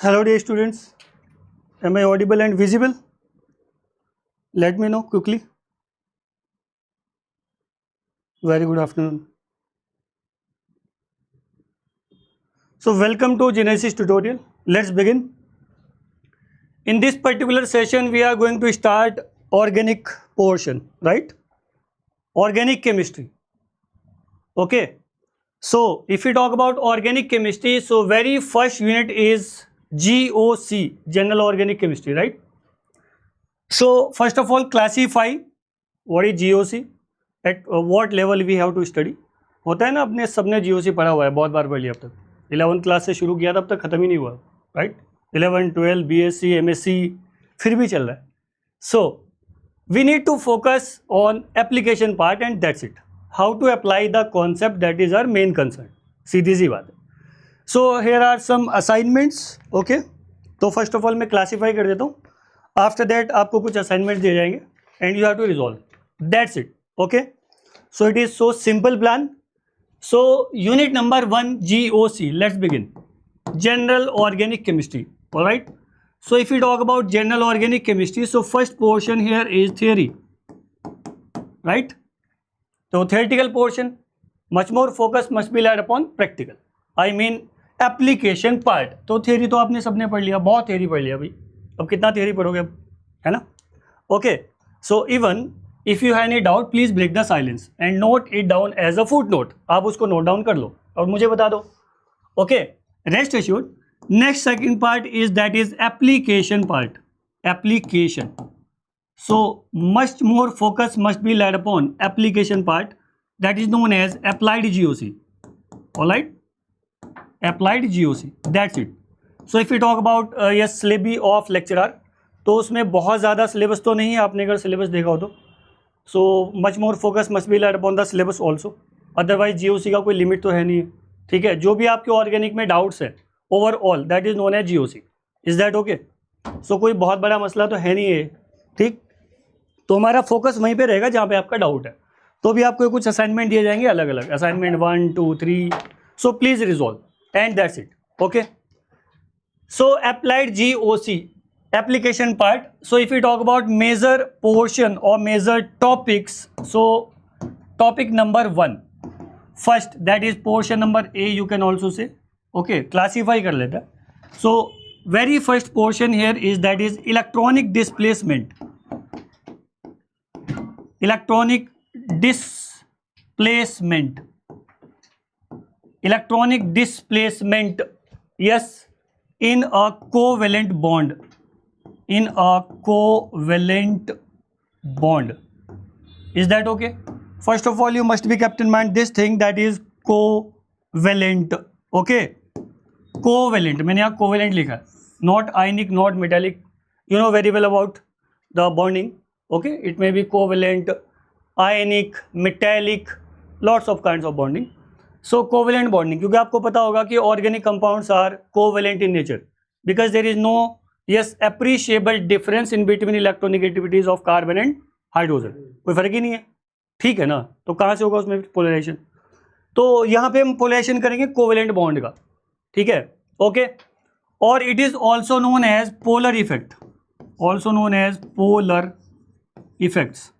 Hello dear students, am I audible and visible? Let me know quickly. Very good afternoon. So welcome to Genesis tutorial. Let's begin. In this particular session we are going to start organic portion, right? Organic chemistry. Okay. So if we talk about organic chemistry, so very first unit is GOC, General Organic Chemistry, right? So first of all, classify what is GOC, at what level we have to study. होता है ना, अपने सबने GOC पढ़ा हुआ है, बहुत बार पढ़ लिया अब तक. 11th क्लास से शुरू किया था, अब तक खत्म ही नहीं हुआ, राइट? 11, 12, BSc, MSc फिर भी चल रहा है. So we need to focus on application part and that's it. How to apply the concept, that is our main concern. सीधी सी बात है. So here are some assignments. Okay, तो first of all मैं classify कर देता हूँ. After that आपको कुछ assignments दिए जाएंगे and you have to resolve. That's it. Okay, so it is so simple plan. So unit number 1 GOC, let's begin. General Organic Chemistry. All right, so if we talk about General Organic Chemistry, so first portion here is theory, right? So theoretical portion, much more focus must be laid upon practical, I mean application part. तो theory तो आपने सबने पढ़ लिया, बहुत theory पढ़ लिया भाई, अब कितना theory पढ़ोगे अब, है ना? Okay, so even if you have any doubt, please break the silence and note it down as a footnote. आप उसको note down कर लो और मुझे बता दो. Okay, rest assured. Next second part is, that is application part. Application. So much more focus must be laid upon application part, that is known as applied GOC. All right, applied GOC. That's it. So if we talk about yes syllabi of lecturer, तो उसमें बहुत ज़्यादा syllabus तो नहीं है, आपने अगर syllabus देखा हो तो. So much more focus must be laid upon the syllabus also. Otherwise GOC का कोई लिमिट तो है नहीं है, ठीक है? जो भी आपके ऑर्गेनिक में डाउट्स है overall, that is known as GOC. Is that okay? So कोई बहुत बड़ा मसला तो है नहीं है, ठीक? तो हमारा फोकस वहीं पे रहेगा जहाँ पे आपका डाउट है. तो भी आपको कुछ असाइनमेंट दिए जाएंगे अलग अलग, assignment 1, 2, 3. So please resolve and that's it. Okay, so applied GOC application part. So if we talk about major portion or major topics, so topic number 1 first, that is portion number A, you can also say. Okay, classify कर लेता है. So very first portion here is, that is electronic displacement. Electronic displacement. Electronic displacement, yes, in a covalent bond. In a covalent bond. Is that okay? First of all, you must be kept in mind this thing, that is covalent. Okay, covalent, मैंने यहाँ covalent लिखा है, not ionic, not metallic. You know very well about the bonding. Okay, it may be covalent, ionic, metallic, lots of kinds of bonding. So covalent bonding, क्योंकि आपको पता होगा कि organic compounds are covalent in nature because there is no appreciable difference in between electronegativities of carbon and hydrogen. कोई फर्क ही नहीं है, ठीक है ना? तो कहाँ से होगा उसमें पोलराइजेशन? तो यहाँ पे हम पोलराइजेशन करेंगे कोवेलेंट बॉन्ड का, ठीक है? ओके, और it is also known as polar effect, also known as polar effects.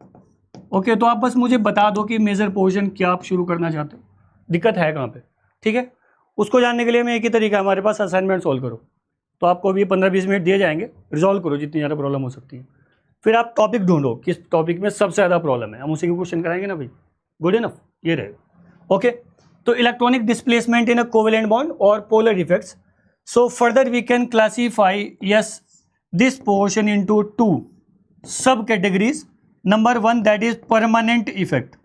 Okay, तो आप बस मुझे बता दो कि मेजर पोर्शन क्या आप शुरू करना चाहते हो, दिक्कत है कहाँ पे, ठीक है? उसको जानने के लिए मैं एक ही तरीका है हमारे पास, असाइनमेंट सॉल्व करो. तो आपको अभी 15-20 मिनट दिए जाएंगे, रिजॉल्व करो जितनी ज़्यादा प्रॉब्लम हो सकती है. फिर आप टॉपिक ढूंढो किस टॉपिक में सबसे ज़्यादा प्रॉब्लम है, हम उसी के क्वेश्चन कराएंगे ना भाई. गुड इनफ, ये रहेगा. ओके, तो electronic displacement in a covalent bond और polar effects. So further we can classify yes this portion into 2 sub categories. Number 1, that is permanent effect.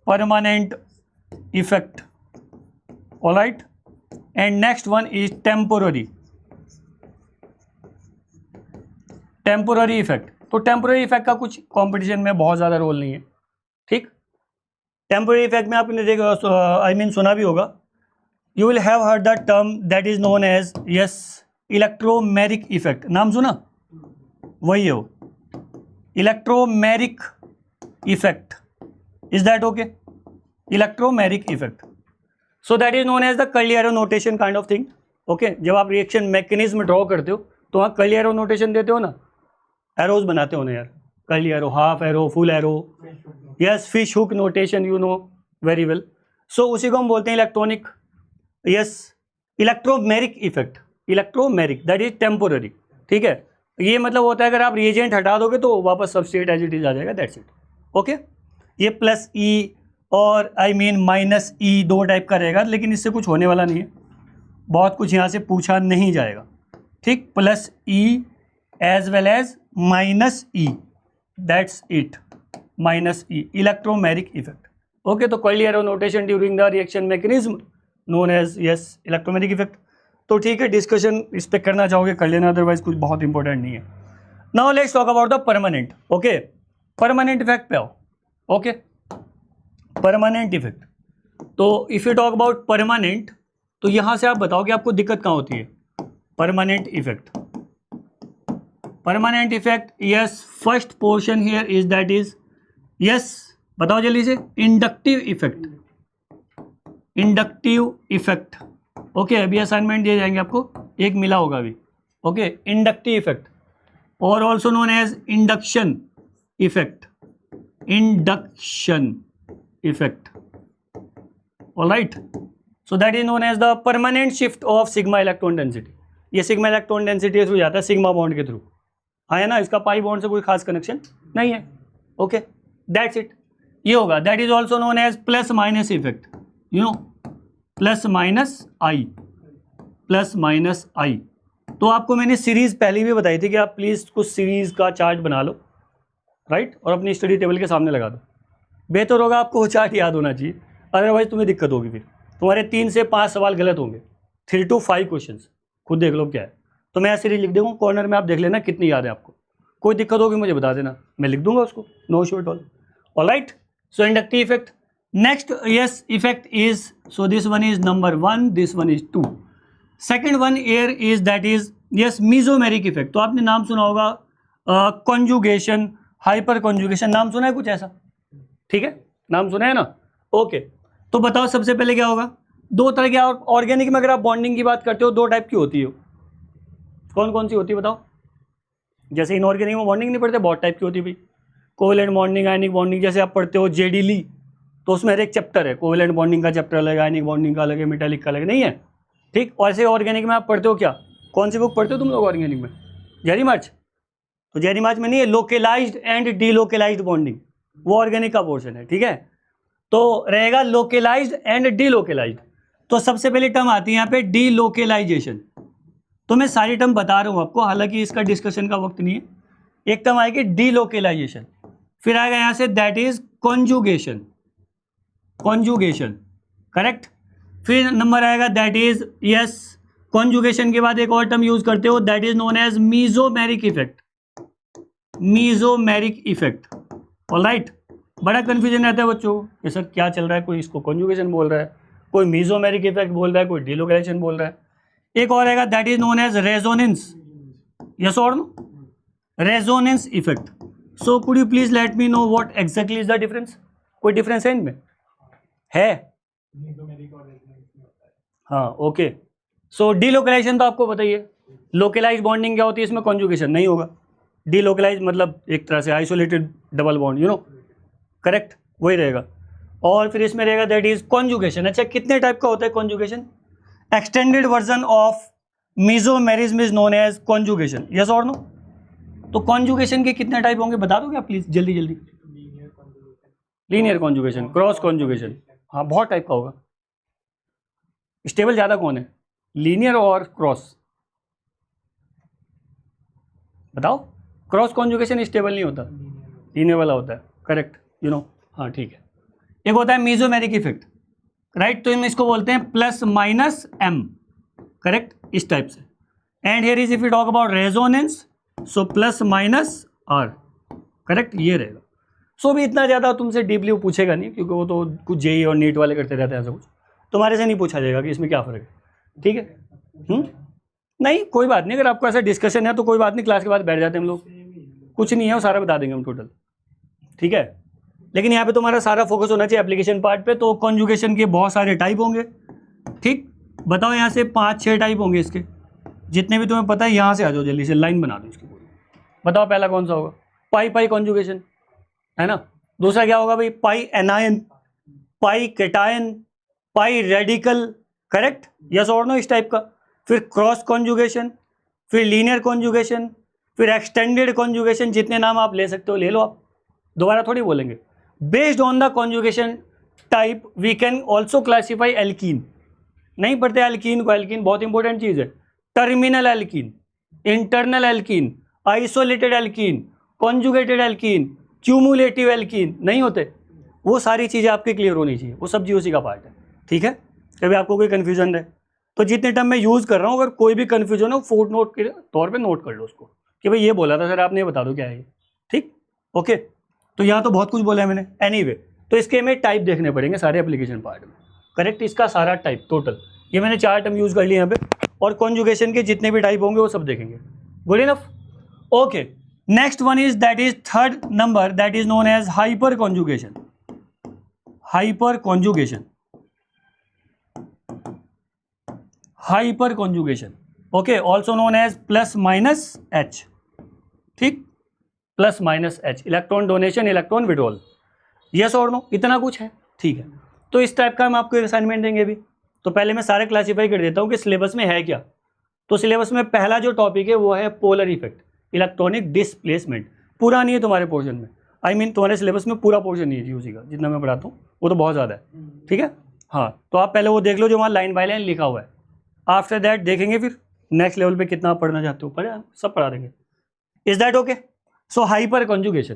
Permanent effect, alright. And next one is temporary. Temporary effect. तो temporary effect का कुछ competition में बहुत ज़्यादा role नहीं है, ठीक? Temporary effect में आपने देखा, I mean सुना भी होगा. You will have heard the term that is known as, yes, electromeric effect. नाम सुना? वही है वो, electromeric effect. Is that okay? Electromeric effect. So that is known as the curly arrow notation kind of thing. Okay जब आप reaction mechanism draw करते हो तो वहाँ कर्ली एरो नोटेशन देते हो ना, एरोज बनाते हो ना यार, curly arrow, half arrow, full arrow, yes, fish hook notation, you know very well. So उसी को हम बोलते हैं electronic, yes, electromeric effect. Electromeric that is temporary. ठीक है, ये मतलब होता है अगर आप रिएजेंट हटा दोगे तो वापस सबस्ट्रेट एज इट इज आ जाएगा, दैट्स इट. ओके, ये प्लस ई और आई मीन माइनस ई दो टाइप का रहेगा, लेकिन इससे कुछ होने वाला नहीं है, बहुत कुछ यहाँ से पूछा नहीं जाएगा. ठीक, plus E as well as minus E, that's it, minus E, electromeric effect. Okay, तो curly arrow notation during the reaction mechanism known as, yes, electromeric effect. तो ठीक है, डिस्कशन इस पे करना चाहोगे कर लेना, अदरवाइज कुछ बहुत इंपॉर्टेंट नहीं है. Now let's talk about the permanent. Okay, permanent effect पे आओ. Okay, permanent effect. तो if you talk about permanent, तो यहां से आप बताओ कि आपको दिक्कत कहाँ होती है. Permanent effect, permanent effect, yes, first portion here is that is, yes, बताओ जल्दी से, inductive effect. Inductive effect. Okay, अभी असाइनमेंट दिए जाएंगे आपको, एक मिला होगा अभी. ओके, इंडक्टिव इफेक्ट और also known as induction effect. Induction effect, alright. So that is known as the permanent shift of sigma electron density. ये सिग्मा इलेक्ट्रॉन डेंसिटी के थ्रू जाता है, सिग्मा बॉन्ड के थ्रू. हाँ है ना, इसका पाई बॉन्ड से कोई खास कनेक्शन नहीं है. Okay, that's it. ये होगा, that is also known as plus minus effect, you know, plus minus I, plus minus I. तो आपको मैंने सीरीज पहले भी बताई थी कि आप प्लीज़ कुछ सीरीज का चार्ट बना लो, राइट, और अपनी स्टडी टेबल के सामने लगा दो. बेहतर होगा, आपको वो चार्ट याद होना चाहिए, अदरवाइज तुम्हें दिक्कत होगी. फिर तुम्हारे 3 से 5 सवाल गलत होंगे, 3 to 5 क्वेश्चन. खुद देख लो क्या है. तो मैं सीरीज लिख दूँगा, कॉर्नर में आप देख लेना कितनी याद है आपको. कोई दिक्कत होगी मुझे बता देना, मैं लिख दूंगा उसको, no issue at all. Alright, so inductive effect. Next, yes, effect is, so this one is number 1, this one is 2. Second one here is that is, yes, mesomeric effect. तो आपने नाम सुना होगा conjugation, हाइपर कॉन्जुगेशन, नाम सुना है कुछ ऐसा? ठीक है, नाम सुना है ना. ओके, तो बताओ सबसे पहले क्या होगा. दो तरह के ऑर्गेनिक में अगर आप बॉन्डिंग की बात करते हो, दो टाइप की होती है. कौन कौन सी होती है बताओ. जैसे इनऑर्गेनिक में बॉन्डिंग नहीं पढ़ते, बहुत टाइप की होती है भाई. कोवेलेंट बॉन्डिंग, आयनिक बॉन्डिंग, जैसे आप पढ़ते हो जेडी ली, तो उसमें हर एक चैप्टर है. कोवेलेंट बॉन्डिंग का चैप्टर अलग है, आयनिक बॉन्डिंग का अलग है, मेटालिक का अलग नहीं है. ठीक, और ऐसे ऑर्गेनिक में आप पढ़ते हो क्या, कौन सी बुक पढ़ते हो तुम लोग ऑर्गेनिक में? जेरी मार्च. तो जेरी मार्च में नहीं है लोकेलाइज्ड एंड डीलोकेलाइज्ड बॉन्डिंग, वो ऑर्गेनिक का पोर्शन है. ठीक है, तो रहेगा लोकेलाइज्ड एंड डीलोकेलाइज्ड. तो सबसे पहले टर्म आती है यहाँ पे डीलोकेलाइजेशन. तो मैं सारी टर्म बता रहा हूँ आपको, हालांकि इसका डिस्कशन का वक्त नहीं है. एक टर्म आएगी डीलोकेलाइजेशन, फिर आएगा यहाँ से that is conjugation, conjugation, correct. फिर नंबर आएगा दैट इज, यस, कॉन्जुगेशन के बाद एक और टर्म यूज करते हो, that is known as mesomeric effect. Mesomeric effect, alright. बड़ा कंफ्यूजन रहता है बच्चों कि सर क्या चल रहा है, कोई इसको कॉन्जुगेशन बोल रहा है, कोई मीजोमेरिक इफेक्ट बोल रहा है, कोई डीलोकेलाइजेशन बोल रहा है. एक और आएगा that is known as resonance. Yes और no, resonance effect. So could you please let me know what exactly is the difference. कोई डिफरेंस है इनमें? है? हाँ, ओके. सो डीलोकेलाइजेशन तो आपको बताइए, लोकेलाइज बॉन्डिंग क्या होती है, इसमें कॉन्जुगेशन नहीं होगा. डीलोकेलाइज मतलब एक तरह से isolated double bond, you know, correct, वही रहेगा. और फिर इसमें रहेगा दैट इज कॉन्जुगेशन. अच्छा, कितने टाइप का होता है conjugation? Extended version of mesomerism is known as conjugation. Yes और नो. तो कॉन्जुगेशन के कितने टाइप होंगे बता दोगे आप प्लीज जल्दी जल्दी. लीनियर कॉन्जुगेशन, क्रॉस कॉन्जुगेशन, हाँ बहुत टाइप का होगा. स्टेबल ज़्यादा कौन है, लीनियर और क्रॉस? बताओ. क्रॉस कॉन्जुगेशन स्टेबल नहीं होता, लीनियर वाला होता है, करेक्ट, यू नो. हाँ ठीक है. एक होता है मीजोमेरिक इफेक्ट, राइट. तो हम इसको बोलते हैं प्लस माइनस एम, करेक्ट, इस टाइप से. And here is if you talk about resonance, so plus minus R, correct, ये रहेगा. सो भी इतना ज़्यादा तुमसे डीपली वो पूछेगा नहीं, क्योंकि वो तो कुछ जेई और नीट वाले करते रहते हैं, ऐसा कुछ तुम्हारे से नहीं पूछा जाएगा कि इसमें क्या फ़र्क है. ठीक है, नहीं कोई बात नहीं. अगर आपको ऐसा डिस्कशन है तो कोई बात नहीं, क्लास के बाद बैठ जाते हैं हम लोग, कुछ नहीं है, वो सारा बता देंगे हम टोटल. ठीक है, लेकिन यहाँ पे तुम्हारा सारा फोकस होना चाहिए एप्लीकेशन पार्ट पे. तो कॉन्जुगेशन के बहुत सारे टाइप होंगे, ठीक. बताओ यहाँ से 5-6 टाइप होंगे इसके, जितने भी तुम्हें पता है यहाँ से आ जाओ जल्दी से, लाइन बना दो इसकी पूरी। बताओ पहला कौन सा होगा? पाई पाई कॉन्जुगेशन, है ना। दूसरा क्या होगा भाई? पाई एनायन, पाई केटायन, पाई रेडिकल, करेक्ट, यस और नो, इस टाइप का। फिर क्रॉस कॉन्जुगेशन, फिर लीनियर कॉन्जुगेशन, फिर एक्सटेंडेड कॉन्जुगेशन, जितने नाम आप ले सकते हो ले लो आप, दोबारा थोड़ी बोलेंगे। Based on the conjugation type we can also classify alkene. नहीं पढ़ते एल्कीन को, एल्कीन बहुत इंपॉर्टेंट चीज़ है। Terminal alkene, internal alkene, isolated alkene, conjugated alkene, cumulative alkene, नहीं होते। वो सारी चीज़ें आपकी क्लियर होनी चाहिए, वो सब उसी का पार्ट है, ठीक है। कभी आपको कोई कन्फ्यूजन है तो जितने टर्म मैं यूज़ कर रहा हूँ, अगर कोई भी कन्फ्यूजन हो फुट नोट के तौर पे नोट कर लो उसको, कि भाई ये बोला था सर आपने, बता दो क्या है ये, ठीक, ओके। तो यहाँ तो बहुत कुछ बोला है मैंने, एनीवे तो इसके हमें टाइप देखने पड़ेंगे सारे एप्लीकेशन पार्ट में, करेक्ट। इसका सारा टाइप टोटल, ये मैंने 4 टर्म यूज़ कर लिए यहाँ पे, और कॉन्जुगेशन के जितने भी टाइप होंगे वो सब देखेंगे। Good enough, okay. Next one is that is third number, that is known as hyper conjugation. Hyper conjugation, hyper conjugation, okay, also known as plus minus H, ठीक, plus minus H, electron donation, electron withdrawal, yes और no, इतना कुछ है, ठीक है। तो इस type का हम आपको एक असाइनमेंट देंगे अभी। तो पहले मैं सारे क्लासीफाई कर देता हूँ कि सिलेबस में है क्या। तो सिलेबस में पहला जो टॉपिक है वो है पोलर इफेक्ट, इलेक्ट्रॉनिक डिस्प्लेसमेंट। पूरा नहीं है तुम्हारे पोर्शन में, आई मीन तुम्हारे सिलेबस में पूरा पोर्शन नहीं है जी का, जितना मैं पढ़ाता हूँ वो तो बहुत ज़्यादा है, ठीक है। हाँ, तो आप पहले वो देख लो जो वहाँ लाइन बाय लाइन लिखा हुआ है। आफ्टर दैट देखेंगे फिर नेक्स्ट लेवल पे कितना पढ़ना चाहते हो, पढ़े सब पढ़ा देंगे। Is that okay? So hyper conjugation,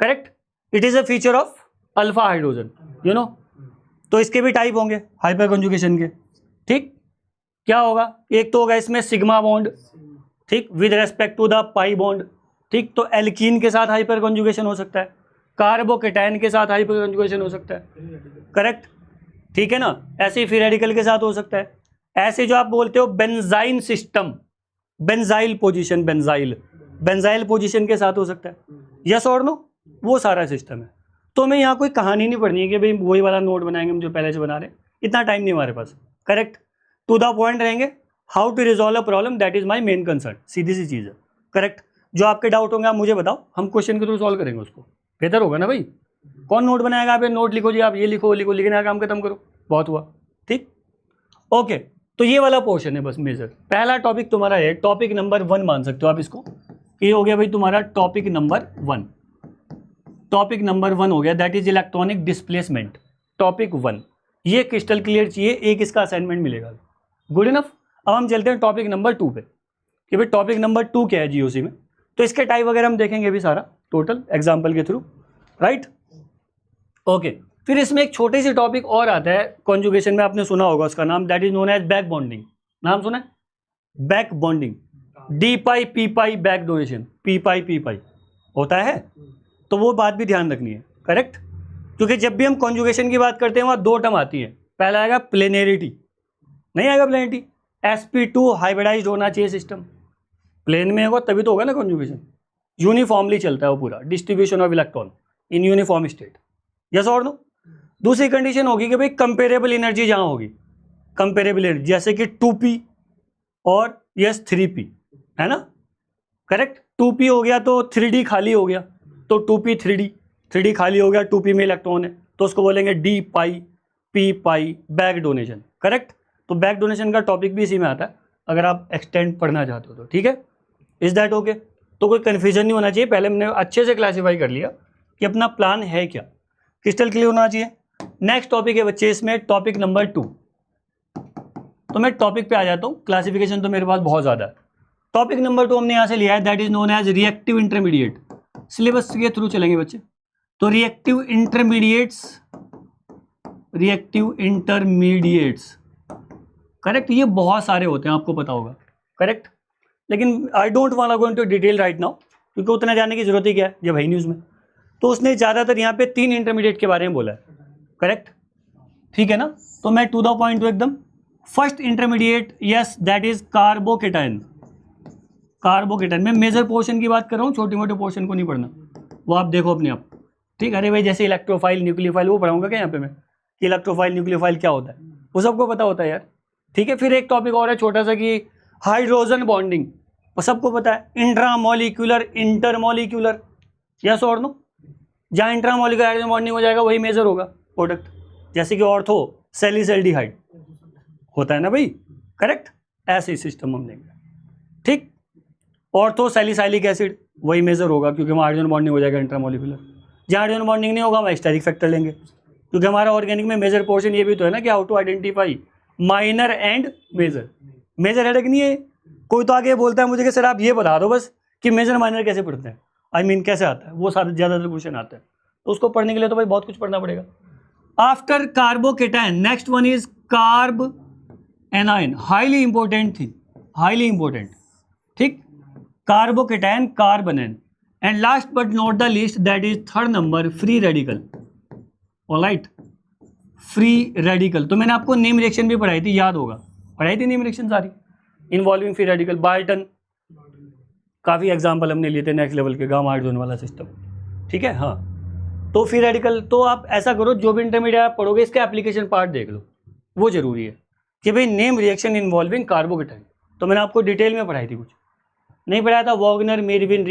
correct, it is a feature of alpha hydrogen, you know. तो इसके भी टाइप होंगे हाइपर कॉन्जुगेशन के, ठीक। क्या होगा? एक तो होगा इसमें सिग्मा बॉन्ड, ठीक, with respect to the pi bond, ठीक। तो एल्कीन के साथ हाइपर कॉन्जुगेशन हो सकता है, कार्बोकेटायन के साथ हाइपर कॉन्जुगेशन हो सकता है, करेक्ट, ठीक है ना। ऐसे ही फिर रेडिकल के साथ हो सकता है। ऐसे जो आप बोलते हो benzene system, benzyl position, benzyl position के साथ हो सकता है, यस और नो, वो सारा सिस्टम है। तो हमें यहाँ कोई कहानी नहीं पढ़नी है कि भाई वही वाला नोट बनाएंगे हम जो पहले से बना रहे हैं, इतना टाइम नहीं हमारे पास, करेक्ट। टू द पॉइंट रहेंगे, how to resolve a problem, that is my main concern, सीधी सी चीज़ है, करेक्ट। जो आपके डाउट होंगे आप मुझे बताओ, हम क्वेश्चन के थ्रू सॉल्व करेंगे उसको, बेहतर होगा ना भाई। कौन नोट बनाएगा? आप नोट लिखो जी, आप ये लिखो लिखो, लिखने का काम खत्म करो, बहुत हुआ, ठीक, ओके। तो ये वाला पोर्शन है बस मेजर। पहला टॉपिक तुम्हारा है, टॉपिक नंबर 1 मान सकते हो आप इसको, ये हो गया भाई तुम्हारा टॉपिक नंबर 1। टॉपिक नंबर 1 हो गया, that is electronic displacement, topic 1। ये क्रिस्टल क्लियर चाहिए, एक इसका असाइनमेंट मिलेगा, गुड इनफ। अब हम चलते हैं टॉपिक नंबर 2 पे, कि भाई टॉपिक नंबर 2 क्या है जीओसी में। तो इसके टाइप वगैरह हम देखेंगे भी सारा टोटल एग्जाम्पल के थ्रू, राइट, ओके। फिर इसमें एक छोटी सी टॉपिक और आता है कॉन्जुगेशन में, आपने सुना होगा उसका नाम, that is known as back bonding. नाम सुना है? Back bonding, d pi p pi back donation, p pi होता है। तो वो बात भी ध्यान रखनी है, करेक्ट, क्योंकि जब भी हम कॉन्जुगेशन की बात करते हैं वहाँ 2 टर्म आती है। पहला आएगा प्लेनेरिटी, नहीं आएगा प्लेनेरिटी, sp2 हाइब्रिडाइज होना चाहिए सिस्टम, प्लेन में होगा तभी तो होगा ना कॉन्जुगेशन। यूनिफॉर्मली चलता है वो पूरा, distribution of electron in uniform state, yes और नो। दूसरी कंडीशन होगी कि भाई कंपेरेबल एनर्जी जहाँ होगी, कंपेरेबल एनर्जी, जैसे कि 2p और यस 3p, है ना, करेक्ट। 2p हो गया तो 3d खाली हो गया, तो 2p 3d खाली हो गया, 2p में इलेक्ट्रॉन है, तो उसको बोलेंगे d पाई p पाई बैक डोनेशन, करेक्ट। तो बैक डोनेशन का टॉपिक भी इसी में आता है, अगर आप एक्सटेंड पढ़ना चाहते हो तो, ठीक है। Is that okay? तो कोई कन्फ्यूजन नहीं होना चाहिए, पहले हमने अच्छे से क्लासीफाई कर लिया कि अपना प्लान है क्या, क्रिस्टल क्लियर होना चाहिए। नेक्स्ट टॉपिक है बच्चे इसमें टॉपिक नंबर 2। तो मैं टॉपिक पे आ जाता हूँ, क्लासिफिकेशन तो मेरे पास बहुत ज़्यादा है। टॉपिक नंबर 2 हमने यहाँ से लिया है, that is known as reactive intermediate. Syllabus के थ्रू चलेंगे बच्चे। तो रिएक्टिव इंटरमीडिएट्स, करेक्ट, ये बहुत सारे होते हैं, आपको पता होगा, करेक्ट। लेकिन I don't want go into detail right now, क्योंकि उतना जाने की जरूरत ही क्या है जब है न्यूज़ में। तो उसने ज़्यादातर यहाँ पे 3 इंटरमीडिएट के बारे में बोला है, करेक्ट, ठीक है ना। तो मैं टू द पॉइंट हूँ एकदम। First intermediate, yes, that is carbocation. Carbocation में मेजर पोर्शन की बात कर रहा हूँ, छोटे मोटे पोर्शन को नहीं पढ़ना, वो आप देखो अपने आप, ठीक। अरे भाई जैसे इलेक्ट्रोफाइल न्यूक्लियोफाइल वो पढ़ाऊंगा क्या यहाँ पे मैं, कि इलेक्ट्रोफाइल न्यूक्लियोफाइल क्या होता है, वो सबको पता होता है यार, ठीक है, फिर एक टॉपिक और है छोटा सा कि हाइड्रोजन बॉन्डिंग, वो सबको पता है, इंट्रामोलिक्यूलर इंटरमोलिक्यूलर, यस और नो। जहाँ इंट्रामोलिक्यूलर हाइड्रोजन बॉन्डिंग हो जाएगा वही मेजर होगा प्रोडक्ट, जैसे कि ऑर्थो सैलिसल्डिहाइड होता है ना भाई, करेक्ट, ऐसे ही सिस्टम हम देंगे, ठीक। ऑर्थो सैलिसाइलिक एसिड वही मेजर होगा क्योंकि वहाँ हाइड्रोजन बॉन्डिंग हो जाएगा इंट्रामोलिक्यूलर। जहाँ हाइड्रोजन बॉन्डिंग नहीं होगा हम स्टेरिक फैक्टर लेंगे, क्योंकि हमारा ऑर्गेनिक में मेजर पोर्शन ये भी तो है ना कि how to identify minor and major. Major headache नहीं है, कोई तो आगे बोलता है मुझे कि सर आप ये बता दो बस कि मेजर माइनर कैसे पढ़ते हैं, आई मीन कैसे आता है, वो सारे ज़्यादातर क्वेश्चन आते हैं, तो उसको पढ़ने के लिए तो भाई बहुत कुछ पढ़ना पड़ेगा। After carbocation next one is carb anion, highly important थी, हाईली इंपॉर्टेंट, ठीक, carbocation carbanion, and last but not the least that is third number free radical, alright, free radical. तो मैंने आपको नेम रिएक्शन भी पढ़ाई थी, याद होगा, पढ़ाई थी नेम रिएक्शन सारी इन्वॉल्विंग फ्री रेडिकल, बाल्टन, काफ़ी एग्जाम्पल हमने लिए थे नेक्स्ट लेवल के गामा हाइड्रोजन वाला सिस्टम, ठीक है। हाँ, तो फ्री रेडिकल, तो आप ऐसा करो जो भी इंटरमीडिएट आप पढ़ोगे इसका एप्लीकेशन पार्ट देख लो, वो जरूरी है कि भाई नेम रिएक्शन इन्वॉल्विंग कार्बोकेटाइन, तो मैंने आपको डिटेल में पढ़ाई थी, कुछ नहीं पढ़ाया था। Wagner Meerwein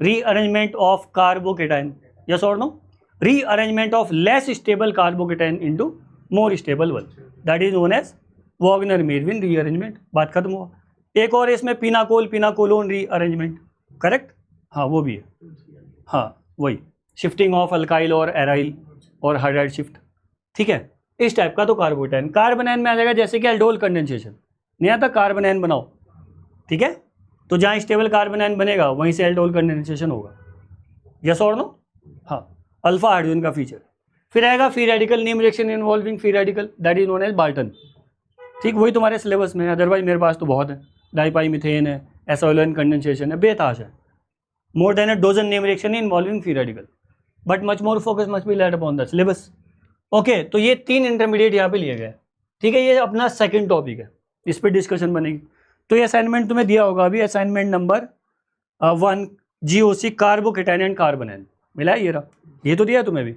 rearrangement of carbocation, yes और no, rearrangement of less stable carbocation into more stable one, that is known as Wagner Meerwein rearrangement, बात खत्म हुआ। एक और इसमें पिनाकोलोन रीअरेंजमेंट, करेक्ट, हाँ वो भी है, हाँ वही, शिफ्टिंग ऑफ अल्काइल और एराइल और हाइड्राइड शिफ्ट, ठीक है, इस टाइप का। तो कार्बोकेटाइन, कार्बोनेन में आ जाएगा जैसे कि एल्डोल कंडेंसेशन, नहीं आता कार्बोनेन बनाओ, ठीक है, तो जहाँ स्टेबल कार्बोनेन बनेगा वहीं से एल्डोल कंडेंसेशन होगा, यस और नो, हाँ, अल्फा हाइड्रोजन का फीचर। फिर आएगा free radical name reaction involving free radical, that is known as Barton, ठीक, वही तुम्हारे सिलेबस में है, अदरवाइज मेरे पास तो बहुत है, डाइपाई मिथेन है, एसोलोन कंडेंसेशन है, बेताश है, more than a dozen name reaction involving free radical, but much more focus must be lead upon the syllabus. Okay, तो ये 3 इंटरमीडिएट यहाँ पे लिए गए, ठीक है, ये अपना सेकंड टॉपिक है, इस पर डिस्कशन बनेगी। तो ये असाइनमेंट तुम्हें दिया होगा अभी, assignment number 1 GOC carbocation and carbanion मिला है, ये रहा, ये तो दिया है तुम्हें भी,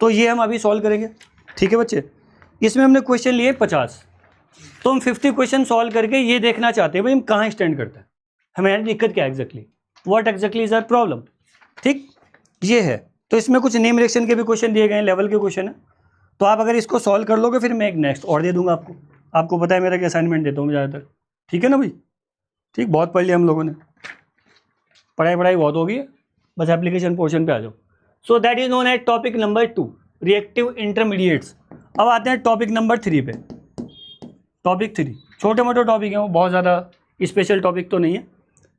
तो ये हम अभी सॉल्व करेंगे, ठीक है बच्चे। इसमें हमने क्वेश्चन लिए 50, तो हम 50 क्वेश्चन सॉल्व करके ये देखना चाहते हैं भाई हम कहाँ स्टैंड करते हैं, हमारी दिक्कत क्या है exactly, what exactly is our problem, ठीक, ये है। तो इसमें कुछ नेम रिएक्शन के भी क्वेश्चन दिए गए हैं, लेवल के क्वेश्चन है, तो आप अगर इसको सॉल्व कर लोगे फिर मैं एक नेक्स्ट और दे दूंगा आपको, आपको पता है मेरा क्या असाइनमेंट देता हूँ मैं ज़्यादातर, ठीक है ना भाई, ठीक, बहुत पढ़ लिया हम लोगों ने, पढ़ाई बहुत होगी, बस एप्लीकेशन पोर्शन पे आ जाओ। So that is known as topic number 2 reactive intermediates. अब आते हैं टॉपिक नंबर 3 पे। टॉपिक 3 छोटे मोटे टॉपिक हैं, वो बहुत ज़्यादा स्पेशल टॉपिक तो नहीं है।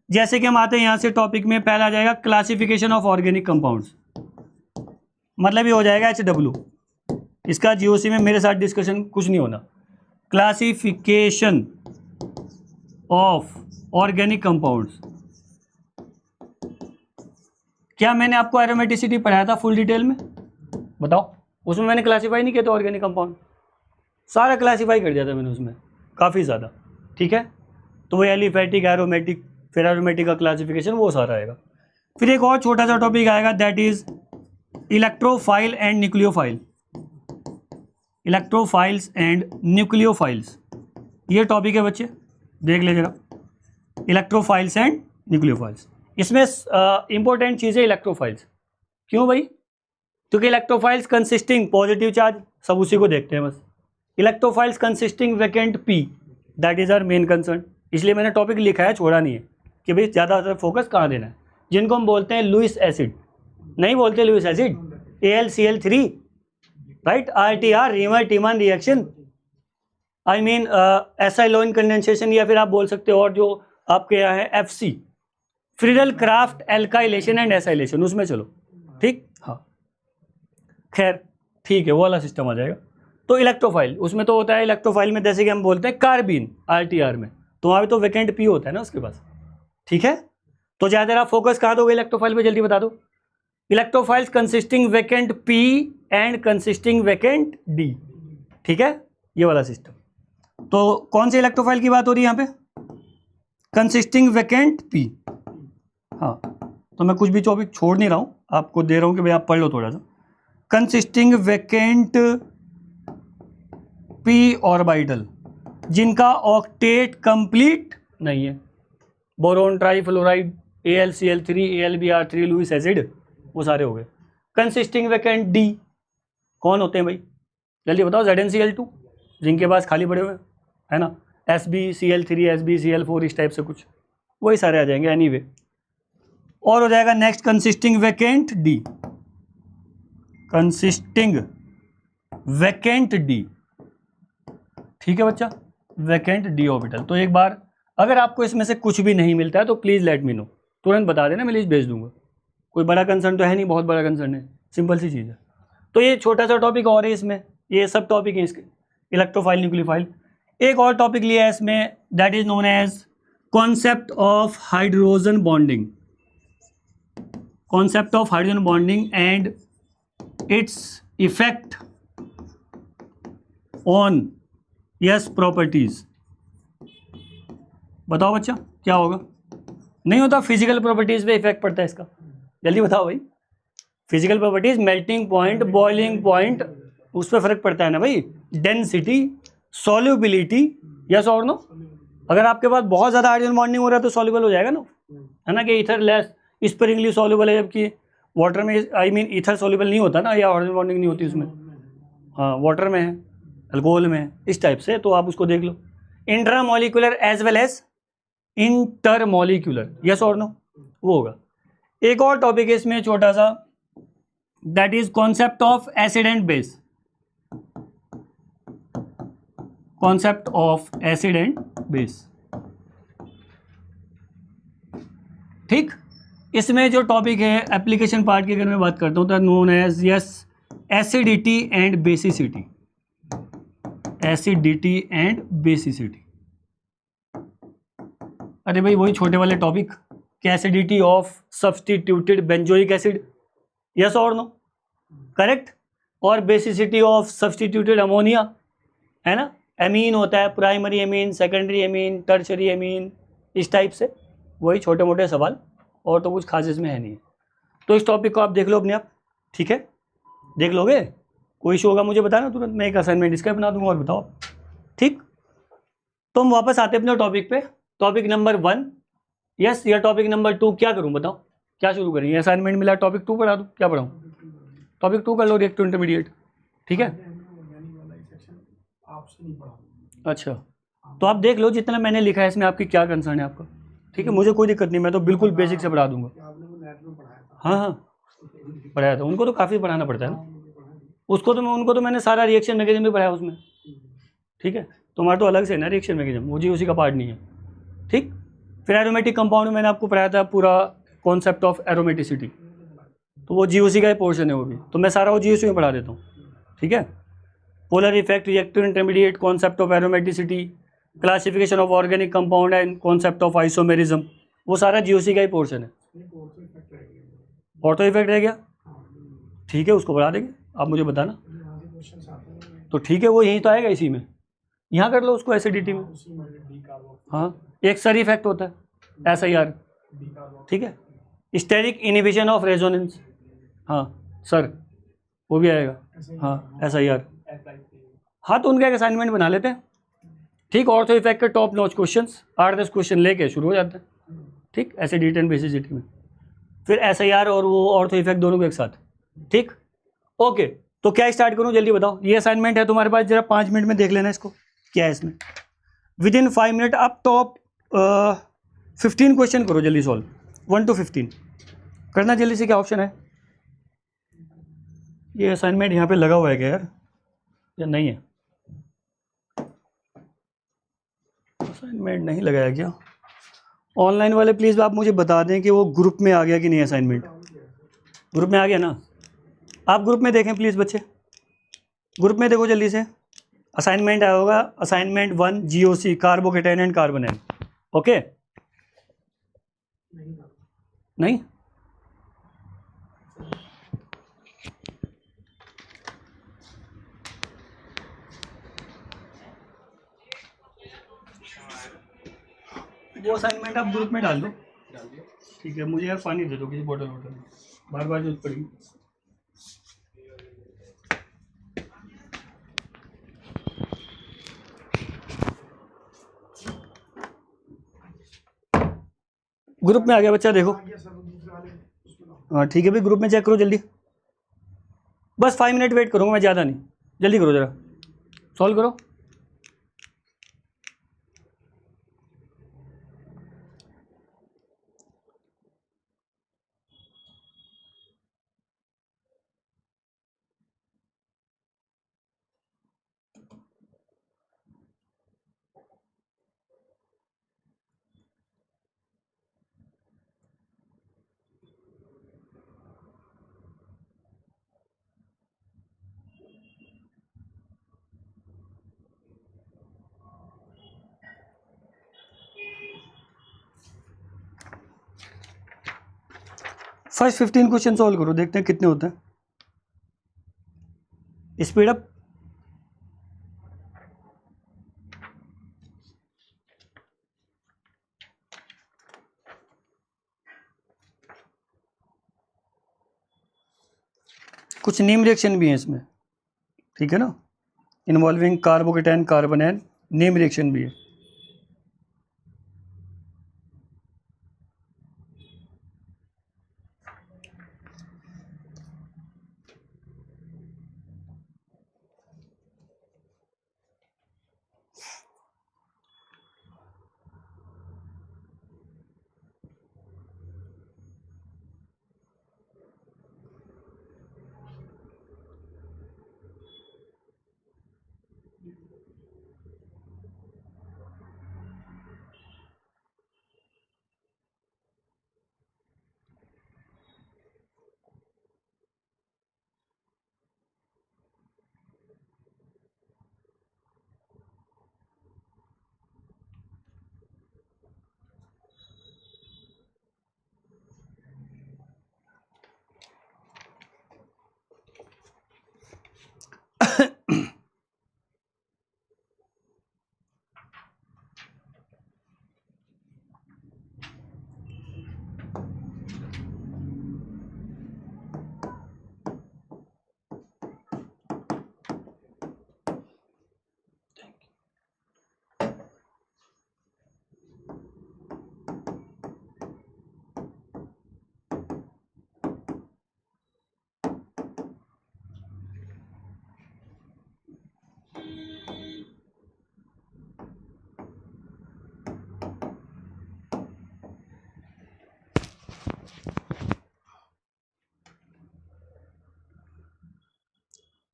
जैसे कि हम आते हैं यहाँ से टॉपिक में, पहला आ जाएगा क्लासिफिकेशन ऑफ ऑर्गेनिक कंपाउंड्स, मतलब ये हो जाएगा HW, इसका GOC में मेरे साथ डिस्कशन कुछ नहीं होना। क्लासिफिकेशन ऑफ ऑर्गेनिक कंपाउंड्स, क्या मैंने आपको एरोमेटिसिटी पढ़ाया था फुल डिटेल में, बताओ, उसमें मैंने क्लासीफाई नहीं किया था ऑर्गेनिक कंपाउंड, सारा क्लासीफाई कर दिया था मैंने उसमें, काफ़ी ज़्यादा, ठीक है। तो वो एलिफेटिक, एरोमेटिक, फिर एरोमेटिक का क्लासिफिकेशन, वो सारा आएगा। फिर एक और छोटा सा टॉपिक आएगा, that is electrophile and nucleophile, electrophiles and nucleophiles, ये टॉपिक है बच्चे, देख ले जरा, इलेक्ट्रोफाइल्स एंड न्यूक्लियोफाइल्स। इसमें इंपॉर्टेंट चीज़ है इलेक्ट्रोफाइल्स, क्यों भाई, क्योंकि इलेक्ट्रोफाइल्स कंसिस्टिंग पॉजिटिव चार्ज, सब उसी को देखते हैं बस, electrophiles consisting vacant P, that is our main concern, इसलिए मैंने टॉपिक लिखा है, छोड़ा नहीं है कि भाई ज़्यादातर फोकस कहाँ देना है, जिनको हम बोलते हैं लुईस एसिड, नहीं बोलते Lewis acid, AlCl3, right, RTR Reimer Tiemann reaction, I mean acyloin condensation, या फिर आप बोल सकते हो और जो आपके यहाँ है FC, Friedel craft alkylation and acylation, उसमें चलो, ठीक, हाँ, खैर ठीक है, वो वाला सिस्टम आ जाएगा। तो इलेक्ट्रोफाइल, उसमें तो होता है इलेक्ट्रोफाइल में, जैसे कि हम बोलते हैं कार्बीन RTR में, तो वहाँ पे तो वैकेंट P होता है ना उसके पास, ठीक है। तो ज़्यादा आप फोकस कहाँ दोगे इलेक्ट्रोफाइल पे, जल्दी बता दो। Electrophiles consisting vacant P and consisting vacant D, ठीक है, ये वाला सिस्टम। तो कौन से इलेक्ट्रोफाइल की बात हो रही है यहाँ पे, कंसिस्टिंग वैकेंट P, हाँ, तो मैं कुछ भी टॉपिक छोड़ नहीं रहा हूँ, आपको दे रहा हूँ कि भाई आप पढ़ लो थोड़ा सा। कंसिस्टिंग वैकेंट p ऑर्बिटल जिनका ऑक्टेट कंप्लीट नहीं है, boron, trifluoride, AlCl3, AlBr3, Lewis acid, वो सारे हो गए। कंसिस्टिंग वैकेंट D कौन होते हैं भाई, जल्दी बताओ। ZnCl2 जिनके पास खाली पड़े हुए हैं, है ना, SbCl3, SbCl4, इस टाइप से कुछ, वही सारे आ जाएंगे एनीवे। और हो जाएगा next consisting vacant D, consisting vacant D, ठीक है बच्चा, वैकेंट D ऑर्बिटल। तो एक बार अगर आपको इसमें से कुछ भी नहीं मिलता है तो प्लीज़ लेट मी नो, तुरंत बता देना, मैं लिस्ट भेज दूंगा। कोई बड़ा कंसर्न तो है नहीं, बहुत बड़ा कंसर्न है, सिंपल सी चीज़ है। तो ये छोटा सा टॉपिक और है इसमें, ये सब टॉपिक है इसके, इलेक्ट्रोफाइल, न्यूक्लियोफाइल। एक और टॉपिक लिया है इसमें, that is known as concept of hydrogen bonding, concept of hydrogen bonding and its effect on yes properties. बताओ बच्चा क्या होगा, नहीं होता, फिजिकल प्रॉपर्टीज पे इफेक्ट पड़ता है इसका, जल्दी बताओ भाई। Physical properties, melting point, boiling point, उस पर फर्क पड़ता है ना भाई, डेंसिटी, सॉल्युबिलिटी, यस और नो। अगर आपके पास बहुत ज़्यादा हाइड्रोजन बॉन्डिंग हो रहा है तो सॉल्युबल हो जाएगा ना, है ना, कि ईथर लेस स्प्रिंगली सॉल्युबल है, जबकि वाटर में आई मीन ईथर सॉल्युबल नहीं होता ना, या हाइड्रोजन बॉन्डिंग नहीं होती उसमें, हाँ वाटर में है, अल्कोहल में है, इस टाइप से। तो आप उसको देख लो, intramolecular as well as intermolecular, yes और नो, वो होगा। एक और टॉपिक है इसमें छोटा सा, that is concept of acid and base, concept of acid and base, ठीक। इसमें जो टॉपिक है एप्लीकेशन पार्ट की अगर मैं बात करता हूं तो known as yes acidity and basicity, acidity and basicity. अरे भाई वही छोटे वाले topic, acidity of substituted benzoic acid, yes और नो, करेक्ट, और बेसिसिटी ऑफ सब्सटीट्यूटेड अमोनिया, है ना, एमीन होता है, primary amine, secondary amine, tertiary amine, इस टाइप से, वही छोटे मोटे सवाल, और तो कुछ खास इसमें है नहीं। तो इस टॉपिक को आप देख लो अपने आप, ठीक है, देख लोगे, कोई इशू होगा मुझे बताना तुरंत, मैं एक असाइनमेंट इसका बना दूंगा, और बताओ आप, ठीक। तो हम वापस आते हैं अपने टॉपिक पे, टॉपिक नंबर 1, यस, या टॉपिक नंबर 2, क्या करूं बताओ, क्या शुरू करेंगे, असाइनमेंट मिला, टॉपिक 2 पढ़ा दूं, क्या पढ़ाऊं, टॉपिक 2 कर लो, रिएक्ट टू इंटरमीडिएट, ठीक है। अच्छा, तो आप देख लो जितना मैंने लिखा है इसमें, आपकी क्या कंसर्न है आपका, ठीक है, मुझे कोई दिक्कत नहीं, मैं तो बिल्कुल बेसिक से पढ़ा दूंगा। हाँ हाँ पढ़ाया था, उनको तो काफ़ी पढ़ाना पड़ता है ना, उसको तो उनको तो मैंने सारा रिएक्शन मैकेनिज्म भी पढ़ाया उसमें, ठीक है। तुम्हारा तो अलग से है ना रिएक्शन मैकेनिज्म, वो जी उसी का पार्ट नहीं है, ठीक। फिर एरोमेटिक कंपाउंड में मैंने आपको पढ़ाया था पूरा कॉन्सेप्ट ऑफ एरोमेटिसिटी, तो वो जीओसी का ही पोर्शन है वो भी, तो मैं सारा वो जीओसी में पढ़ा देता हूँ, ठीक है। Polar effect, reactive intermediate, concept of aromaticity, classification of organic compound and concept of isomerism, वो सारा जीओसी का ही पोर्शन है। ऑटो इफेक्ट रह गया, ठीक है, उसको बढ़ा देंगे, आप मुझे बताना, तो ठीक है, वो यहीं तो आएगा इसी में, यहाँ कर लो उसको एसिडिटी में, हाँ, एक सर इफेक्ट होता है SIR, ठीक है, स्टेरिक इनिबिशन ऑफ रेजोनेंस, हाँ सर वो भी आएगा, हाँ SIR, हाँ तो उनका एक असाइनमेंट बना लेते हैं, ठीक। ऑर्थो इफेक्ट के टॉप नॉच क्वेश्चंस 8-10 क्वेश्चन लेके शुरू हो जाते हैं, ठीक, एसिडिटी एंड बेसिसिटी में, फिर SIR और वो ऑर्थो इफेक्ट दोनों को एक साथ, ठीक। ओके, तो क्या स्टार्ट करूं जल्दी बताओ, ये असाइनमेंट है तुम्हारे पास, जरा 5 मिनट में देख लेना इसको, क्या है इसमें, विद इन 5 मिनट आप टॉप 15 क्वेश्चन करो जल्दी सॉल्व, 1 to 15 करना जल्दी से। क्या ऑप्शन है, ये असाइनमेंट यहाँ पे लगा हुआ है क्या यार, या नहीं है, असाइनमेंट नहीं लगाया क्या, ऑनलाइन वाले प्लीज़ आप मुझे बता दें कि वो ग्रुप में आ गया कि नहीं, असाइनमेंट ग्रुप में आ गया ना, आप ग्रुप में देखें प्लीज़ बच्चे, ग्रुप में देखो जल्दी से, असाइनमेंट आया होगा, assignment 1 GOC, carbocation and carbanion, okay, नहीं वो असाइनमेंट आप ग्रुप में डाल दो, ठीक है। मुझे यार पानी दे दो किसी बोतल में, बार बार जरूरत पड़ेगी। ग्रुप में आ गया बच्चा, देखो। हाँ ठीक है भाई, ग्रुप में चेक करो जल्दी। बस 5 मिनट वेट करूँगा मैं, ज़्यादा नहीं, जल्दी करो ज़रा, सॉल्व करो। फर्स्ट 15 क्वेश्चन सॉल्व करो, देखते हैं कितने होते हैं। Speed up. कुछ नीम रिएक्शन भी है इसमें, ठीक है ना, इन्वॉल्विंग कार्बोकेटाइन कार्बोनेन, नीम रिएक्शन भी है।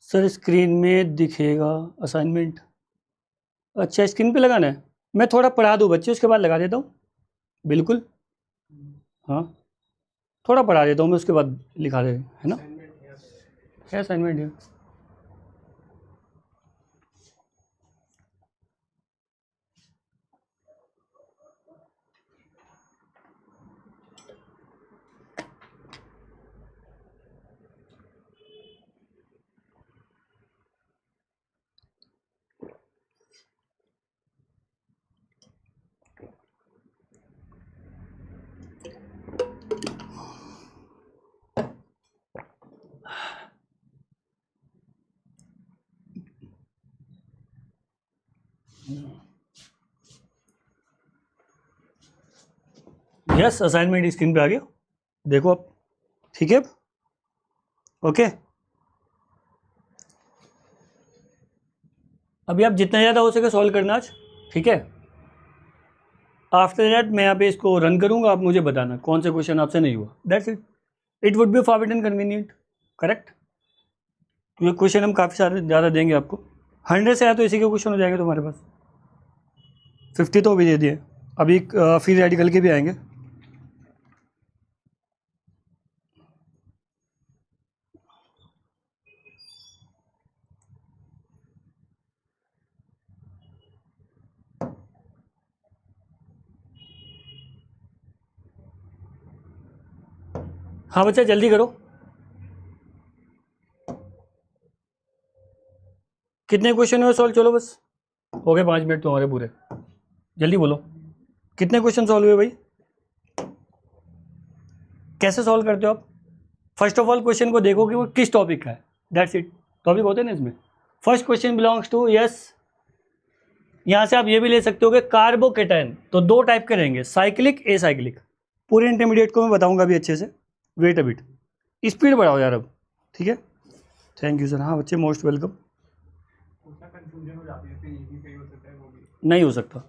सर स्क्रीन में दिखेगा असाइनमेंट? अच्छा स्क्रीन पे लगाना है, मैं थोड़ा पढ़ा दूँ बच्चे, उसके बाद लगा देता हूँ। बिल्कुल, हाँ थोड़ा पढ़ा देता हूँ मैं, उसके बाद लिखा दे, है ना। है असाइनमेंट है। यस असाइनमेंट स्क्रीन पे आ गया, देखो आप, ठीक है। ओके, अभी आप जितना ज़्यादा हो सके सॉल्व करना आज, ठीक है। आफ्टर दैट मैं यहाँ पे इसको रन करूँगा, आप मुझे बताना कौन से क्वेश्चन आपसे नहीं हुआ, that's it. It would be for and convenient, correct, क्योंकि क्वेश्चन हम काफ़ी सारे ज़्यादा देंगे आपको। 100 से आया तो इसी के क्वेश्चन हो जाएंगे तुम्हारे पास। 50 तो अभी दे दिए, अभी फ्री रेडिकल के भी आएंगे। हाँ बच्चा जल्दी करो, कितने क्वेश्चन हुए सॉल्व? चलो बस हो गए 5 मिनट तुम्हारे पूरे, जल्दी बोलो कितने क्वेश्चन सॉल्व हुए भाई। कैसे सॉल्व करते हो आप? फर्स्ट ऑफ ऑल क्वेश्चन को देखो कि वो किस टॉपिक का है, दैट्स इट। टॉपिक होते हैं ना इसमें, first question belongs to, yes. यहाँ से आप ये भी ले सकते हो कि कार्बोकेटाइन तो 2 टाइप के रहेंगे, साइक्लिक, एसाइक्लिक। पूरे इंटरमीडिएट को मैं बताऊंगा भी अच्छे से। वेट अ बिट, स्पीड बढ़ाओ यार अब, ठीक है। Thank you sir. हाँ बच्चे मोस्ट वेलकम। नहीं हो सकता,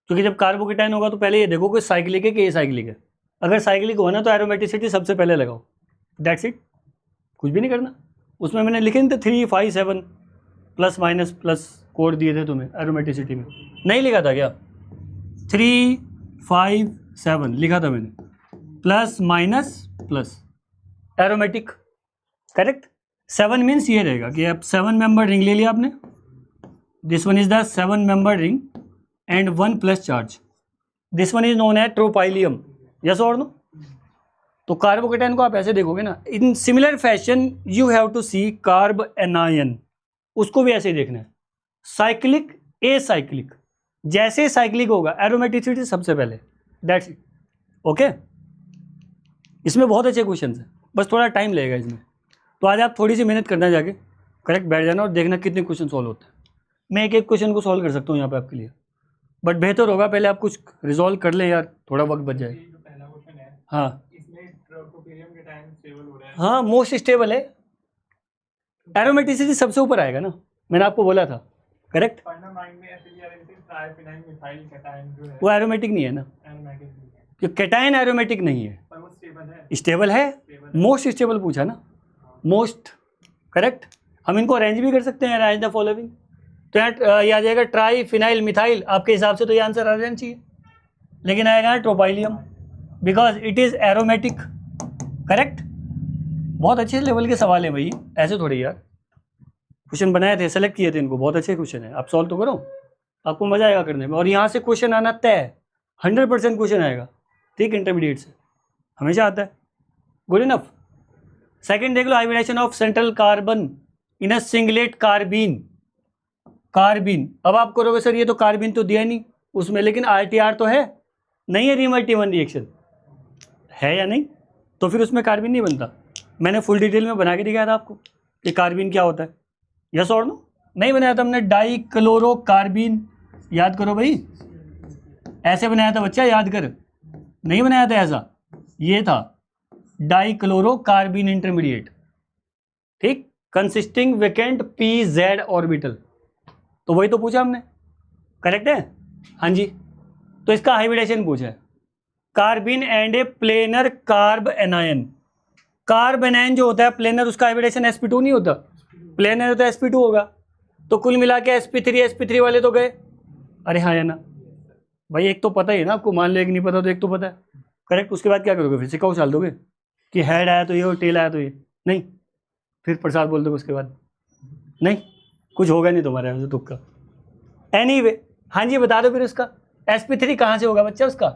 क्योंकि जब कार्बोकेटाइन होगा तो पहले ये देखो कि साइक्लिक है कि एसाइक्लिक है। अगर साइक्लिक हो ना तो एरोमेटिसिटी सबसे पहले लगाओ, दैट्स इट, कुछ भी नहीं करना। उसमें मैंने लिखे नहीं थे 3, 5, 7 प्लस माइनस प्लस कोड दिए थे तुम्हें एरोमेटिसिटी में, नहीं लिखा था क्या? 3, 5, 7 लिखा था मैंने, plus minus plus aromatic, correct. 7 means ये रहेगा कि अब 7 मेंबर रिंग ले लिया आपने, this one is the 7 member ring and 1 plus charge, this one is known as tropylium, yes और नो। तो कार्बोकेटाइन को आप ऐसे देखोगे ना, in similar fashion you have to see carb anion, उसको भी ऐसे ही देखना है, साइक्लिक एसाइक्लिक, जैसे साइक्लिक होगा एरोमेटिसिटी सबसे पहले, दैट्स इट, ओके। इसमें बहुत अच्छे क्वेश्चन है, बस थोड़ा टाइम लगेगा इसमें, तो आज आप थोड़ी सी मेहनत करना, जाके करेक्ट बैठ जाना और देखना कितने क्वेश्चन सॉल्व होते हैं। मैं एक एक क्वेश्चन को सॉल्व कर सकता हूँ यहाँ पे आपके लिए, बट बेहतर होगा पहले आप कुछ रिजॉल्व कर ले यार, थोड़ा वक्त बच जाए। हाँ हाँ, मोस्ट स्टेबल है, एरोमेटिसिटी सबसे ऊपर आएगा ना, मैंने आपको बोला था, करेक्ट। वो एरोमेटिक नहीं है ना, कि कैटायन एरोमेटिक नहीं है, स्टेबल है, मोस्ट स्टेबल पूछा ना, मोस्ट, करेक्ट। हम इनको अरेंज भी कर सकते हैं, अरेंज द फॉलोइंग, तो यहाँ ये आ जाएगा ट्राई फिनाइल मिथाइल, आपके हिसाब से तो ये आंसर आ जाना चाहिए, लेकिन आएगा tropylium because it is aromatic, correct. बहुत अच्छे लेवल के सवाल है भाई, ऐसे थोड़ी यार, क्वेश्चन बनाए थे, सेलेक्ट किए थे इनको, बहुत अच्छे क्वेश्चन है, आप सॉल्व तो करो, आपको मजा आएगा करने में। और यहाँ से क्वेश्चन आना तय, 100% क्वेश्चन आएगा, ठीक, इंटरमीडिएट से हमेशा आता है, गुड इनफ। सेकंड देख लो, hybridization of central carbon in a singlet carbene, carbene. अब आप करोगे सर ये तो कार्बीन तो दिया नहीं उसमें, लेकिन RTR तो है, नहीं है रीमल्टी वन रिएक्शन, है या नहीं, तो फिर उसमें कार्बीन नहीं बनता। मैंने फुल डिटेल में बना के दिखाया था आपको कि कार्बीन क्या होता है, यस और नो, नहीं बनाया था हमने, डाई क्लोरो कार्बीन, याद करो भाई, ऐसे बनाया था बच्चा, याद कर, नहीं बनाया था ऐसा, ये था डाई क्लोरो कार्बीन इंटरमीडिएट, ठीक, कंसिस्टिंग वेकेंट PZ ऑर्बिटल, तो वही तो पूछा हमने, करेक्ट है, हाँ जी। तो इसका हाइब्रिडेशन पूछा है, carbene and a planar carb anion, carb anion जो होता है प्लेनर, उसका हाइब्रिडेशन sp2 नहीं होता, प्लेनर तो sp2 होगा, तो कुल मिला के sp3 वाले तो गए, अरे हाँ या ना भाई, एक तो पता ही है ना आपको, मान लो एक नहीं पता तो एक तो पता है, करेक्ट। उसके बाद क्या करोगे, फिर सिक्का उछाल दोगे कि हेड आया तो ये और टेल आया तो ये, नहीं, फिर प्रसाद बोल दोगे उसके बाद, नहीं, कुछ होगा नहीं तुम्हारे यहाँ से तुक्का, एनीवे, हाँ जी बता दो फिर उसका sp3 कहाँ से होगा बच्चा उसका,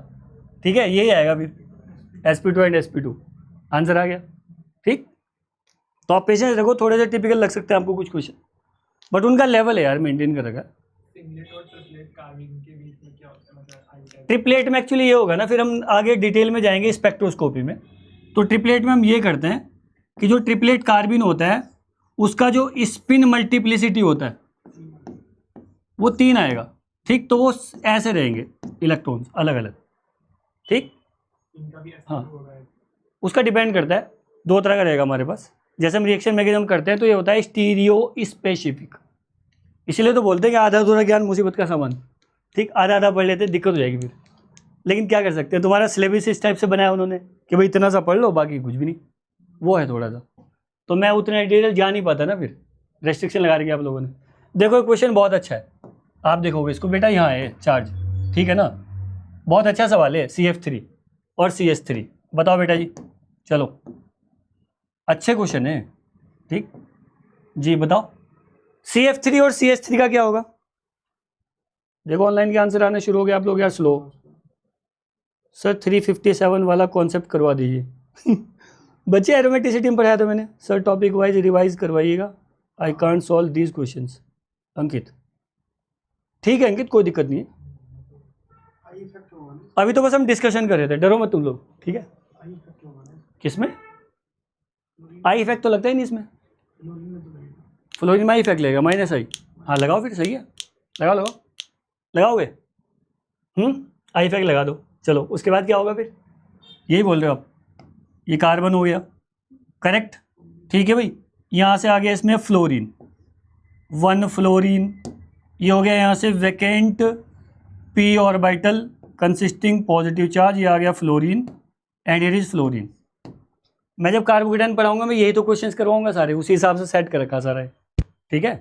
ठीक है, यही आएगा फिर sp2 एंड sp2, आंसर आ गया, ठीक। तो आप पेशेंस रखो, थोड़े से टिपिकल लग सकते हैं आपको कुछ क्वेश्चन, बट उनका लेवल है यार, मेंटेन कर रखा। ट्रिपलेट में एक्चुअली ये होगा ना, फिर हम आगे डिटेल में जाएंगे स्पेक्ट्रोस्कोपी में, तो ट्रिपलेट में हम ये करते हैं कि जो ट्रिपलेट कार्बिन होता है उसका जो स्पिन मल्टीप्लिसिटी होता है वो 3 आएगा, ठीक, तो वो ऐसे रहेंगे इलेक्ट्रॉन्स अलग अलग, ठीक, हाँ, उसका डिपेंड करता है, 2 तरह का रहेगा हमारे पास, जैसे हम रिएक्शन मैकेनिज्म करते हैं तो ये होता है स्टीरियो स्पेसिफिक, इसलिए तो बोलते हैं कि आधा अधूरा ज्ञान मुसीबत का सामान, ठीक, आधा आधा पढ़ लेते दिक्कत हो जाएगी फिर, लेकिन क्या कर सकते हैं, तुम्हारा सिलेबस इस टाइप से बनाया उन्होंने कि भाई इतना सा पढ़ लो बाकी कुछ भी नहीं, वो है थोड़ा सा, तो मैं उतना डिटेल जा नहीं पाता ना, फिर रेस्ट्रिक्शन लगा रही आप लोगों ने। देखो क्वेश्चन बहुत अच्छा है, आप देखोगे इसको, बेटा यहाँ है चार्ज, ठीक है ना, बहुत अच्छा सवाल है, CF3 और CS3, बताओ बेटा जी, चलो अच्छे क्वेश्चन है, ठीक जी, बताओ CF3 और CS3 का क्या होगा। देखो ऑनलाइन के आंसर आने शुरू हो गए आप लोग यार, स्लो सर 357 वाला कॉन्सेप्ट करवा दीजिए बच्चे एरोमेटिसिटी में पढ़ाया था मैंने सर, टॉपिक वाइज रिवाइज करवाइएगा, I can't solve these questions. Ankit, ठीक है अंकित, कोई दिक्कत नहीं है, अभी तो बस हम डिस्कशन कर रहे थे, डरो मत तुम लोग, ठीक है। किसमें आई इफेक्ट तो लगता ही नहीं इसमें, फ्लोरीन में आई इफेक्ट लगेगा, -I, हाँ लगाओ फिर, सही है, लगाओ लगाओ, लगाओगे, आई इफेक्ट लगा दो, चलो उसके बाद क्या होगा फिर, यही बोल रहे हो आप, ये कार्बन हो गया, करेक्ट, ठीक है भाई। यहाँ से आ गया इसमें फ्लोरीन, 1 फ्लोरीन, ये हो गया यहाँ से vacant p orbital consisting positive charge, ये आ गया fluorine and it is fluorine. मैं जब कार्बोकेटाइन पढ़ाऊंगा मैं यही तो क्वेश्चंस करवाऊंगा सारे, उसी हिसाब से सेट कर रखा सारा है, ठीक है,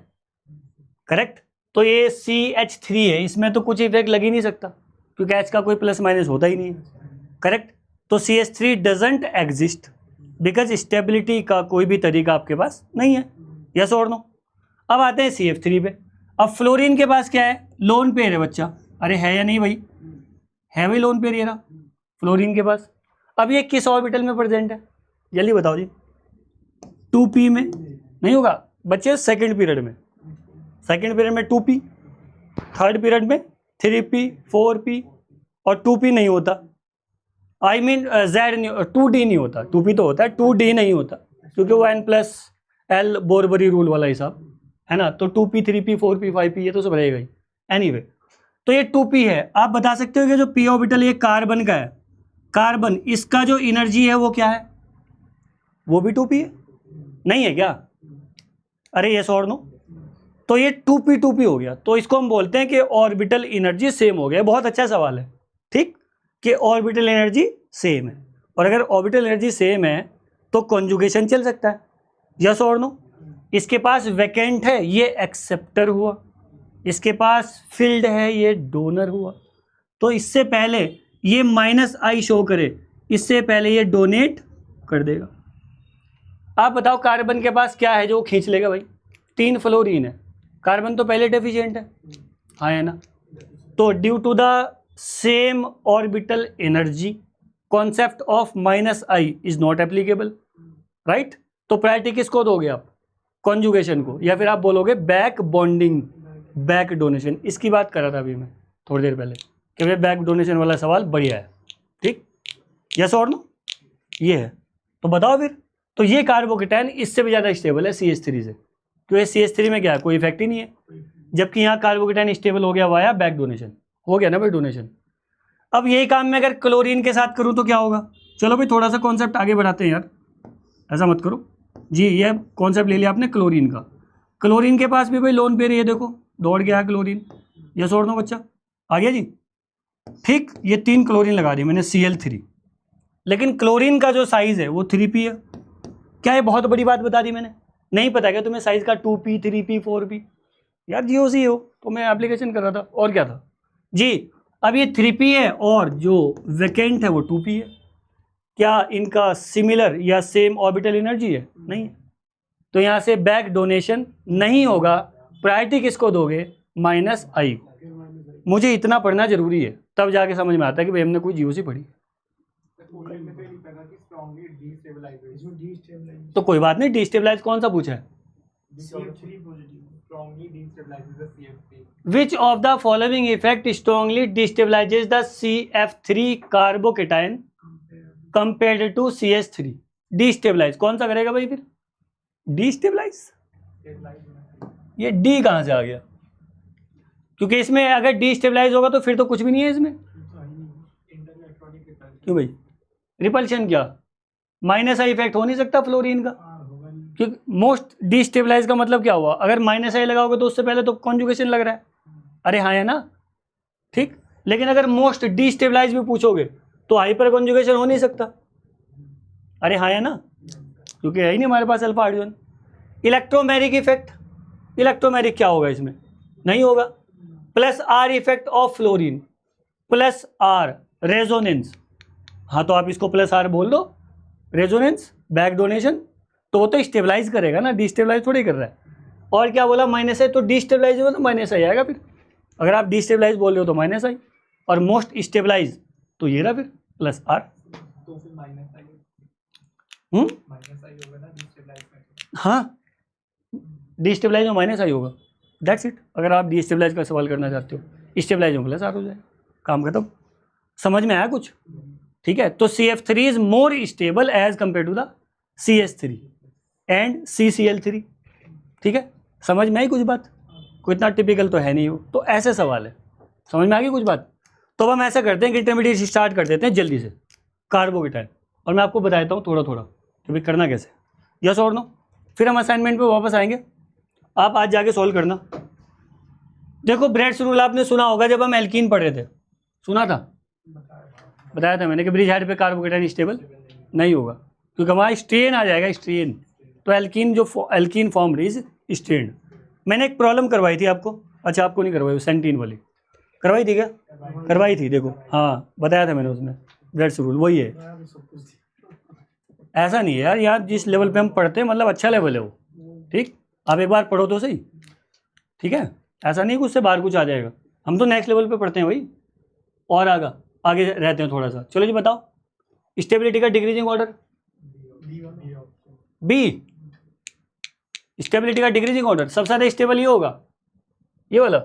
करेक्ट। तो ये CH3 है, इसमें तो कुछ इफेक्ट लग ही नहीं सकता क्योंकि H का कोई प्लस माइनस होता ही नहीं है, करेक्ट। तो CH3 doesn't exist because stability का कोई भी तरीका आपके पास नहीं है, यस और नो। अब आते हैं CF3 पे। अब फ्लोरीन के पास क्या है, लोन पेयर है बच्चा, अरे है या नहीं भाई, है भाई लोन पेयर ये रहा फ्लोरीन के पास। अब ये किस ऑर्बिटल में प्रेजेंट है, जल्दी बताओ जी। 2p में नहीं होगा बच्चे, सेकंड पीरियड में, सेकंड पीरियड में 2p, थर्ड पीरियड में 3p 4p, और 2p नहीं होता, आई मीन Z नहीं, 2d नहीं होता, 2p तो होता है, 2d नहीं होता क्योंकि वो n+l बोरबरी रूल वाला हिसाब है ना। तो 2p 3p 4p 5p ये तो सब रहेगा ही। एनीवे तो ये 2p है। आप बता सकते हो कि जो p ऑर्बिटल ये कार्बन का है, कार्बन इसका जो एनर्जी है वो क्या है, वो भी 2p है, नहीं है क्या, अरे यस और नो। तो ये 2p हो गया, तो इसको हम बोलते हैं कि ऑर्बिटल एनर्जी सेम हो गया। बहुत अच्छा सवाल है, ठीक, कि ऑर्बिटल एनर्जी सेम है, और अगर ऑर्बिटल एनर्जी सेम है तो कॉन्जुगेशन चल सकता है, यस और नो। इसके पास वैकेंट है, ये एक्सेप्टर हुआ, इसके पास फिल्ड है, ये डोनर हुआ। तो इससे पहले ये -I शो करे, इससे पहले ये डोनेट कर देगा। आप बताओ कार्बन के पास क्या है जो खींच लेगा भाई, 3 फ्लोरीन है, कार्बन तो पहले डेफिशिएंट है, हाँ है ना। तो due to the same orbital energy concept of -I is not applicable, right. तो प्रायोरिटी किसको दोगे आप, कॉन्जुगेशन को, या फिर आप बोलोगे बैक बॉन्डिंग, बैक डोनेशन। इसकी बात कर रहा था अभी मैं थोड़ी देर पहले कि भाई बैक डोनेशन वाला सवाल बढ़िया है, ठीक, यस और नो, ये है। तो बताओ फिर, तो ये कार्बोकेटाइन इससे भी ज़्यादा स्टेबल है CH3 से, क्योंकि CH3 में क्या है, कोई इफेक्ट ही नहीं है, जबकि यहाँ कार्बोकेटाइन स्टेबल हो गया वाया बैक डोनेशन, हो गया ना भाई डोनेशन। अब यही काम मैं अगर क्लोरीन के साथ करूँ तो क्या होगा, चलो भाई थोड़ा सा कॉन्सेप्ट आगे बढ़ाते हैं यार, ऐसा मत करो जी। ये कॉन्सेप्ट ले लिया आपने क्लोरीन का, क्लोरीन के पास भी भाई लोन पेयर, ये देखो दौड़ गया क्लोरीन, यस और नो बच्चा, आ गया जी, ठीक। ये 3 क्लोरीन लगा दी मैंने Cl3, लेकिन क्लोरीन का जो साइज़ है वो 3p है। क्या ये बहुत बड़ी बात बता दी मैंने, नहीं पता क्या तुम्हें साइज़ का 2p 3p 4p, यार GOC हो तो मैं एप्लीकेशन कर रहा था, और क्या था जी। अब ये 3p है और जो वैकेंट है वो 2p है, क्या इनका सिमिलर या सेम ऑर्बिटल एनर्जी है, नहीं है, तो यहाँ से बैक डोनेशन नहीं होगा। प्रायोरिटी किसको दोगे, -I को। मुझे इतना पढ़ना जरूरी है, तब जाके समझ में आता है कि भाई हमने कोई GOC पढ़ी। तो कोई बात नहीं, डिस्टेबलाइज कौन सा पूछा है, which of the following effect strongly destabilizes the CF3 carbocation compared to CH3। Destabilize कौन सा करेगा भाई फिर, डिस्टेबलाइज, ये डी कहाँ से आ गया, क्योंकि इसमें अगर डिस्टेबलाइज होगा तो फिर तो कुछ भी नहीं है इसमें, क्यों भाई, रिपल्शन क्या, -I इफेक्ट हो नहीं सकता फ्लोरीन का, क्योंकि मोस्ट डिस्टेबलाइज का मतलब क्या हुआ, अगर -I लगाओगे तो उससे पहले तो कॉन्जुगेशन लग रहा है, अरे हाँ है ना, ठीक। लेकिन अगर मोस्ट डिस्टेबलाइज भी पूछोगे तो हाइपर कॉन्जुगेशन हो नहीं सकता, अरे हाँ है ना, क्योंकि है ही नहीं हमारे पास alpha hydrogen. Electromeric effect, electromeric क्या होगा इसमें, नहीं होगा। +R effect of fluorine, +R resonance, हाँ तो आप इसको +R बोल दो, रेजोनेंस बैक डोनेशन, तो वो तो स्टेबलाइज करेगा ना, डिस्टेबलाइज थोड़ी कर रहा है। और क्या बोला, -I, तो डिस्टेबलाइज होगा तो -I आएगा फिर, अगर आप डिस्टेबलाइज बोल रहे हो तो -I, और मोस्ट स्टेबलाइज तो ये रहा फिर +R। तो फिर -I होगा ना डिस्टेबलाइज में, हाँ डिस्टेबलाइज में -I होगा, दैट्स इट। अगर आप डिस्टेबलाइज का सवाल करना चाहते हो, स्टेबलाइज में +R हो जाए, काम खत्म। समझ में आया कुछ, ठीक है। तो CF3 is more stable as compare to the CH3 and CCl3, ठीक है। समझ में आई कुछ बात, कोई इतना टिपिकल तो है नहीं हो, तो ऐसे सवाल है, समझ में आ गई कुछ बात। तो अब हम ऐसा करते हैं कि इंटरमीडिएट स्टार्ट कर देते हैं जल्दी से, कार्बोकेटाइन, और मैं आपको बताता हूँ थोड़ा थोड़ा कि भाई करना कैसे, यस और नो। फिर हम असाइनमेंट पे वापस आएंगे, आप आज जाके सॉल्व करना। देखो ब्रेड्स रूल आपने सुना होगा जब हम एल्कीन पढ़ रहे थे, सुना था, बताया था मैंने कि ब्रिज हेड पे कार्बोकेटाइन स्टेबल नहीं होगा क्योंकि वहाँ स्ट्रेन आ जाएगा, स्ट्रेन। तो एल्कीन जो एल्कीन फॉर्म इज स्ट्रेन। मैंने एक प्रॉब्लम करवाई थी आपको, अच्छा आपको नहीं करवाई, सेंटीन वाली करवाई थी क्या? करवाई थी, देखो हाँ बताया था मैंने उसमें, ब्रेड्स रूल वही है। ऐसा नहीं है यार, यहाँ जिस लेवल पे हम पढ़ते हैं मतलब अच्छा लेवल है वो, ठीक। आप एक बार पढ़ो तो सही, ठीक है। ऐसा नहीं कि उससे बाहर कुछ आ जाएगा, हम तो नेक्स्ट लेवल पे पढ़ते हैं भाई, और आगे रहते हैं थोड़ा सा। चलो जी बताओ, स्टेबिलिटी का डिक्रीजिंग ऑर्डर बी, स्टेबिलिटी का डिक्रीजिंग ऑर्डर सबसे ज़्यादा स्टेबल ये होगा, ये वाला,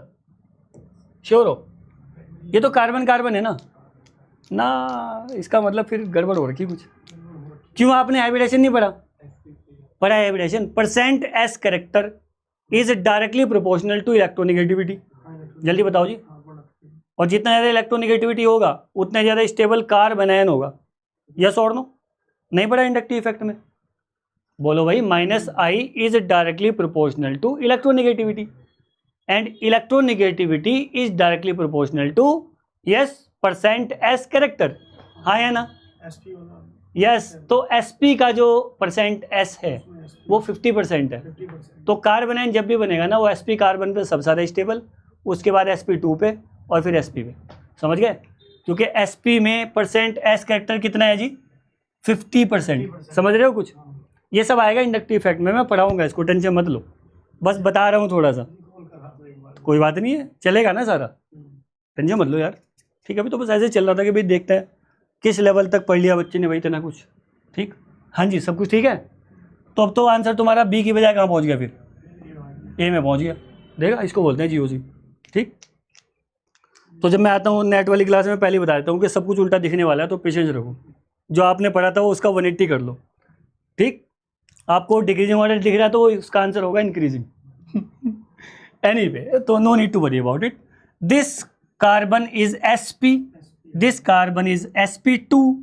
श्योर हो? ये तो कार्बन कार्बन है ना, इसका मतलब फिर गड़बड़ हो रखी कुछ। क्यों आपने हाइब्रिडेशन नहीं पढ़ा? पढ़ा है hybridisation. Percent s character is directly proportional to electronegativity, जल्दी बताओ जी। और जितना ज़्यादा इलेक्ट्रोनिगेटिविटी होगा उतना ज़्यादा स्टेबल कार्बन आयन होगा, यस और नो? नहीं पढ़ा इंडक्टिव इफेक्ट में? बोलो भाई, minus I is directly proportional to electronegativity and electronegativity is directly proportional to, yes, percent s character, हाँ या ना? यस। तो एसपी का जो परसेंट एस है वो 50% है। तो कार्बन आयन जब भी बनेगा ना वो एसपी कार्बन पे सबसे ज़्यादा स्टेबल, उसके बाद sp2 पे और फिर sp पे, समझ गए? क्योंकि sp में परसेंट एस कैरेक्टर कितना है जी? 50%। समझ रहे हो कुछ? ये सब आएगा इंडक्टिव इफेक्ट में, मैं पढ़ाऊंगा, इसको टेंशन मत लो, बस बता रहा हूँ थोड़ा सा, कोई बात नहीं है, चलेगा ना सारा, टेंशन मत लो यार, ठीक है। अभी तो बस ऐसे चल रहा था कि भाई देखते हैं किस लेवल तक पढ़ लिया बच्चे ने भाई, इतना कुछ, ठीक। हाँ जी, सब कुछ ठीक है। तो अब तो आंसर तुम्हारा बी की बजाय कहाँ पहुँच गया, फिर ए में पहुँच गया, देखा, इसको बोलते हैं जीओसी, ठीक। तो जब मैं आता हूँ नेट वाली क्लास में पहले बता देता हूँ कि सब कुछ उल्टा दिखने वाला है, तो पेशेंस रखो, जो आपने पढ़ा था वो उसका 180 कर लो, ठीक। आपको डिक्रीजिंग ऑर्डर दिख रहा है तो वो इसका आंसर होगा इंक्रीजिंग। एनीवे, तो no need to worry about it. This carbon is sp, this carbon is sp2,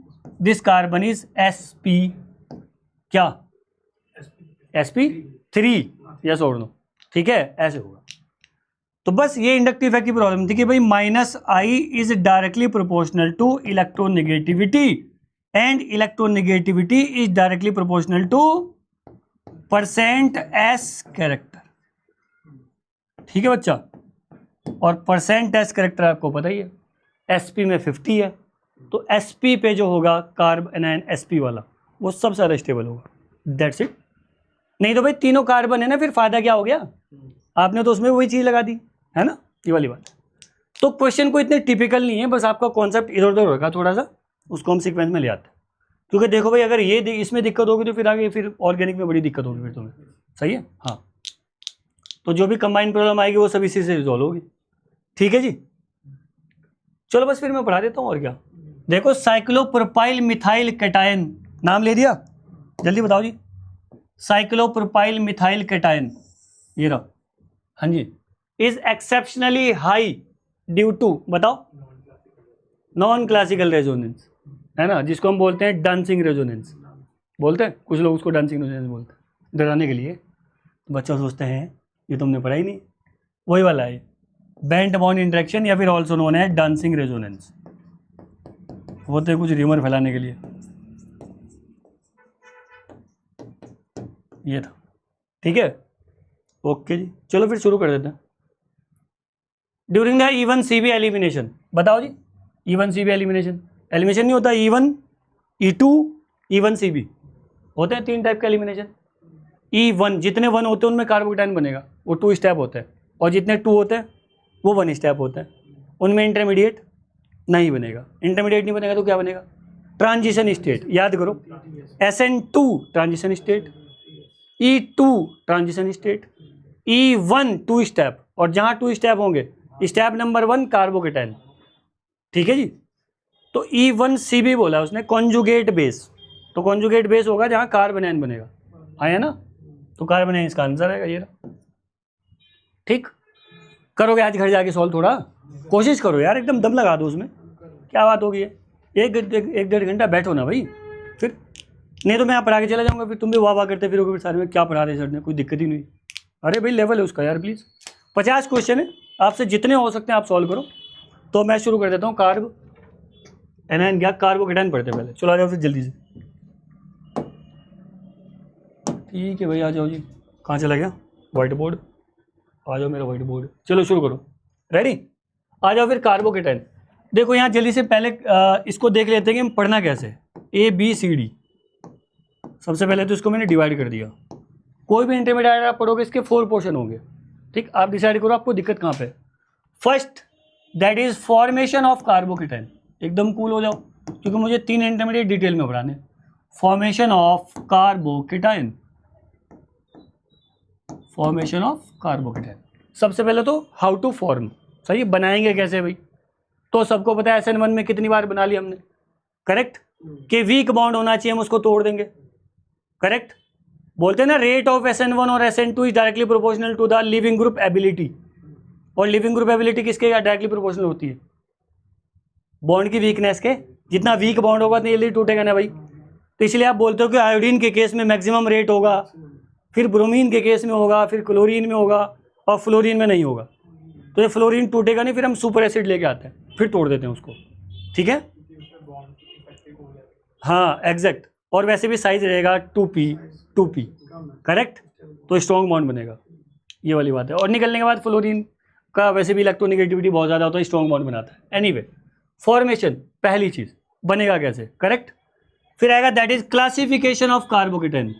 this carbon is sp क्या? sp3, यस और नो, ठीक है, ऐसे होगा। तो बस ये इंडक्टिव इफेक्ट की प्रॉब्लम थी कि भाई minus I is directly proportional to electronegativity and electronegativity is directly proportional to percent s character, ठीक है बच्चा। और परसेंट एस कैरेक्टर आपको पता ही है, sp में 50 है, तो sp पे जो होगा कार्बन आयन sp वाला वो सबसे ज़्यादा स्टेबल होगा, दैट्स इट। नहीं तो भाई तीनों कार्बन है ना, फिर फायदा क्या हो गया? आपने तो उसमें वही चीज़ लगा दी है ना, ये वाली बात। तो क्वेश्चन को इतने टिपिकल नहीं है, बस आपका कॉन्सेप्ट इधर उधर होगा थोड़ा सा, उसको हम सीक्वेंस में ले आते हैं। क्योंकि देखो भाई, अगर ये इसमें दिक्कत होगी तो फिर आगे फिर ऑर्गेनिक में बड़ी दिक्कत होगी फिर तुम्हें, सही है? हाँ, तो जो भी कंबाइंड प्रॉब्लम आएगी वो सब इसी से रिजॉल्व होगी, ठीक है जी। चलो बस फिर मैं पढ़ा देता हूँ, और क्या। देखो, साइक्लोप्रोपाइल मिथाइल कैटायन, नाम ले दिया, जल्दी बताओ जी। साइक्लोप्रोपाइल मिथाइल कैटायन, ये रहा, हाँ जी, is exceptionally high due to, बताओ, नॉन क्लासिकल रेजोनेंस, है ना, जिसको हम बोलते हैं डांसिंग रेजोनेंस, बोलते हैं कुछ लोग उसको डांसिंग रेजोनेंस बोलते हैं, डराने के लिए। बच्चा सोचते हैं ये तुमने पढ़ा ही नहीं, वही वाला है, बैंड बॉन्ड इंटरेक्शन, या फिर ऑल्सो नोन है डांसिंग रेजोनेंस, होते कुछ र्यूमर फैलाने के लिए। ये था, ठीक है, ओके जी। चलो फिर शुरू कर देते हैं। During the even CB elimination, बताओ जी, इवन सीबी एलिमिनेशन नहीं होता, इवन E2 इवन सीबी होते हैं, 3 टाइप का एलिमिनेशन। E1 जितने 1 होते हैं उनमें कार्बोकेटाइन बनेगा, वो 2 स्टेप होते हैं, और जितने 2 होते हैं वो 1 स्टेप होता है, उनमें इंटरमीडिएट नहीं बनेगा। इंटरमीडिएट नहीं बनेगा तो क्या बनेगा? ट्रांजिशन स्टेट, याद करो, SN2 transition state, E2 transition state, E1 2 step, और जहाँ 2 स्टेप होंगे स्टेप नंबर 1 कार्बोकेटाइन, ठीक है जी। तो E1CB बोला उसने, कॉन्जुगेट बेस, तो कॉन्जुगेट बेस होगा जहाँ कार्बन आयन बनेगा, आया ना, तो कार्बन आयन इसका आंसर है, ये रहा, ठीक। करोगे आज घर जाके सॉल्व, थोड़ा कोशिश करो यार, एकदम दम लगा दो उसमें, क्या बात होगी है, एक डेढ़ घंटा बैठो ना भाई, फिर नहीं तो मैं यहाँ पढ़ा के चला जाऊँगा, फिर तुम भी वाह करते फिरोगे फिर सारे में, क्या पढ़ा रहे सर ने, कोई दिक्कत ही नहीं। अरे भाई लेवल है उसका यार प्लीज़। 50 क्वेश्चन है, आपसे जितने हो सकते हैं आप सॉल्व करो। तो मैं शुरू कर देता हूँ। कार्ब एनायन क्या, कार्बोकेटाइन पढ़ते पहले। चलो आ जाओ फिर जल्दी से। ठीक है भाई, आ जाओ जी। कहाँ चला गया व्हाइट बोर्ड? आ जाओ मेरा व्हाइट बोर्ड। चलो शुरू करो, रेडी? आ जाओ फिर। कार्बोकेटाइन देखो यहाँ जल्दी से पहले इसको देख लेते हैं कि हम पढ़ना कैसे। ABCD, सबसे पहले तो इसको मैंने डिवाइड कर दिया। कोई भी इंटरमीडिएट आप पढ़ोगे इसके 4 पोर्शन होंगे, ठीक? आप डिसाइड करो आपको दिक्कत कहाँ पे। First that is formation of carbocation. एकदम कूल हो जाओ क्योंकि मुझे 3 इंटरमीडिएट डिटेल में पढ़ाने। Formation of carbocation, formation of carbocation. सबसे पहले तो हाउ टू फॉर्म, सही, बनाएंगे कैसे भाई? तो सबको पता है SN1 में कितनी बार बना लिया हमने, करेक्ट? कि वीक बॉन्ड होना चाहिए, हम उसको तोड़ देंगे, करेक्ट? बोलते हैं ना रेट ऑफ SN1 और SN2 is directly proportional to the leaving group ability. और लिविंग ग्रुप एबिलिटी किसके डायरेक्टली प्रोपोर्शनल होती है? बॉन्ड की वीकनेस के। जितना वीक बॉन्ड होगा उतनी जल्दी टूटेगा ना भाई। तो इसलिए आप बोलते हो कि आयोडीन के केस में मैक्सिमम रेट होगा, फिर ब्रोमीन के केस में होगा, फिर क्लोरीन में होगा और फ्लोरीन में नहीं होगा। तो ये फ्लोरीन टूटेगा नहीं, फिर हम सुपर एसिड लेके आते हैं, फिर तोड़ देते हैं उसको, ठीक है? हाँ एग्जैक्ट। और वैसे भी साइज रहेगा 2p, करेक्ट? तो स्ट्रॉन्ग बॉन्ड बनेगा, ये वाली बात है। और निकलने के बाद फ्लोरीन का वैसे भी इलेक्ट्रोनेगेटिविटी बहुत ज़्यादा होता है, स्ट्रॉन्ग बॉन्ड बनाता है। एनीवे, फॉर्मेशन पहली चीज़, बनेगा कैसे, करेक्ट? फिर आएगा that is classification of carbocation.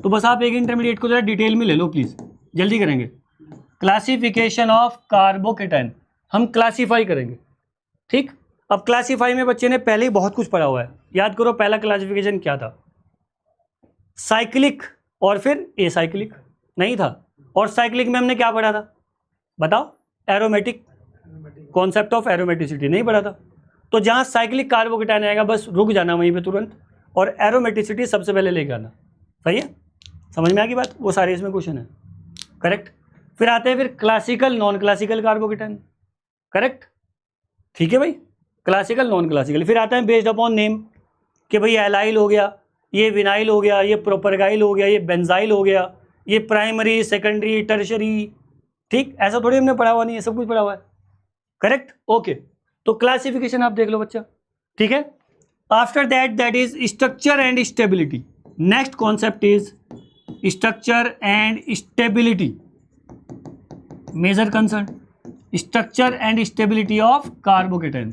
तो बस आप एक इंटरमीडिएट को जरा डिटेल में ले लो प्लीज़, जल्दी करेंगे। क्लासिफिकेशन ऑफ कार्बोकेटाइन हम क्लासीफाई करेंगे, ठीक? अब क्लासीफाई में बच्चे ने पहले ही बहुत कुछ पढ़ा हुआ है। याद करो पहला क्लासिफिकेशन क्या था? साइक्लिक और फिर एसाइक्लिक नहीं था। और साइक्लिक में हमने क्या पढ़ा था बताओ? एरोमेटिक, कॉन्सेप्ट ऑफ एरोमेटिसिटी नहीं पढ़ा था। तो जहाँ साइक्लिक कार्बोकेटाइन आएगा बस रुक जाना वहीं पे तुरंत, और एरोमेटिसिटी सबसे पहले लेके आना, सही है? समझ में आ गई बात? वो सारे इसमें क्वेश्चन है, करेक्ट? फिर आते हैं फिर classical non classical carbocation, correct? ठीक है भाई, क्लासिकल नॉन क्लासिकल। फिर आता है बेस्ड अपॉन नेम, कि भाई एलाइल हो गया, ये विनाइल हो गया, ये प्रोपरगाइल हो गया, ये बेंजाइल हो गया, ये प्राइमरी सेकेंडरी टर्शरी, ठीक? ऐसा थोड़ी हमने पढ़ा हुआ नहीं है, सब कुछ पढ़ा हुआ है, करेक्ट? ओके, तो क्लासिफिकेशन आप देख लो बच्चा, ठीक है? After that is structure and stability. Next concept is structure and stability, major concern structure and stability of carbocation.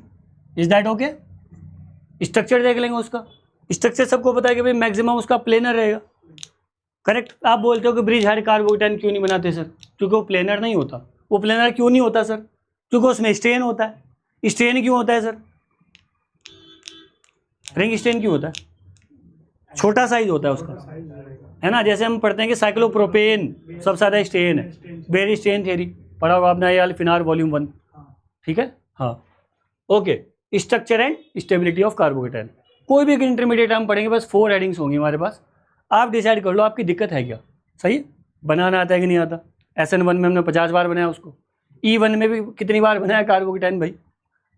Is that okay? Structure देख लेंगे उसका। स्ट्रक्चर सबको पता है कि भाई मैक्सिमम उसका प्लेनर रहेगा, करेक्ट? आप बोलते हो कि ब्रिज हेड कार्बोकेटाइन क्यों नहीं बनाते सर? क्योंकि वो प्लेनर नहीं होता। वो प्लेनर क्यों नहीं होता सर? क्योंकि उसमें स्ट्रेन होता है। स्ट्रेन क्यों होता है सर? रिंग स्ट्रेन क्यों होता है? छोटा साइज होता है उसका, है ना? जैसे हम पढ़ते हैं कि साइक्लोप्रोपेन सबसे ज़्यादा स्ट्रेन है, बेरी स्ट्रेन थ्योरी पढ़ा होगा आपने, यार फिनार वॉल्यूम 1, ठीक है? हाँ okay, structure and stability of carbocation. कोई भी एक इंटरमीडिएट हम पढ़ेंगे, बस 4 हेडिंग्स होंगी हमारे पास। आप डिसाइड कर लो आपकी दिक्कत है क्या, सही है? बनाना आता है कि नहीं आता? SN1 में हमने 50 बार बनाया उसको, E1 में भी कितनी बार बनाया कार्बोकेटाइन भाई,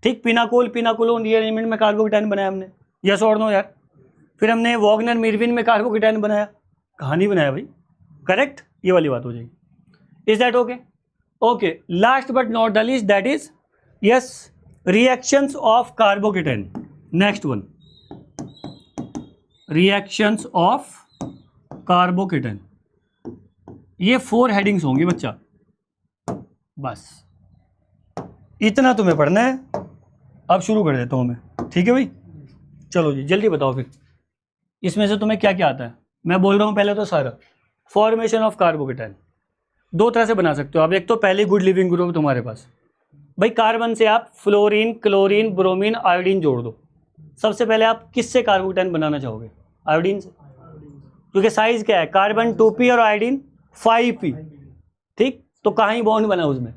ठीक? पिनाकोलोन रीअरेंजमेंट में कार्बोकेटाइन बनाया हमने, यस और नो यार? फिर हमने वॉगनर मिर्विन में कार्बोकेटाइन बनाया, कहानी बनाया भाई, करेक्ट? ये वाली बात हो जाएगी। Is that okay? Okay, last but not the least that is yes reactions of carbocation. Next one, reactions of carbocation. ये 4 हेडिंग्स होंगी बच्चा, बस इतना तुम्हें पढ़ना है। अब शुरू कर देता हूं मैं, ठीक है भाई? चलो जी जल्दी बताओ फिर इसमें से तुम्हें क्या क्या आता है। मैं बोल रहा हूं पहले तो सारा फॉर्मेशन ऑफ कार्बोकेटाइन 2 तरह से बना सकते हो आप। एक तो पहले गुड लिविंग ग्रुप तुम्हारे पास, भाई कार्बन से आप फ्लोरीन, क्लोरीन, ब्रोमीन, आयोडीन जोड़ दो। सबसे पहले आप किससे कार्बोकेटाइन बनाना चाहोगे? आयोडीन से, क्योंकि साइज क्या है? कार्बन 2p और आयोडीन 5p, ठीक? तो कहाँ ही बॉन्ड बना उसमें,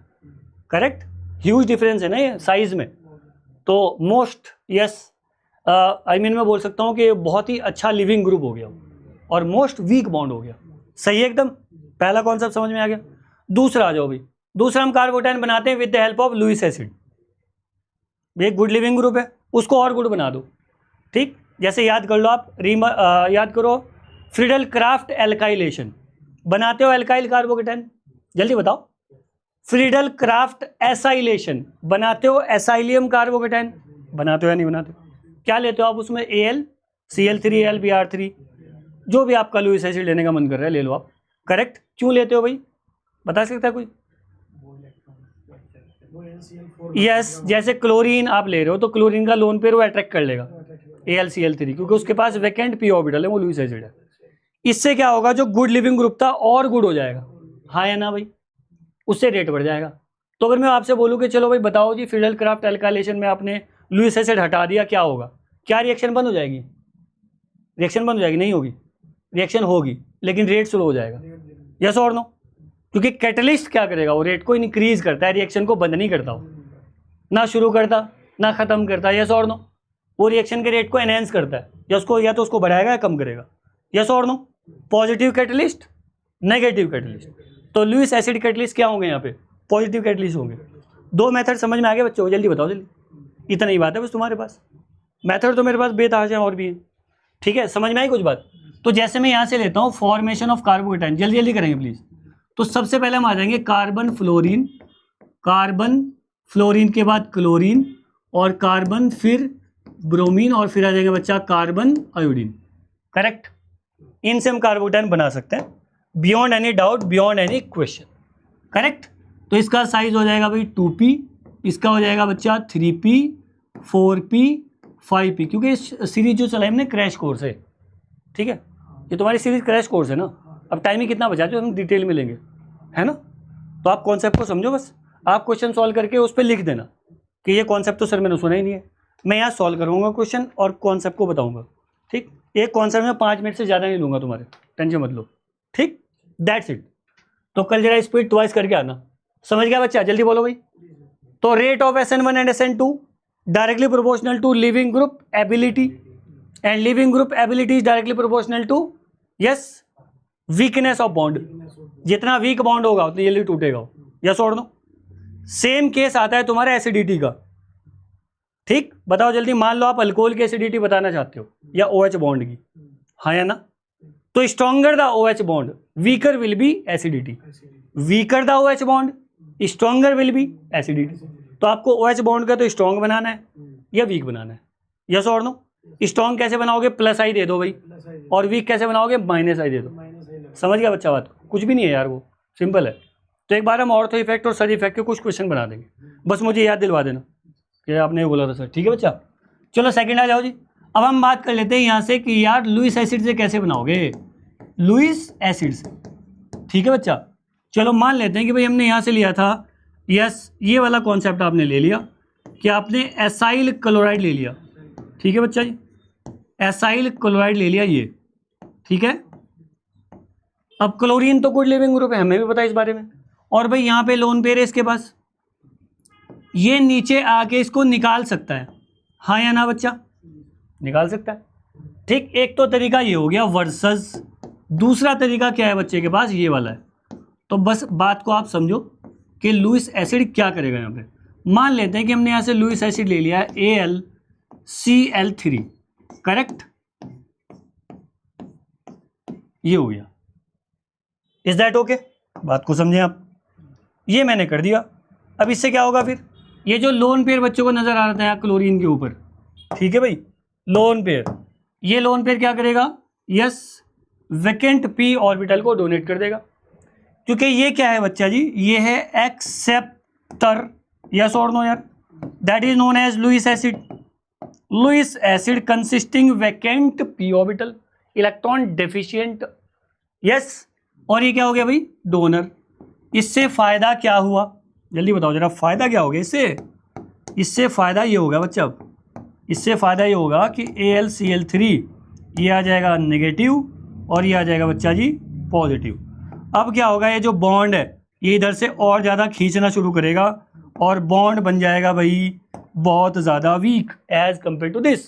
करेक्ट? ह्यूज डिफरेंस है ना ये साइज में। तो मोस्ट यस आई मीन मैं बोल सकता हूँ कि बहुत ही अच्छा लिविंग ग्रुप हो गया और मोस्ट वीक बॉन्ड हो गया, सही है एकदम। पहला कॉन्सेप्ट समझ में आ गया। दूसरा आ जाओ भाई, दूसरा हम कार्बोकेटाइन बनाते हैं with the help of Lewis acid. एक गुड लिविंग ग्रुप है, उसको और गुड बना दो। ठीक, जैसे याद कर लो आप, याद करो फ्रीडल क्राफ्ट एल्काइलेशन, बनाते हो एल्काइल कार्बोकेटाइन, जल्दी बताओ। फ्रीडल क्राफ्ट एसाइलेशन, बनाते हो एसाइलियम कार्बोकेटाइन, बनाते हो या नहीं बनाते? क्या लेते हो आप उसमें? Al, Cl3, Br3, जो भी आपका लुईस एसिड लेने का मन कर रहा है ले लो आप। करेक्ट, क्यों लेते हो भाई, बता सकता है कोई? यस, जैसे क्लोरीन आप ले रहे हो तो क्लोरीन का लोन पेयर वो अट्रैक्ट कर लेगा AlCl3, क्योंकि उसके पास वैकेंट p ऑर्बिटल है, वो लुईस एसिड है। इससे क्या होगा, जो गुड लिविंग ग्रुप था और गुड हो जाएगा, हाँ या ना भाई? उससे रेट बढ़ जाएगा। तो अगर मैं आपसे बोलूँ कि चलो भाई बताओ जी, फ्रीडल क्राफ्ट एल्काइलेशन में आपने लुईस एसिड हटा दिया, क्या होगा? क्या रिएक्शन बंद हो जाएगी? रिएक्शन बंद हो जाएगी? नहीं होगी, रिएक्शन होगी, लेकिन रेट स्लो हो जाएगा। यस और नो? क्योंकि कैटलिस्ट क्या करेगा, वो रेट को इंक्रीज करता है, रिएक्शन को बंद नहीं करता, वो ना शुरू करता ना खत्म करता। यस और नो? वो रिएक्शन के रेट को एनहेंस करता है, या तो उसको बढ़ाएगा या कम करेगा। यस और no? Positive catalyst, negative catalyst. तो लुईस एसिड कैटलिस्ट क्या होंगे यहाँ पे? पॉजिटिव कैटलिस्ट होंगे। दो मेथड समझ में आ गए बच्चों? जल्दी बताओ जल्दी, इतना ही बात है बस तुम्हारे पास। मेथड तो मेरे पास बेतहाशा और भी है, ठीक है, समझ में आई कुछ बात? तो जैसे मैं यहाँ से लेता हूँ फॉर्मेशन ऑफ कार्बोकेटाइन, जल्दी जल्दी करेंगे प्लीज। तो सबसे पहले हम आ जाएंगे कार्बन फ्लोरीन, कार्बन फ्लोरीन के बाद क्लोरीन, और कार्बन फिर ब्रोमीन, और फिर आ जाएगा बच्चा कार्बन आयोडीन। करेक्ट, इनसे हम कार्बोकेटाइन बना सकते हैं beyond any doubt, beyond any question. Correct, तो इसका साइज हो जाएगा भाई 2p, इसका हो जाएगा बच्चा 3p, 4p, 5p, क्योंकि सीरीज जो चला है हमने क्रैश कोर्स है, ठीक है, ये तुम्हारी सीरीज क्रैश कोर्स है ना। अब टाइम ही कितना बचा जो हम डिटेल में लेंगे, है ना? तो आप कॉन्सेप्ट को समझो बस, आप क्वेश्चन सॉल्व करके उस पर लिख देना कि ये कॉन्सेप्ट तो सर मैंने सुना ही नहीं है। मैं यहाँ सॉल्व करूँगा क्वेश्चन और कॉन्सेप्ट को बताऊँगा, ठीक। एक कॉन्सेप्ट में 5 मिनट से ज़्यादा नहीं लूँगा तुम्हारे, टेंशन मत लो, ठीक, दैट्स इट। तो कल जरा स्पीड ट्वाइस करके आना, समझ गया बच्चा? जल्दी बोलो भाई। तो rate of SN1 and SN2 directly proportional to leaving group ability, and leaving group ability is directly proportional to yes weakness of bond. जितना वीक बॉन्ड होगा उतनी जल्दी टूटेगा। यस और नो? सेम केस आता है तुम्हारे एसिडिटी का, ठीक, बताओ जल्दी। मान लो आप अल्कोहल की एसिडिटी बताना चाहते हो या OH बॉन्ड की, हाँ या ना? तो stronger the OH bond weaker will be acidity, weaker the OH bond stronger will be acidity. तो आपको OH बॉन्ड का तो स्ट्रॉन्ग बनाना है या वीक बनाना है? यस और नो? स्ट्रॉन्ग कैसे बनाओगे? +I दे दो भाई, और वीक कैसे बनाओगे? -I दे दो। समझ गया बच्चा बात? कुछ भी नहीं है यार, वो सिंपल है। तो एक बार हम ऑर्थो इफेक्ट और सर इफेक्ट के कुछ क्वेश्चन बना देंगे, बस मुझे याद दिलवा देना कि आपने बोला था सर, ठीक है बच्चा? चलो सेकंड आ जाओ जी। अब हम बात कर लेते हैं यहाँ से कि यार लुईस एसिड से कैसे बनाओगे, लुईस एसिड से, ठीक है बच्चा? चलो मान लेते हैं कि भाई हमने यहाँ से लिया था, यस, ये वाला कॉन्सेप्ट आपने ले लिया कि आपने एसाइल क्लोराइड ले लिया, ठीक है बच्चा जी, एसाइल क्लोराइड ले लिया ये, ठीक है। अब क्लोरीन तो गुड लिविंग ग्रुप है, हमें भी पता है इस बारे में, और भाई यहाँ पे लोन पेयर है इसके पास, ये नीचे आके इसको निकाल सकता है, हाँ या ना बच्चा? निकाल सकता है, ठीक। एक तो तरीका ये हो गया वर्सेस, दूसरा तरीका क्या है बच्चे के पास? ये वाला है। तो बस बात को आप समझो कि लुईस एसिड क्या करेगा यहाँ पे। मान लेते हैं कि हमने यहाँ से लुईस एसिड ले लिया है AlCl3, करेक्ट, ये हो गया। Is that okay? बात को समझें आप, ये मैंने कर दिया। अब इससे क्या होगा फिर? ये जो लोन पेयर बच्चों को नजर आ रहा था क्लोरीन के ऊपर, ठीक है भाई, लोन पेयर, ये लोन पेयर क्या करेगा? यस, वैकेंट p ऑर्बिटल को डोनेट कर देगा, क्योंकि ये क्या है बच्चा जी? ये है एक्सेप्टर। यस और नो यार? That is known as Lewis acid. Lewis acid consisting vacant p orbital, electron deficient. Yes, और ये क्या हो गया भाई? डोनर। इससे फायदा क्या हुआ? जल्दी बताओ जरा, फायदा क्या हो गया इससे? इससे फायदा ये होगा बच्चा, इससे फायदा ये होगा कि AlCl3 ये आ जाएगा नेगेटिव और ये आ जाएगा बच्चा जी पॉजिटिव। अब क्या होगा? ये जो बॉन्ड है ये इधर से और ज़्यादा खींचना शुरू करेगा और बॉन्ड बन जाएगा भाई बहुत ज़्यादा weak as compare to this.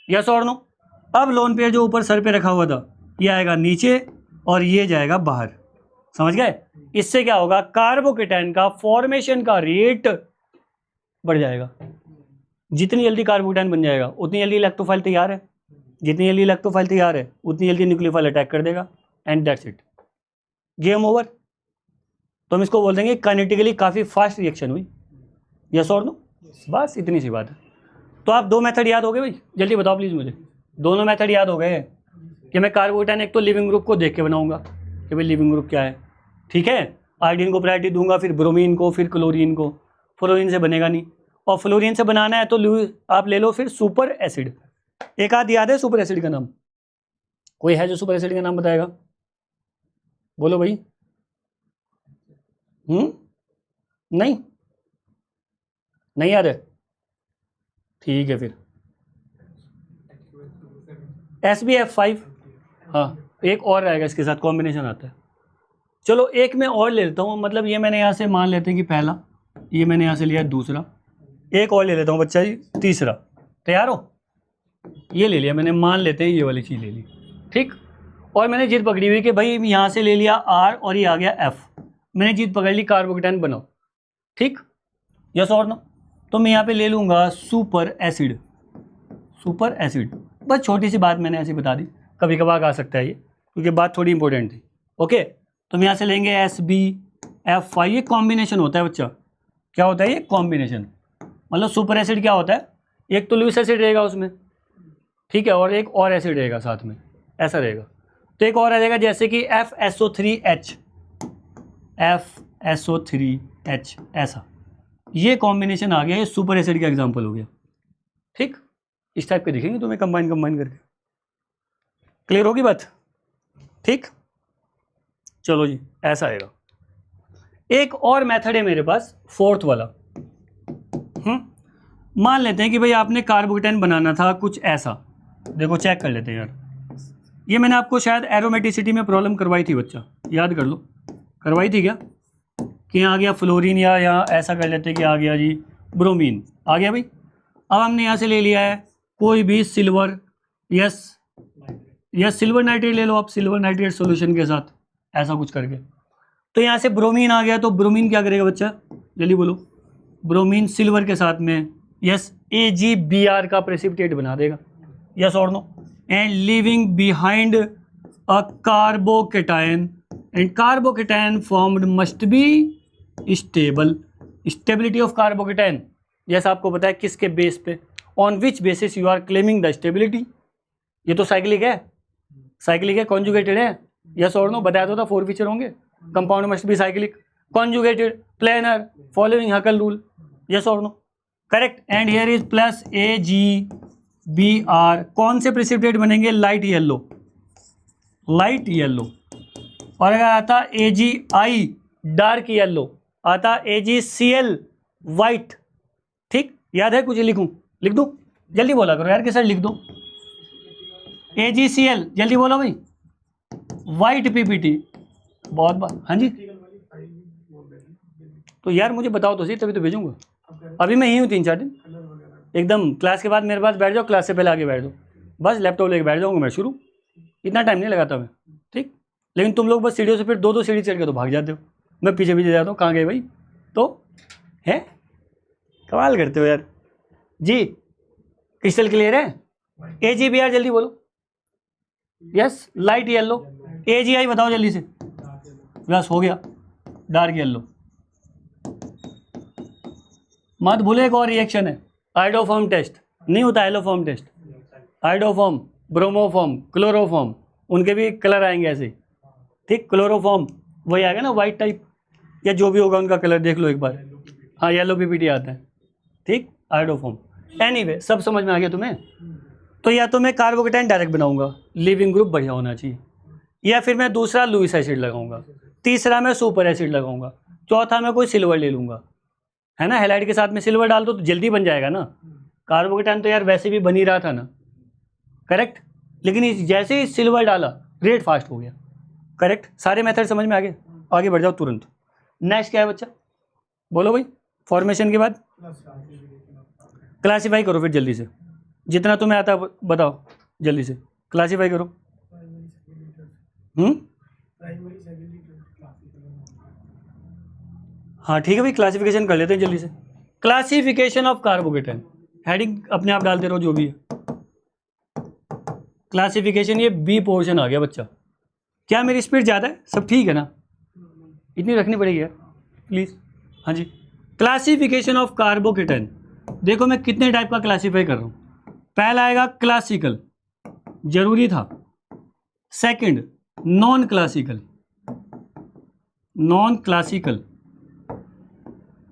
Yes और नो? अब लोन पेयर जो ऊपर सर पे रखा हुआ था ये आएगा नीचे और ये जाएगा बाहर, समझ गए? इससे क्या होगा? कार्बोकेटाइन का फॉर्मेशन का रेट बढ़ जाएगा। जितनी जल्दी कार्बोकेटायन बन जाएगा उतनी जल्दी इलेक्ट्रोफाइल तैयार है, जितनी जल्दी इलेक्ट्रोफाइल तैयार है उतनी जल्दी न्यूक्लियोफाइल अटैक कर देगा, and that's it, game over. तो हम इसको बोल देंगे काइनेटिकली काफ़ी फास्ट रिएक्शन हुई, यस और नो, बस इतनी सी बात है। तो आप दो मेथड याद हो गए भाई, जल्दी बताओ प्लीज़ मुझे, दोनों मेथड याद हो गए कि मैं कार्बोकेटायन एक तो लिविंग ग्रुप को देख के बनाऊंगा कि भाई लिविंग ग्रुप क्या है, ठीक है, आयोडीन को प्रायोरिटी दूंगा, फिर ब्रोमीन को, फिर क्लोरीन को, फ्लोरीन से बनेगा नहीं, और फ्लोरीन से बनाना है तो आप ले लो फिर सुपर एसिड। एक आध याद है सुपर एसिड का नाम, कोई है जो सुपर एसिड का नाम बताएगा, बोलो भाई। नहीं नहीं याद है, ठीक है फिर SbF5, हाँ एक और आएगा इसके साथ, कॉम्बिनेशन आता है। चलो एक मैं और ले लेता हूँ, मतलब ये मैंने यहाँ से मान लेते हैं कि पहला, ये मैंने यहाँ से लिया दूसरा, एक और ले लेता हूँ बच्चा जी, तीसरा, तैयार हो, ये ले लिया मैंने, मान लेते हैं ये वाली चीज़ ले ली, ठीक। और मैंने जिद पकड़ी हुई कि भाई यहाँ से ले लिया R और ये आ गया F, मैंने जिद पकड़ ली कार्बोकेटायन बनाओ, ठीक, यस और नो। तो मैं यहाँ पे ले लूँगा सुपर एसिड, सुपर एसिड, बस छोटी सी बात मैंने ऐसी बता दी, कभी कभार आ सकता है ये, क्योंकि बात थोड़ी इंपॉर्टेंट थी, ओके। तो हम यहाँ से लेंगे SbF5, ये कॉम्बिनेशन होता है बच्चा, क्या होता है ये कॉम्बिनेशन, मतलब सुपर एसिड क्या होता है, एक तो लुइस एसिड रहेगा उसमें, ठीक है, और एक और एसिड रहेगा साथ में, ऐसा रहेगा। तो एक और आ जाएगा जैसे कि FSO3H, FSO3H, ऐसा, ये कॉम्बिनेशन आ गया, ये सुपर एसिड का एग्जांपल हो गया, ठीक। इस टाइप के दिखेंगे तुम्हें कंबाइन करके, क्लियर होगी बात, ठीक। चलो जी, ऐसा आएगा। एक और मेथड है मेरे पास, फोर्थ वाला, मान लेते हैं कि भाई आपने कार्बोकेटायन बनाना था कुछ ऐसा, देखो चेक कर लेते हैं यार, ये मैंने आपको शायद एरोमेटिसिटी में प्रॉब्लम करवाई थी बच्चा, याद कर लो, करवाई थी क्या, कि यहाँ आ गया फ्लोरीन, या यहाँ ऐसा कर लेते हैं कि आ गया जी ब्रोमीन, आ गया भाई। अब हमने यहाँ से ले लिया है कोई भी सिल्वर, यस सिल्वर नाइट्रेट ले लो आप, सिल्वर नाइट्रेट सॉल्यूशन के साथ, ऐसा कुछ करके। तो यहाँ से ब्रोमीन आ गया, तो ब्रोमीन क्या करेगा बच्चा, जल्दी बोलो, ब्रोमीन सिल्वर के साथ में, यस AgBr का प्रेसिपिटेट बना देगा, यस और no, and leaving behind a carbocation, and carbocation formed must be stable, stability of carbocation, yes आपको पता है किसके बेस पे, on which basis you are claiming the stability, ये तो साइक्लिक है, कॉन्जुगेटेड है, यस और नो, बताया तो था 4 फीचर होंगे, compound must be cyclic, conjugated, planar, following Huckel rule, yes और no, correct. And here is plus AgBr, कौन से प्रेसिपिटेट बनेंगे, लाइट येलो, और अगर आता AgI डार्क येलो, आता AgCl वाइट, ठीक, याद है कुछ लिख दूं, जल्दी बोला करो यार, किस लिख दो, AgCl, जल्दी बोलो भाई, वाइट PPT, बहुत बात, हाँ जी, तो यार मुझे बताओ तो सही, तभी तो भेजूंगा, अभी मैं यहीं हूँ 3-4 दिन, एकदम क्लास के बाद मेरे पास बैठ जाओ, क्लास से पहले आगे बैठ जाओ, बस लैपटॉप लेके बैठ जाऊँगा मैं, शुरू, इतना टाइम नहीं लगाता मैं, ठीक। लेकिन तुम लोग बस सीढ़ियों से फिर 2-2 सीढ़ी चढ़ के तो भाग जाते हो, मैं पीछे जाता हूँ, कहाँ गए भाई, तो है कमाल करते हो यार जी। क्रिस्टल क्लियर है, AgBr जल्दी बोलो, यस लाइट येलो, AgI बताओ जल्दी से, बस हो गया, डार्क येलो। मत भूले एक और रिएक्शन है, आइडोफॉर्म टेस्ट, नहीं होता एलोफॉर्म टेस्ट, आइडोफॉर्म, ब्रोमोफॉर्म, क्लोरोफॉर्म, उनके भी कलर आएंगे ऐसे, ठीक, क्लोरोफॉर्म वही आएगा ना वाइट टाइप, या जो भी होगा उनका कलर देख लो एक बार, हाँ येलो PPT आता है, ठीक, आइडोफॉर्म, एनीवे सब समझ में आ गया तुम्हें। तो या तो मैं कार्बोकेटायन डायरेक्ट बनाऊंगा, लिविंग ग्रुप बढ़िया होना चाहिए, या फिर मैं दूसरा लुइस एसिड लगाऊंगा, तीसरा मैं सुपर एसिड लगाऊंगा, चौथा मैं कोई सिल्वर ले लूँगा, है ना, हैलाइड के साथ में सिल्वर डाल दो तो जल्दी बन जाएगा ना, कार्बोकेटायन तो यार वैसे भी बन ही रहा था ना, करेक्ट, लेकिन जैसे ही सिल्वर डाला रेट फास्ट हो गया, करेक्ट। सारे मेथड समझ में आ गए, आगे बढ़ जाओ तुरंत। नेक्स्ट क्या है बच्चा, बोलो भाई, फॉर्मेशन के बाद क्लासीफाई करो फिर जल्दी से, जितना तुम्हें आता है बताओ जल्दी से, क्लासीफाई करो। हाँ ठीक है भाई, क्लासिफिकेशन कर लेते हैं जल्दी से। क्लासिफिकेशन ऑफ कार्बोकेटायन हेडिंग अपने आप डालते रहो जो भी है। क्लासिफिकेशन, ये बी पोर्शन आ गया बच्चा। क्या मेरी स्पीड ज़्यादा है? सब ठीक है ना? इतनी रखनी पड़ेगी यार प्लीज़। हाँ जी, क्लासिफिकेशन ऑफ कार्बोकेटाइन। देखो मैं कितने टाइप का क्लासीफाई कर रहा हूँ। पहला आएगा क्लासिकल, जरूरी था। Second non classical, non classical.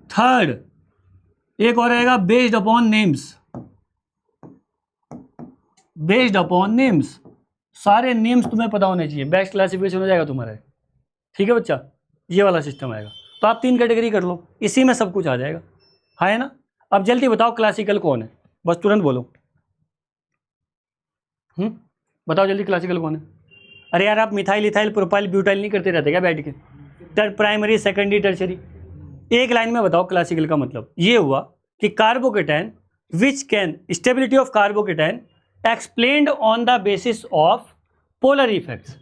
Third एक और आएगा based upon names, based upon names. सारे नेम्स तुम्हें पता होने चाहिए, बेस्ट क्लासिफिकेशन हो जाएगा तुम्हारा। ठीक है बच्चा, ये वाला सिस्टम आएगा। तो आप 3 कैटेगरी कर लो, इसी में सब कुछ आ जाएगा। हाँ है ना? अब जल्दी बताओ क्लासिकल कौन है, बस तुरंत बोलो। बताओ जल्दी, क्लासिकल कौन है? अरे यार आप मिथाइल इथाइल प्रोपाइल ब्यूटाइल नहीं करते रहते क्या बैठ के? Third primary secondary tertiary. एक लाइन में बताओ क्लासिकल का मतलब ये हुआ कि carbocation which can, stability of carbocation explained on the basis of polar effects.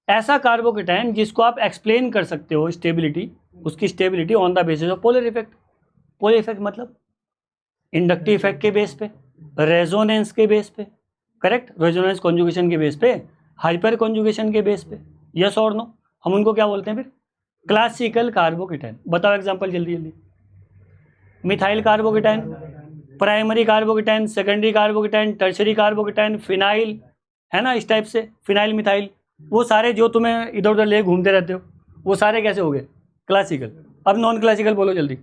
ऐसा कार्बोकेटाइन जिसको आप एक्सप्लेन कर सकते हो स्टेबिलिटी, उसकी stability on the basis of polar effect. Polar effect मतलब इंडक्टिव इफेक्ट के बेस पे, रेजोनेंस के बेस पे, करेक्ट, रेजोनेंस कॉन्जुगेशन के बेस पे, हाइपर कॉन्जुगेशन के बेस पे। यस और नो? हम उनको क्या बोलते हैं फिर? Classical carbocation. बताओ एग्जांपल जल्दी जल्दी। Methyl carbocation, primary carbocation, secondary carbocation, tertiary carbocation, phenyl, है ना, इस टाइप से, फिनाइल मिथाइल, वो सारे जो तुम्हें इधर उधर ले घूमते रहते हो, वो सारे कैसे हो गए? क्लासिकल। अब नॉन क्लासिकल बोलो जल्दी।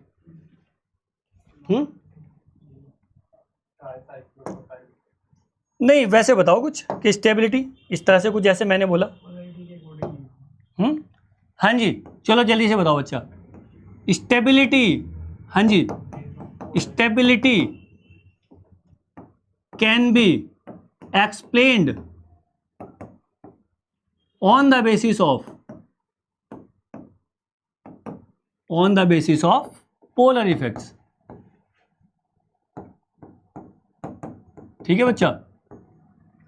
नहीं वैसे बताओ कुछ कि स्टेबिलिटी इस तरह से कुछ जैसे मैंने बोला। हाँ जी, चलो जल्दी से बताओ बच्चा। स्टेबिलिटी, हाँ जी, stability can be explained on the basis of, on the basis of polar effects. ठीक है बच्चा,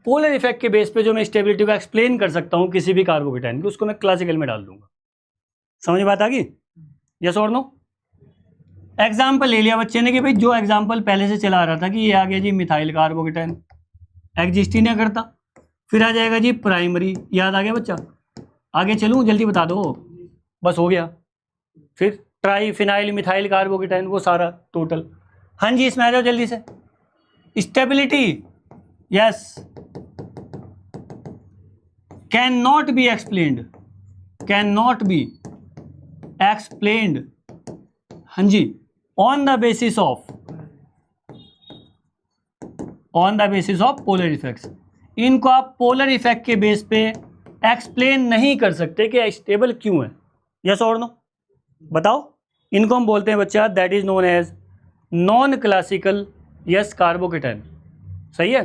पोलर इफेक्ट के बेस पे जो मैं स्टेबिलिटी को एक्सप्लेन कर सकता हूं किसी भी कार्बोकेटाइन की, उसको मैं क्लासिकल में डाल दूंगा। समझ में बात आ गई? यस और नो? एग्जाम्पल ले लिया बच्चे ने कि भाई जो एग्जाम्पल पहले से चला आ रहा था कि ये आ गया जी मिथाइल कार्बोकेटाइन, एग्जिस्ट ही नहीं करता। फिर आ जाएगा जी प्राइमरी, याद आ गया बच्चा? आगे चलूँ जल्दी बता दो, बस हो गया। फिर ट्राई फिनाइल मिथाइल कार्बोकेटाइन, वो सारा टोटल। हाँ जी, इसमें आ जाओ जल्दी से। Stability, yes, can not be explained, can not be explained, हाँ जी, on the basis of, on the basis of polar effects. इनको आप पोलर इफेक्ट के बेस पे एक्सप्लेन नहीं कर सकते कि स्टेबल क्यों है। यस और नो? बताओ। इनको हम बोलते हैं बच्चा, that is known as non classical, yes, carbocation. सही है?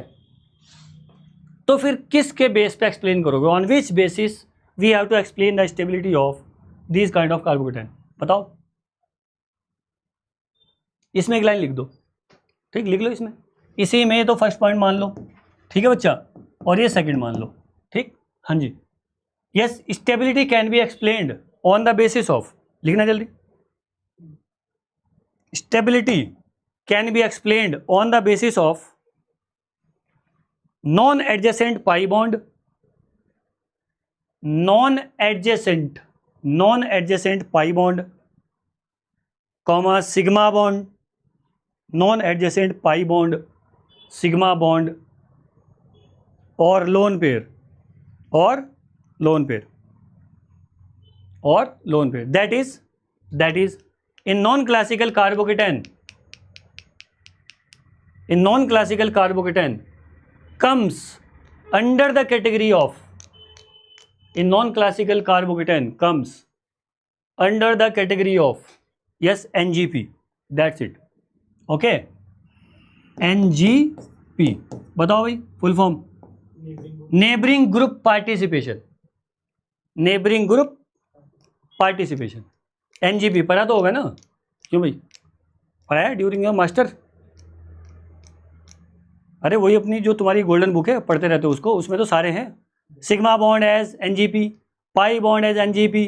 तो फिर किसके बेस पे एक्सप्लेन करोगे? On which basis we have to explain the stability of this kind of carbocation? बताओ। इसमें एक लाइन लिख दो, ठीक, लिख लो इसमें, इसी में तो फर्स्ट पॉइंट मान लो, ठीक है बच्चा, और ये सेकंड मान लो, ठीक। हाँ जी, yes, stability can be explained on the basis of, लिखना जल्दी। Stability can be explained on the basis of non adjacent pi bond, non adjacent, non adjacent pi bond, comma sigma bond, non adjacent pi bond, sigma bond, और lone pair, और lone pair, और lone pair. That is in non classical carbocation, in non-classical carbocation comes under the category of, in non-classical carbocation comes under the category of, yes, NGP, that's it, okay, NGP। बताओ भाई full form, neighbouring group participation, neighbouring group participation, NGP पढ़ा तो होगा ना? क्यों भाई, पढ़ा है ड्यूरिंग योर मास्टर? अरे वही अपनी जो तुम्हारी गोल्डन बुक है पढ़ते रहते हो उसको, उसमें तो सारे हैं। Sigma bond as NGP, pi bond as NGP,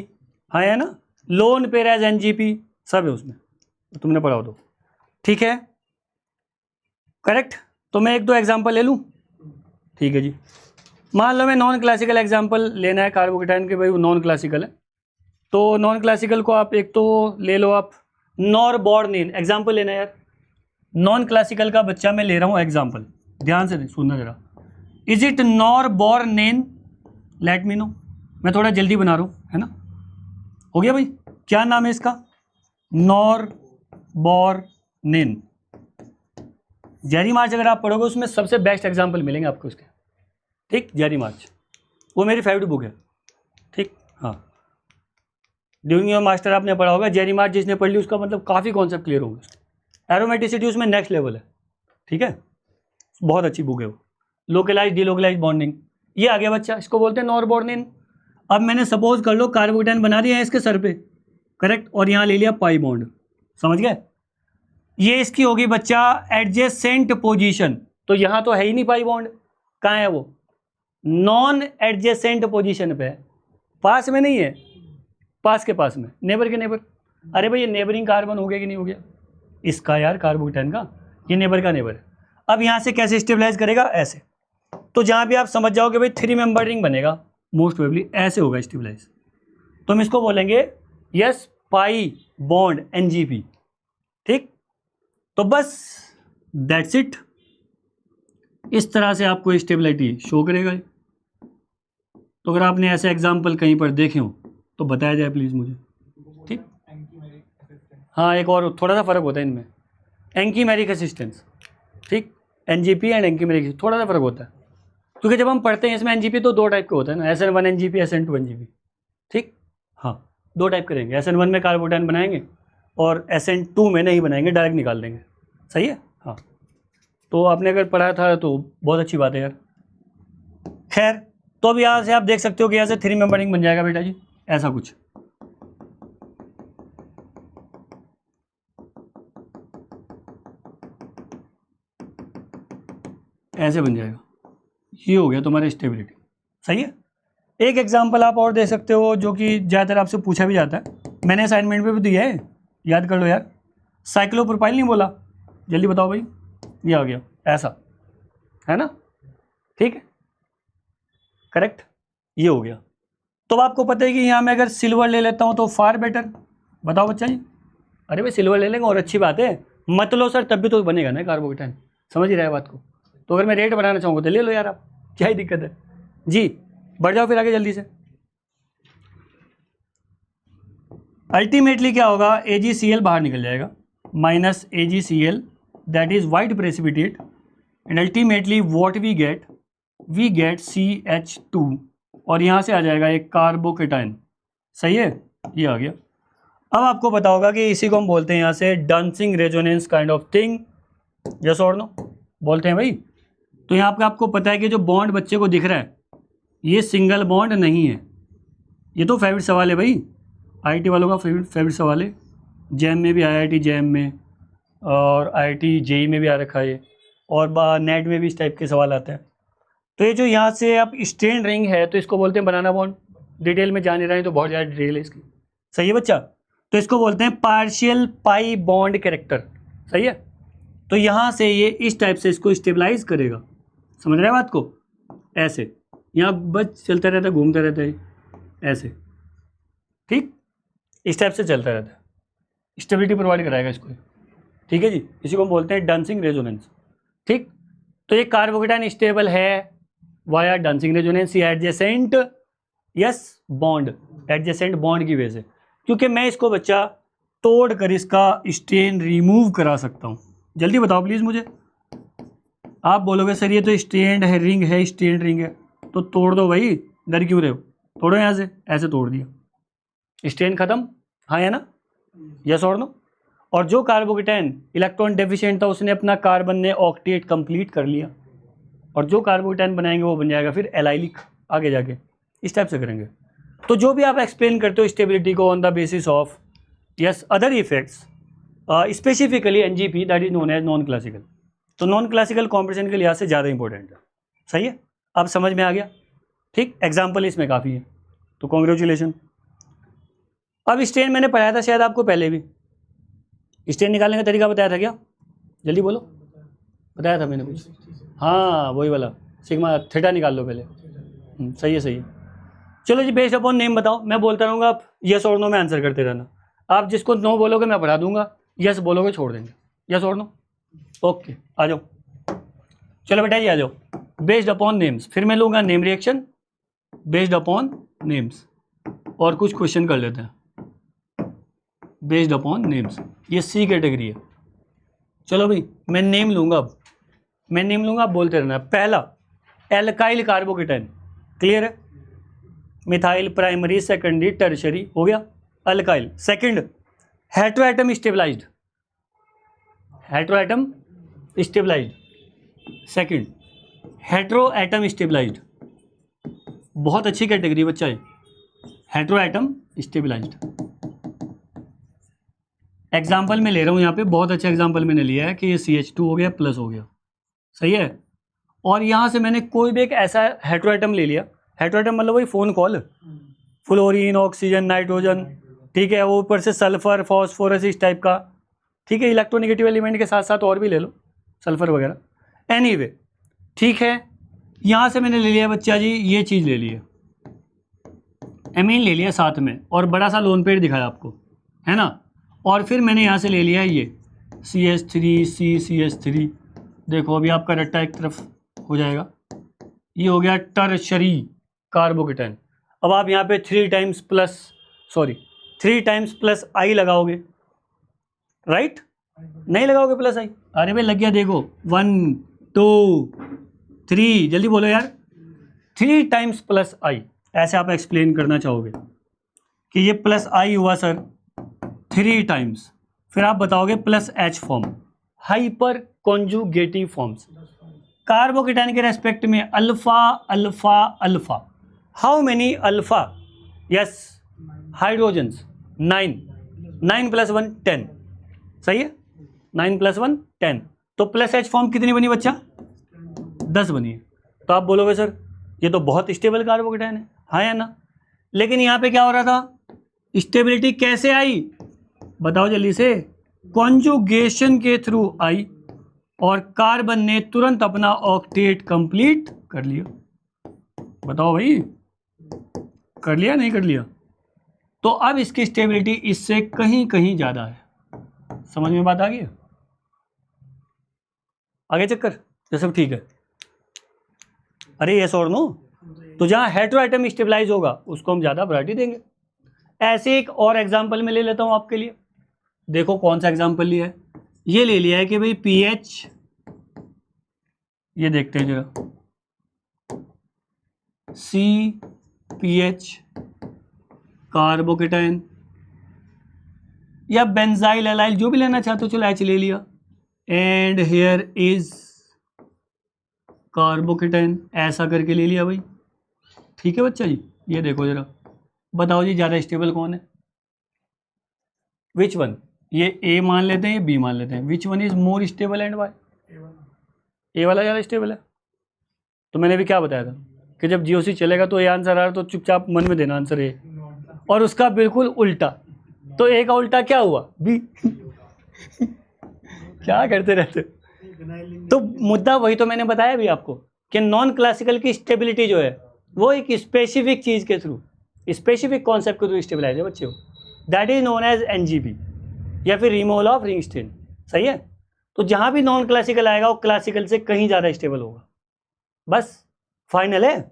हाँ है ना, लोन पेयर एज एनजीपी, सब है उसमें, तो तुमने पढ़ा हो तो ठीक है। करेक्ट। तो मैं एक दो एग्जांपल ले लूँ, ठीक है जी। मान लो मैं नॉन क्लासिकल एग्जांपल लेना है कार्बोकेटाइन के, भाई वो नॉन क्लासिकल है, तो नॉन क्लासिकल को आप एक तो ले लो आप नॉरबॉर्निन एग्जांपल लेना है यार। नॉन क्लासिकल का बच्चा मैं ले रहा हूँ एग्जांपल, ध्यान से सुनना जरा। Is it norbornene, let me know. मैं थोड़ा जल्दी बना रहा हूँ, है ना। हो गया भाई, क्या नाम है इसका, नॉरबॉर्निन। जेरी मार्च अगर आप पढ़ोगे उसमें सबसे बेस्ट एग्जांपल मिलेंगे आपको उसके, ठीक। जेरी मार्च वो मेरी फेवरेट बुक है, ठीक। हाँ, ड्यूरिंग योर मास्टर आपने पढ़ा होगा जेरी मार्च, जिसने पढ़ ली उसका मतलब काफ़ी कॉन्सेप्ट क्लियर होंगे उसके। एरोमेटिसिटी उसमें नेक्स्ट लेवल है, ठीक है, बहुत अच्छी बुक है वो। लोकलाइज डिलोकलाइज बॉन्डिंग, ये आ गया बच्चा, इसको बोलते हैं नॉरबॉर्निन। अब मैंने सपोज कर लो कार्बोकेटाइन बना दिया है इसके सर पे, करेक्ट, और यहाँ ले लिया पाई बॉन्ड, समझ गए। ये इसकी होगी बच्चा एडजेसेंट पोजीशन, तो यहाँ तो है ही नहीं पाई बॉन्ड, कहाँ है वो, नॉन एडजेसेंट पोजीशन पे है, पास में नहीं है, पास के पास में, नेबर के नेबर। अरे भाई ये नेबरिंग कार्बन हो गया कि नहीं हो गया इसका यार, कार्बोकेटाइन का, ये नेबर का नेबर है। अब यहाँ से कैसे स्टेबलाइज करेगा, ऐसे। तो जहाँ भी आप समझ जाओगे भाई 3 मेंबर रिंग बनेगा, मोस्ट प्रोबेबली ऐसे होगा स्टेबलाइज, तो हम इसको बोलेंगे यस पाई बॉन्ड एनजीपी, ठीक। तो बस दैट्स इट, इस तरह से आपको स्टेबिलिटी शो करेगा। तो अगर आपने ऐसे एग्जाम्पल कहीं पर देखे हो तो बताया जाए प्लीज़ मुझे, ठीक। हाँ, एक और थोड़ा सा फ़र्क होता है इनमें, एंकीमेरिक असिस्टेंस, ठीक। एनजीपी एंड एंकीमेरिक थोड़ा सा फ़र्क होता है, क्योंकि जब हम पढ़ते हैं इसमें एनजीपी तो 2 टाइप के होते हैं ना, SN1 एनजीपी, SN2 एनजीपी, ठीक। हाँ, 2 टाइप करेंगे, SN1 में कार्बोकेटाइन बनाएंगे और SN2 में नहीं बनाएंगे, डायरेक्ट निकाल देंगे, सही है। हाँ, तो आपने अगर पढ़ा था तो बहुत अच्छी बात है यार। खैर, तो अब यहाँ से आप देख सकते हो कि यहाँ से 3 मेंबरिंग बन जाएगा बेटा जी, ऐसा कुछ। ऐसे बन जाएगा, ये हो गया तुम्हारी स्टेबिलिटी, सही है। एक एग्जांपल आप और दे सकते हो जो कि ज़्यादातर आपसे पूछा भी जाता है, मैंने असाइनमेंट में भी दिया है, याद कर लो यार। साइक्लोप्रोपाइल नहीं बोला, जल्दी बताओ भाई, ये आ गया ऐसा, है ना, ठीक है, करेक्ट, ये हो गया। तो अब आपको पता है कि यहाँ मैं अगर सिल्वर ले लेता हूँ तो फार बेटर, बताओ बच्चा जी। अरे भाई सिल्वर ले लेंगे और अच्छी बात है, मत लो सर तब भी तो बनेगा ना कार्बोकेटाइन, समझ ही रहा है बात को। तो अगर मैं रेट बनाना चाहूँगा तो ले लो यार आप, क्या ही दिक्कत है जी। बढ़ जाओ फिर आगे जल्दी से। अल्टीमेटली क्या होगा, AgCl बाहर निकल जाएगा, minus AgCl that is white precipitate, and ultimately what we get CH2, और यहाँ से आ जाएगा एक कार्बोकेटाइन, सही है, ये आ गया। अब आपको पता होगा कि इसी को हम बोलते हैं यहाँ से dancing resonance kind of thing, yes और नो बोलते हैं भाई। तो यहाँ पे आपको पता है कि जो बॉन्ड बच्चे को दिख रहा है ये सिंगल बॉन्ड नहीं है, ये तो फेवरेट सवाल है भाई, IIT वालों का फेवरेट सवाल है, जैम में भी, IIT जैम में और IIT JEE में भी आ रखा है ये, और नेट में भी इस टाइप के सवाल आते हैं। तो ये जो यहाँ से आप स्ट्रेन रिंग है तो इसको बोलते हैं बनाना बॉन्ड, डिटेल में जाने रहे हैं तो बहुत ज़्यादा डिटेल है इसकी, सही है बच्चा। तो इसको बोलते हैं पार्शियल पाई बॉन्ड कैरेक्टर, सही है। तो यहाँ से ये इस टाइप से इसको स्टेबलाइज करेगा, समझ रहे हैं बात को, ऐसे यहाँ बस चलता रहता है, घूमता रहता है ऐसे, ठीक, इस टाइप से चलता रहता है, स्टेबिलिटी प्रोवाइड कराएगा इसको, ठीक है जी। इसी को बोलते हैं डांसिंग रेजोनेंस, ठीक। तो ये कार्बोकेटाइन स्टेबल है वाया डांसिंग रेजोनेंस या adjacent, yes bond, adjacent bond की वजह से, क्योंकि मैं इसको बच्चा तोड़ कर इसका स्ट्रेन रिमूव करा सकता हूँ। जल्दी बताओ प्लीज़ मुझे, आप बोलोगे सर ये तो स्ट्रेंड है, रिंग है, स्ट्रेंड रिंग है, तो तोड़ दो भाई, डर क्यों रहे हो, तोड़ो यहाँ से, ऐसे तोड़ दिया, स्ट्रेन खत्म, हाँ है ना, यस और नो। और जो कार्बोकेटाइन इलेक्ट्रॉन डेफिशिएंट था उसने अपना कार्बन ने ऑक्टेट कंप्लीट कर लिया, और जो कार्बोकेटाइन बनाएंगे वो बन जाएगा फिर एलाइलिक, आगे जाके इस टाइप से करेंगे। तो जो भी आप एक्सप्लेन करते हो स्टेबिलिटी को on the basis of yes other effects, specifically NGP that is known as non classical, तो नॉन क्लासिकल कॉम्पिटिशन के लिहाज से ज़्यादा इंपॉर्टेंट है, सही है, अब समझ में आ गया, ठीक। एग्जाम्पल इसमें काफ़ी है, तो कॉन्ग्रेचुलेशन। अब स्ट्रेन मैंने पढ़ाया था शायद आपको पहले भी, स्ट्रेन निकालने का तरीका बताया था क्या, जल्दी बोलो, बताया था मैंने कुछ, हाँ वही वाला सिग्मा थीटा निकाल लो पहले। सही है सही है। चलो जी, बेस्ड अपॉन नेम बताओ, मैं बोलता रहूँगा, आप यस और नो में आंसर करते रहना। आप जिसको नो बोलोगे मैं पढ़ा दूंगा, यस बोलोगे छोड़ देंगे। यस और नो, ओके आ जाओ। चलो बेटा ये आ जाओ, बेस्ड अपॉन नेम्स, फिर मैं लूँगा name reaction based upon names, और कुछ क्वेश्चन कर लेते हैं बेस्ड अपॉन नेम्स। ये सी कैटेगरी है। चलो भाई मैं नेम लूँगा, अब मैं नेम लूँगा, आप बोलते रहना। पहला एल्काइल कार्बोकेटाइन, क्लियर है, मिथाइल प्राइमरी सेकेंडरी टर्शरी हो गया alkyl. Second heteroatom stabilised, heteroatom stabilised. Second heteroatom stabilised, बहुत अच्छी कैटेगरी बच्चा है, हेटेरोएटम स्टेबलाइज्ड। एग्जाम्पल मैं ले रहा हूँ यहाँ पे, बहुत अच्छा एग्जाम्पल मैंने लिया है कि ये CH2 हो गया प्लस हो गया, सही है। और यहाँ से मैंने कोई भी एक ऐसा हेटेरोएटम ले लिया, हेटेरोएटम मतलब वही phone call, fluorine, oxygen, nitrogen, ठीक है, वो ऊपर से सल्फर, फॉस्फोरस, इस टाइप का, ठीक है, इलेक्ट्रोनेगेटिव एलिमेंट के साथ साथ और भी ले लो, सल्फर वगैरह। एनीवे ठीक है, यहाँ से मैंने ले लिया बच्चा जी ये चीज़ ले लिया, एमीन ले लिया साथ में, और बड़ा सा लोन पेड़ दिखाया आपको, है ना। और फिर मैंने यहाँ से ले लिया ये CH3 CH3, देखो अभी आपका रट्टा एक तरफ हो जाएगा, ये हो गया टर्शरी कार्बोकेटाइन। अब आप यहाँ पे 3 टाइम्स प्लस आई लगाओगे, राइट, नहीं लगाओगे प्लस आई, अरे भाई लग गया, देखो 1 2 3, जल्दी बोलो यार, 3 टाइम्स प्लस आई, ऐसे आप एक्सप्लेन करना चाहोगे कि ये प्लस आई हुआ सर 3 टाइम्स, फिर आप बताओगे plus H form, hyper conjugative forms carbocation के रेस्पेक्ट में, alpha alpha alpha, how many alpha, yes hydrogens 9, 9 + 1 10, सही है, 9 + 1 10, तो प्लस H फॉर्म कितनी बनी बच्चा, 10 बनी है। तो आप बोलोगे सर ये तो बहुत स्टेबल कार्बोकेटाइन है, हाँ या ना। लेकिन यहाँ पे क्या हो रहा था, स्टेबिलिटी कैसे आई बताओ जल्दी से, कॉन्जुगेशन के थ्रू आई, और कार्बन ने तुरंत अपना ऑक्टेट कंप्लीट कर लिया। बताओ भाई, कर लिया नहीं कर लिया। तो अब इसकी स्टेबिलिटी इससे कहीं कहीं ज्यादा है, समझ में बात आ गई, आगे चक्कर, ये सब ठीक है। अरे यस और नो, तो जहां हेटेरोएटम स्टेबलाइज होगा उसको हम ज्यादा वैरायटी देंगे। ऐसे एक और एग्जांपल में ले लेता हूं आपके लिए, देखो कौन सा एग्जांपल लिया है, ये ले लिया है कि भाई पीएच, ये देखते हैं जरा, CPH कार्बोकेटाइन या बेंजाइल एलाइल, जो भी लेना चाहते हो, चलो H ले लिया, एंड हेयर इज कार्बोकेटाइन, ऐसा करके ले लिया भाई, ठीक है बच्चा जी। ये देखो जरा, बताओ जी ज़्यादा स्टेबल कौन है, विच वन, ये A मान लेते हैं, ये B मान लेते हैं, which one is more stable and why, A वाला ज़्यादा स्टेबल है। तो मैंने भी क्या बताया था कि जब GOC चलेगा तो ए आंसर आ रहा, तो चुपचाप मन में देना आंसर ए, और उसका बिल्कुल उल्टा, तो ए का उल्टा क्या हुआ, B क्या करते रहते। तो मुद्दा वही तो मैंने बताया भी आपको कि नॉन क्लासिकल की स्टेबिलिटी जो है वो एक स्पेसिफिक चीज़ के थ्रू, स्पेसिफिक कॉन्सेप्ट के थ्रू स्टेबलाइज है बच्चे, that is known as NGP या फिर रिमूवल ऑफ रिंगस्टेन, सही है। तो जहां भी नॉन क्लासिकल आएगा वो क्लासिकल से कहीं ज़्यादा स्टेबल होगा, बस फाइनल है,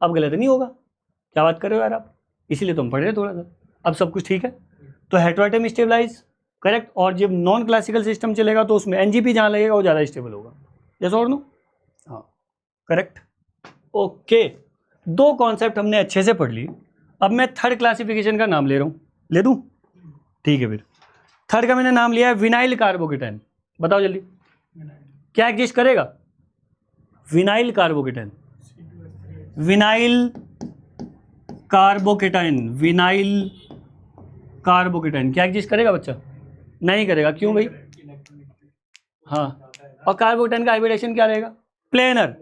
अब गलत नहीं होगा। क्या बात कर रहे हो यार आप, इसीलिए तुम पढ़ रहे थोड़ा सा, अब सब कुछ ठीक है। तो हेटेरोएटम स्टेबलाइज करेक्ट, और जब नॉन क्लासिकल सिस्टम चलेगा तो उसमें NGP जहाँ लगेगा वो ज़्यादा स्टेबल होगा, यस और नो, हाँ करेक्ट, ओके। 2 कॉन्सेप्ट हमने अच्छे से पढ़ लिए, अब मैं थर्ड क्लासिफिकेशन का नाम ले रहा हूँ, ले दूँ, ठीक है। फिर थर्ड का मैंने नाम लिया है विनाइल कार्बोकेटाइन, बताओ जल्दी क्या एग्जिस्ट करेगा, vinyl carbocation, vinyl carbocation, vinyl carbocation क्या एग्जिस्ट करेगा बच्चा, नहीं करेगा, क्यों भाई, हाँ, और कार्बोकेटाइन का हाइब्रिडेशन क्या रहेगा, प्लेनर,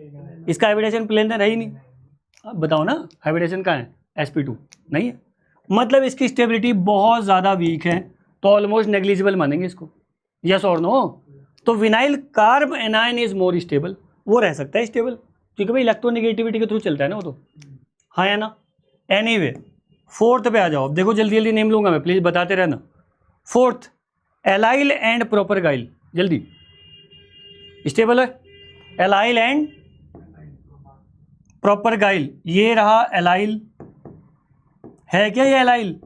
इसका हाइब्रिडेशन प्लेनर है ही नहीं, अब बताओ ना हाइब्रिडेशन कहाँ है, sp2 नहीं है, मतलब इसकी स्टेबिलिटी बहुत ज़्यादा वीक है, तो ऑलमोस्ट नेग्लिजिबल मानेंगे इसको, यस और नो। तो vinyl carb anion is more stable, वो रह सकता है स्टेबल, क्योंकि भाई इलेक्ट्रोनेगेटिविटी के थ्रू चलता है ना वो तो, हाँ या ना। एनीवे फोर्थ पे आ जाओ, देखो जल्दी जल्दी नेम लूंगा मैं, प्लीज बताते रहना। फोर्थ एलाइल एंड प्रोपरगाइल, जल्दी स्टेबल है। एलाइल एंड प्रोपरगाइल, ये रहा एलाइल, है क्या ये एलाइल,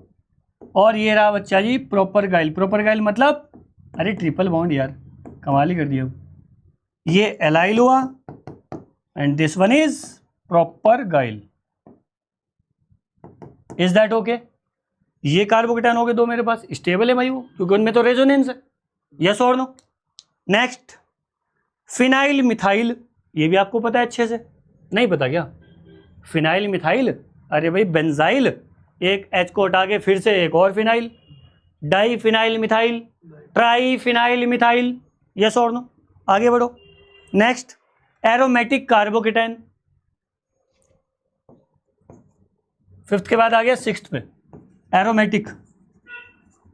और ये रहा बच्चा जी प्रोपरगाइल। प्रोपरगाइल मतलब अरे ट्रिपल बॉन्ड यार, कमाल ही कर दिया। ये एलाइल हुआ and this one is propargyl. Is that okay? ये कार्बोकेटायन हो गए दो मेरे पास, स्टेबल है भाई वो, क्योंकि उनमें तो रेजोनेंस है। यस और नो? नेक्स्ट फिनाइल मिथाइल, ये भी आपको पता है अच्छे से, नहीं पता क्या? फिनाइल मिथाइल, अरे भाई बेंजाइल, एक एच को हटा के फिर से एक और phenyl, di phenyl methyl, tri phenyl methyl. Yes और नो? आगे बढ़ो। नेक्स्ट एरोमेटिक कार्बोकेटायन, फिफ्थ के बाद आ गया सिक्स्थ पे एरोमेटिक।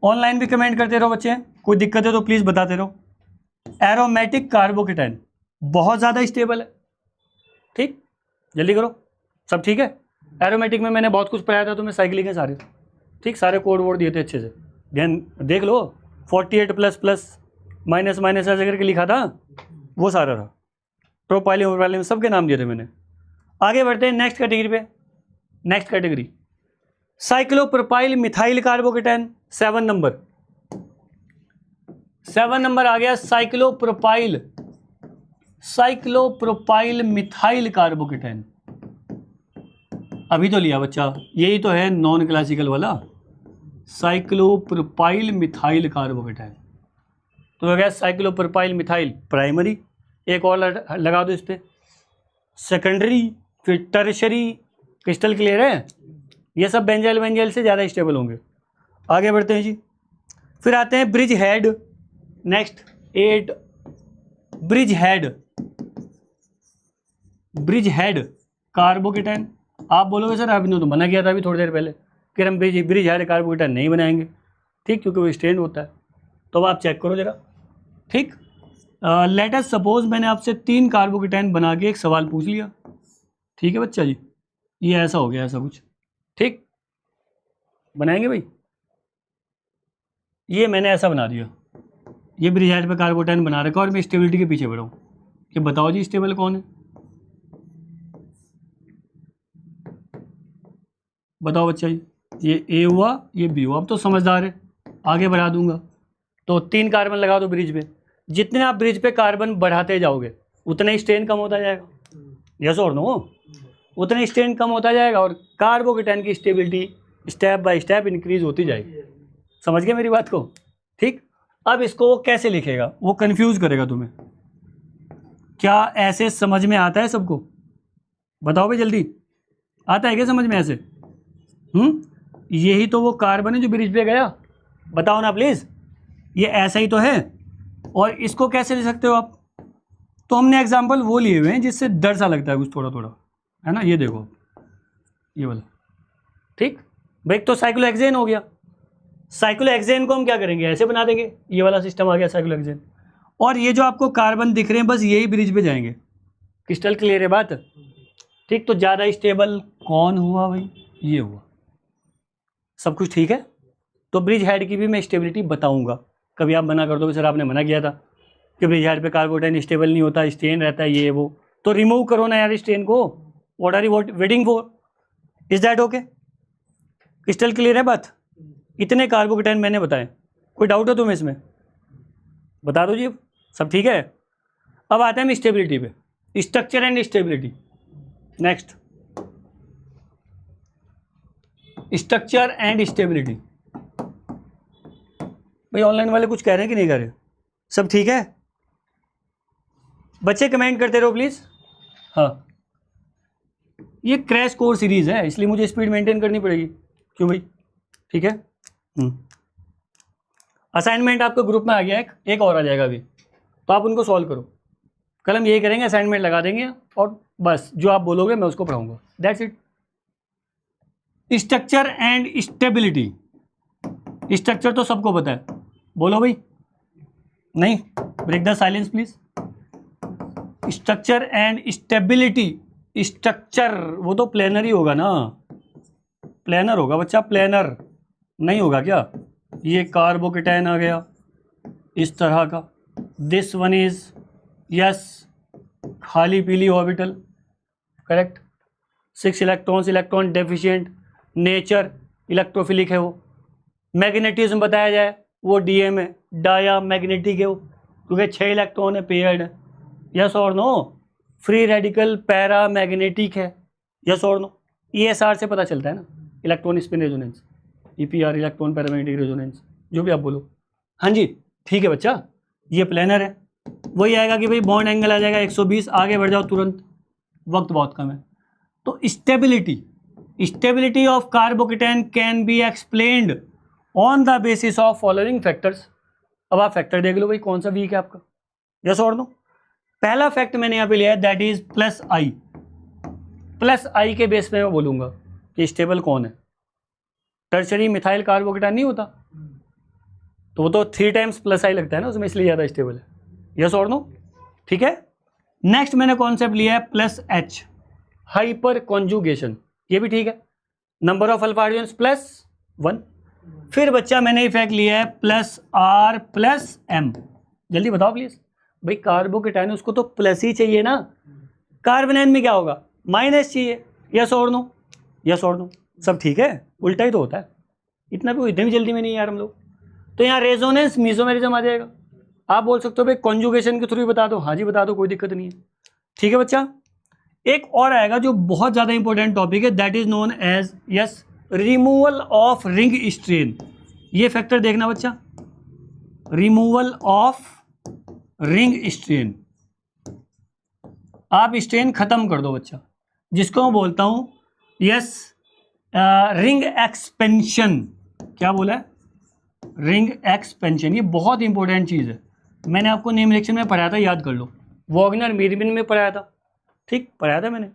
ऑनलाइन भी कमेंट करते रहो बच्चे, कोई दिक्कत है तो प्लीज बताते रहो। एरोमेटिक कार्बोकेटायन बहुत ज्यादा स्टेबल है, ठीक, जल्दी करो, सब ठीक है। एरोमेटिक में मैंने बहुत कुछ पढ़ाया था तुम्हें, साइक्लिक है सारे, ठीक, सारे कोड वोड दिए थे अच्छे से, ध्यान देख लो। 48 प्लस प्लस माइनस माइनस ऐसे करके लिखा था, वो सारा था। प्रोपाइलिन प्रोपाइलिन सबके नाम दिए थे मैंने। आगे बढ़ते हैं नेक्स्ट कैटेगरी पे। Next category cyclopropyl methyl carbocation, 7 number, 7 number आ गया साइक्लोप्रोपाइल, साइक्लोप्रोपाइल मिथाइल कार्बोकेटायन। अभी तो लिया बच्चा, यही तो है नॉन क्लासिकल वाला, साइक्लोप्रोपाइल मिथाइल कार्बोकेटायन। तो हो गया साइक्लोप्रोपाइल मिथाइल प्राइमरी, एक और लगा दो इस पर, सेकेंडरी, फिर टर्शरी। क्रिस्टल क्लियर है? ये सब बेंजाइल वेंजाइल से ज़्यादा स्टेबल होंगे। आगे बढ़ते हैं जी, फिर आते हैं bridge head. Next 8 bridge head, bridge head carbocation. आप बोलोगे सर आपने तो मना किया था अभी थोड़ी देर पहले कि हम ब्रिज हेड कार्बोकेटायन नहीं बनाएंगे, ठीक, क्योंकि वो स्ट्रेन होता है। तो आप चेक करो जरा, ठीक। लेट अस सपोज मैंने आपसे 3 कार्बोकेटायन बना के एक सवाल पूछ लिया, ठीक है बच्चा जी, ये ऐसा हो गया, ऐसा कुछ, ठीक, बनाएंगे भाई। ये मैंने ऐसा बना दिया, ये ब्रिज हेड पे कार्बोकेटायन बना रखा और मैं स्टेबिलिटी के पीछे बढ़ा हूँ कि बताओ जी स्टेबल कौन है, बताओ बच्चा जी। ये ए हुआ, ये बी हुआ, अब तो समझदार है, आगे बढ़ा दूंगा। तो 3 कार्बन लगा दो ब्रिज पे, जितने आप ब्रिज पे कार्बन बढ़ाते जाओगे उतना ही स्ट्रेन कम होता जाएगा। यस और नो? उतना ही स्ट्रेन कम होता जाएगा और कार्बोकेटायन की stability step by step increase होती जाएगी। समझ गए मेरी बात को? ठीक। अब इसको वो कैसे लिखेगा, वो कंफ्यूज करेगा तुम्हें। क्या ऐसे समझ में आता है सबको? बताओ भाई जल्दी, आता है क्या समझ में ऐसे? यही तो वो कार्बन है जो ब्रिज पे गया, बताओ ना प्लीज। ये ऐसा ही तो है। और इसको कैसे ले सकते हो आप? तो हमने एग्जांपल वो लिए हुए हैं जिससे डर सा लगता है कुछ थोड़ा थोड़ा, है ना। ये देखो ये वाला, ठीक भाई। तो साइक्लोहेक्सेन हो गया, साइक्लोहेक्सेन को हम क्या करेंगे, ऐसे बना देंगे, ये वाला सिस्टम आ गया साइक्लोहेक्सेन। और ये जो आपको कार्बन दिख रहे हैं बस यही ब्रिज पे जाएंगे। क्रिस्टल क्लियर है बात? ठीक। तो ज़्यादा स्टेबल कौन हुआ भाई? ये हुआ। सब कुछ ठीक है? तो ब्रिज हेड की भी मैं स्टेबिलिटी बताऊंगा। कभी आप मना कर दो कि सर आपने मना किया था कि ब्रिज हेड पे कार्बोकेटायन स्टेबल नहीं होता, स्ट्रेन रहता है, ये वो, तो रिमूव करो ना यार स्ट्रेन को। What are you waiting for? Is that okay? Crystal clear है बात? इतने कार्बोकेटायन मैंने बताए, कोई डाउट है तुम्हें इसमें? बता दो जी, सब ठीक है। अब आते हैं हम स्टेबिलिटी पे, structure and stability. Next structure and stability. भाई ऑनलाइन वाले कुछ कह रहे हैं कि नहीं कह रहे? सब ठीक है बच्चे? कमेंट करते रहो प्लीज। हाँ, ये क्रैश कोर्स सीरीज है इसलिए मुझे स्पीड मेंटेन करनी पड़ेगी। क्यों भाई? ठीक है। असाइनमेंट आपके ग्रुप में आ गया, एक और आ जाएगा अभी, तो आप उनको सॉल्व करो। कल हम यही करेंगे, असाइनमेंट लगा देंगे और बस जो आप बोलोगे मैं उसको पढ़ाऊंगा, that's it. Structure and stability. Structure तो सबको पता है, बोलो भाई। नहीं break the silence please. Structure and stability, structure वो तो प्लेनर ही होगा ना, प्लेनर होगा बच्चा, प्लेनर नहीं होगा क्या? ये कार्बोकेटाइन आ गया इस तरह का, दिस वन इज यस खाली पीली orbital, correct, 6 electrons, electron deficient, nature electrophilic है वो। मैग्नेटिज्म बताया जाए वो डीएम है, डाया मैग्नेटिक है वो, क्योंकि 6 इलेक्ट्रॉन है, पेयर्ड है, यस और no. Free radical paramagnetic है, यस और नो। ESR से पता चलता है ना, electron spin resonance, EPR electron paramagnetic resonance, जो भी आप बोलो। हाँ जी ठीक है बच्चा, ये प्लेनर है, वही आएगा कि भाई बॉन्ड एंगल आ जाएगा 120, आगे बढ़ जाओ तुरंत, वक्त बहुत कम है। तो stability of carbocation can be explained on the basis of following factors. अब आप फैक्टर देख लो भाई कौन सा वीक है आपका, यस और नो। पहला फैक्ट मैंने यहाँ पे लिया है, दैट इज +I। +I के बेस पे मैं बोलूँगा कि स्टेबल कौन है। टर्शरी मिथाइल कार्बोकेटाइन नहीं होता, तो वो तो 3 टाइम्स +I लगता है ना उसमें, इसलिए ज़्यादा स्टेबल है, यस और नो, ठीक है। नेक्स्ट मैंने कॉन्सेप्ट लिया है +H, हाइपर कॉन्जुगेशन, ये भी ठीक है, नंबर ऑफ अल्फा हाइड्रोजन्स +1। फिर बच्चा मैंने इफेक्ट लिया है +R+M। जल्दी बताओ प्लीज भाई, कार्बोकेटाइन उसको तो प्लस ही चाहिए ना, कार्बोनाइन में क्या होगा, माइनस चाहिए, यस और नो, यस और नो, सब ठीक है, उल्टा ही तो होता है, इतना भी इतनी भी जल्दी में नहीं यार हम लोग। तो यहाँ रेजोनेंस मीसोमेरिज्म आ जाएगा। आप बोल सकते हो भाई कॉन्जुगेशन के थ्रू ही बता दो, हाँ जी बता दो, कोई दिक्कत नहीं है, ठीक है बच्चा। एक और आएगा जो बहुत ज़्यादा इंपॉर्टेंट टॉपिक है, that is known as yes removal of ring strain. ये फैक्टर देखना बच्चा, रिमूवल ऑफ रिंग स्ट्रेन, आप स्ट्रेन खत्म कर दो बच्चा, जिसको मैं बोलता हूं यस रिंग एक्सपेंशन। क्या बोला है, रिंग एक्सपेंशन, ये बहुत इंपॉर्टेंट चीज़ है, मैंने आपको नेम रिएक्शन में पढ़ाया था, याद कर लो, वॉगनर मीरविन में पढ़ाया था, ठीक पढ़ाया था मैंने,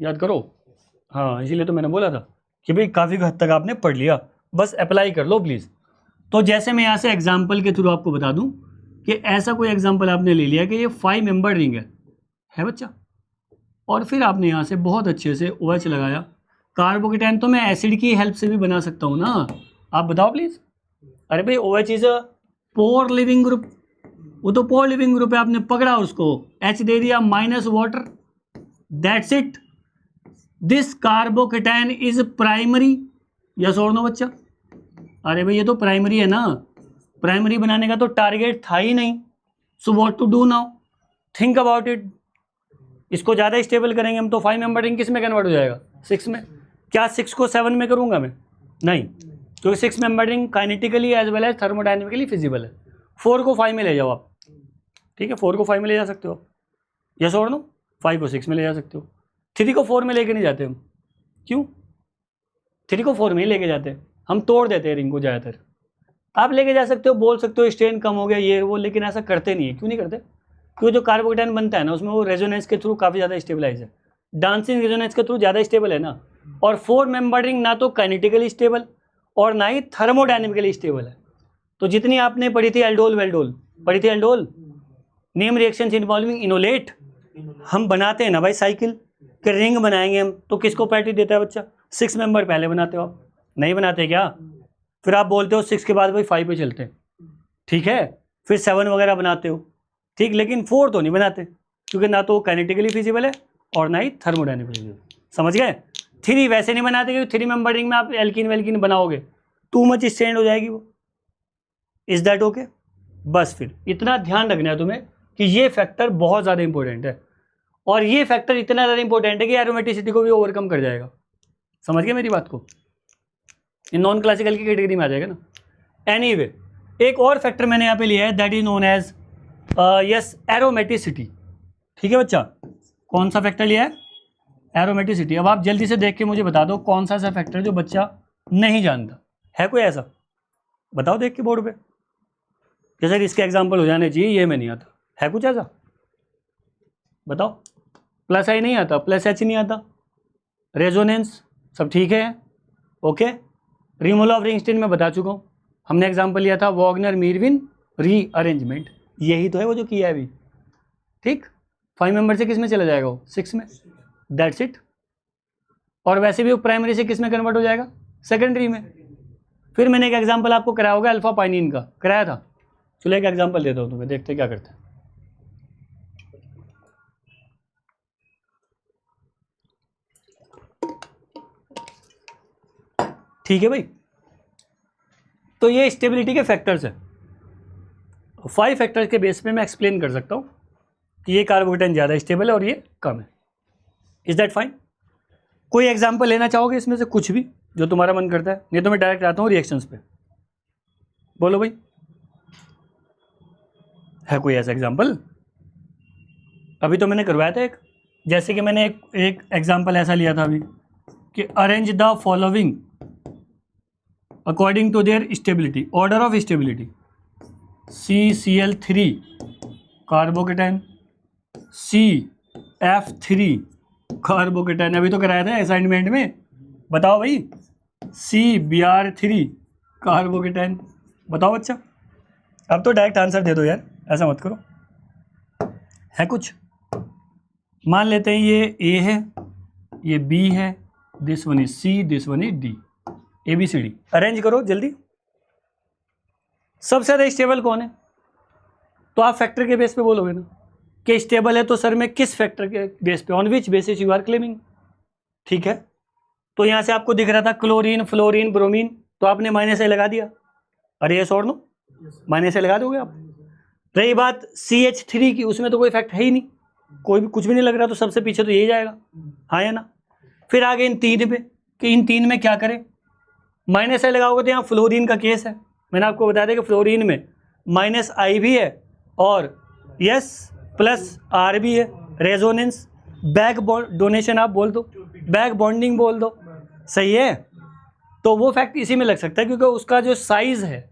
याद करो, हाँ इसीलिए तो मैंने बोला था कि भाई काफ़ी हद तक आपने पढ़ लिया, बस अप्लाई कर लो प्लीज़। तो जैसे मैं यहाँ से एग्जाम्पल के थ्रू आपको बता दूँ कि ऐसा कोई एग्जाम्पल आपने ले लिया कि ये 5 मेंबर रिंग है बच्चा, और फिर आपने यहाँ से बहुत अच्छे से OH लगाया। कार्बोकेटाइन तो मैं एसिड की हेल्प से भी बना सकता हूँ ना, आप बताओ प्लीज़। अरे भाई OH is a poor leaving group, वो तो पोर लिविंग ग्रुप है, आपने पकड़ा उसको, H दे दिया minus water, that's it. This carbocation is primary, yes और नो बच्चा। अरे भाई ये तो प्राइमरी है ना, प्राइमरी बनाने का तो टारगेट था ही नहीं, so what to do now, think about it. इसको ज़्यादा स्टेबल करेंगे हम तो 5 मेंबर रिंग किस में कन्वर्ट हो जाएगा, 6 में। क्या 6 को 7 में करूँगा मैं, नहीं, क्योंकि 6 member ring kinetically as well as thermodynamically feasible है। 4 को 5 में ले जाओ आप, ठीक है, 4 को 5 में ले जा सकते हो आप, यस और नो। 5 को 6 में ले जा सकते हो, 3 को 4 में लेके नहीं जाते हम, क्यों? 3 को 4 में ही लेके जाते हैं हम, तोड़ देते हैं रिंग को ज़्यादातर। आप लेके जा सकते हो, बोल सकते हो स्ट्रेन कम हो गया ये वो, लेकिन ऐसा करते नहीं है। क्यों नहीं करते? क्योंकि जो कार्बोकेटाइन बनता है ना उसमें वो रेजोनेंस के थ्रू काफ़ी ज़्यादा स्टेबलाइज है, डांसिंग रेजोनेंस के थ्रू ज़्यादा स्टेबल है ना। और 4 मेंबर रिंग ना तो काइनेटिकली स्टेबल और ना ही थर्मोडाइनमिकली स्टेबल है। तो जितनी आपने पढ़ी थी एल्डोल वेल्डोल, पढ़ी थी aldol, name reactions involving enolate, हम बनाते हैं ना भाई साइकिल के रिंग बनाएंगे हम, तो किसको प्रायोरिटी देता है बच्चा? 6 मेंबर पहले बनाते हो आप, नहीं बनाते क्या? फिर आप बोलते हो 6 के बाद भाई 5 पे चलते हैं, ठीक है, फिर 7 वगैरह बनाते हो, ठीक, लेकिन 4 तो नहीं बनाते क्योंकि ना तो काइनेटिकली फिजिबल है और ना ही थर्मोडाइनमिकली। समझ गए? 3 वैसे नहीं बनाते क्योंकि 3 मेंबर रिंग में आप एल्किन वेल्किन बनाओगे, टू मच स्ट्रेंड हो जाएगी वो। Is that okay? बस फिर इतना ध्यान रखना है तुम्हें कि ये फैक्टर बहुत ज़्यादा इंपॉर्टेंट है, और ये फैक्टर इतना ज़्यादा इंपॉर्टेंट है कि एरोमेटिसिटी को भी ओवरकम कर जाएगा। समझ गए मेरी बात को? ये नॉन क्लासिकल की कैटेगरी में आ जाएगा ना। एनीवे, एक और फैक्टर मैंने यहाँ पे लिया है, that is known as yes aromaticity. ठीक है बच्चा, कौन सा फैक्टर लिया है? एरोमेटिसिटी। अब आप जल्दी से देख के मुझे बता दो कौन सा ऐसा फैक्टर जो बच्चा नहीं जानता है, कोई ऐसा बताओ देख के बोर्ड पे, कि सर इसके एग्जाम्पल हो जाने चाहिए, ये में नहीं आता है, कुछ ऐसा बताओ। प्लस आई नहीं आता, प्लस एच नहीं आता, रेजोनेंस सब ठीक है, okay. Removal of ring strain में बता चुका हूँ, हमने एग्जाम्पल लिया था वॉगनर मीरविन रीअरेंजमेंट, यही तो है वो जो किया है अभी, ठीक। 5 मेंबर से किस में चला जाएगा वो, 6 में, दैट्स इट। और वैसे भी वो प्राइमरी से किस में कन्वर्ट हो जाएगा, सेकेंडरी में। फिर मैंने एक एग्जांपल आपको कराया होगा अल्फा पाइनिन का, कराया था। चलो एक एग्जांपल देता हूँ तुम्हें, देखते क्या करते हैं। ठीक है भाई, तो ये स्टेबिलिटी के फैक्टर्स है। 5 फैक्टर्स के बेस पे मैं एक्सप्लेन कर सकता हूँ कि ये कार्बोकेटाइन ज़्यादा स्टेबल है और ये कम है। Is that fine? कोई एग्जांपल लेना चाहोगे इसमें से, कुछ भी जो तुम्हारा मन करता है, नहीं तो मैं डायरेक्ट आता हूँ रिएक्शंस पे। बोलो भाई, है कोई ऐसा एग्जांपल? अभी तो मैंने करवाया था एक, जैसे कि मैंने एक एग्जांपल ऐसा लिया था अभी कि arrange the following according to their stability, order of stability, CCl3 carbocation, CF3 carbocation, अभी तो कराया था असाइनमेंट में। बताओ भाई, CBr3 कार्बोकेटाइन, बताओ बच्चा। अब तो डायरेक्ट आंसर दे दो यार, ऐसा मत करो। है कुछ? मान लेते हैं ये A है, ये B है, this one is C, this one is D, ABCD। Arrange करो जल्दी। सबसे ज़्यादा स्टेबल कौन है? तो आप फैक्टर के बेस पे बोलोगे ना कि स्टेबल है, तो सर मैं किस फैक्टर के बेस पे, on which basis you are claiming. ठीक है, तो यहाँ से आपको दिख रहा था क्लोरीन, फ्लोरीन, ब्रोमीन, तो आपने माइनस ए लगा दिया। अरे यस और नो, माइनस ए लगा दोगे आप। रही बात CH3 की, उसमें तो कोई फैक्ट है ही नहीं, कोई भी कुछ भी नहीं लग रहा, तो सबसे पीछे तो यही जाएगा, हाँ या ना। फिर आगे इन 3 पे कि इन 3 में क्या करें, माइनस ए लगाओगे तो यहाँ फ्लोरीन का केस है। मैंने आपको बताया था कि फ्लोरीन में -I भी है और यस +R भी है। रेजोनेंस, बैक डोनेशन आप बोल दो, बैक बॉन्डिंग बोल दो, सही है। तो वो फैक्ट इसी में लग सकता है क्योंकि उसका जो साइज है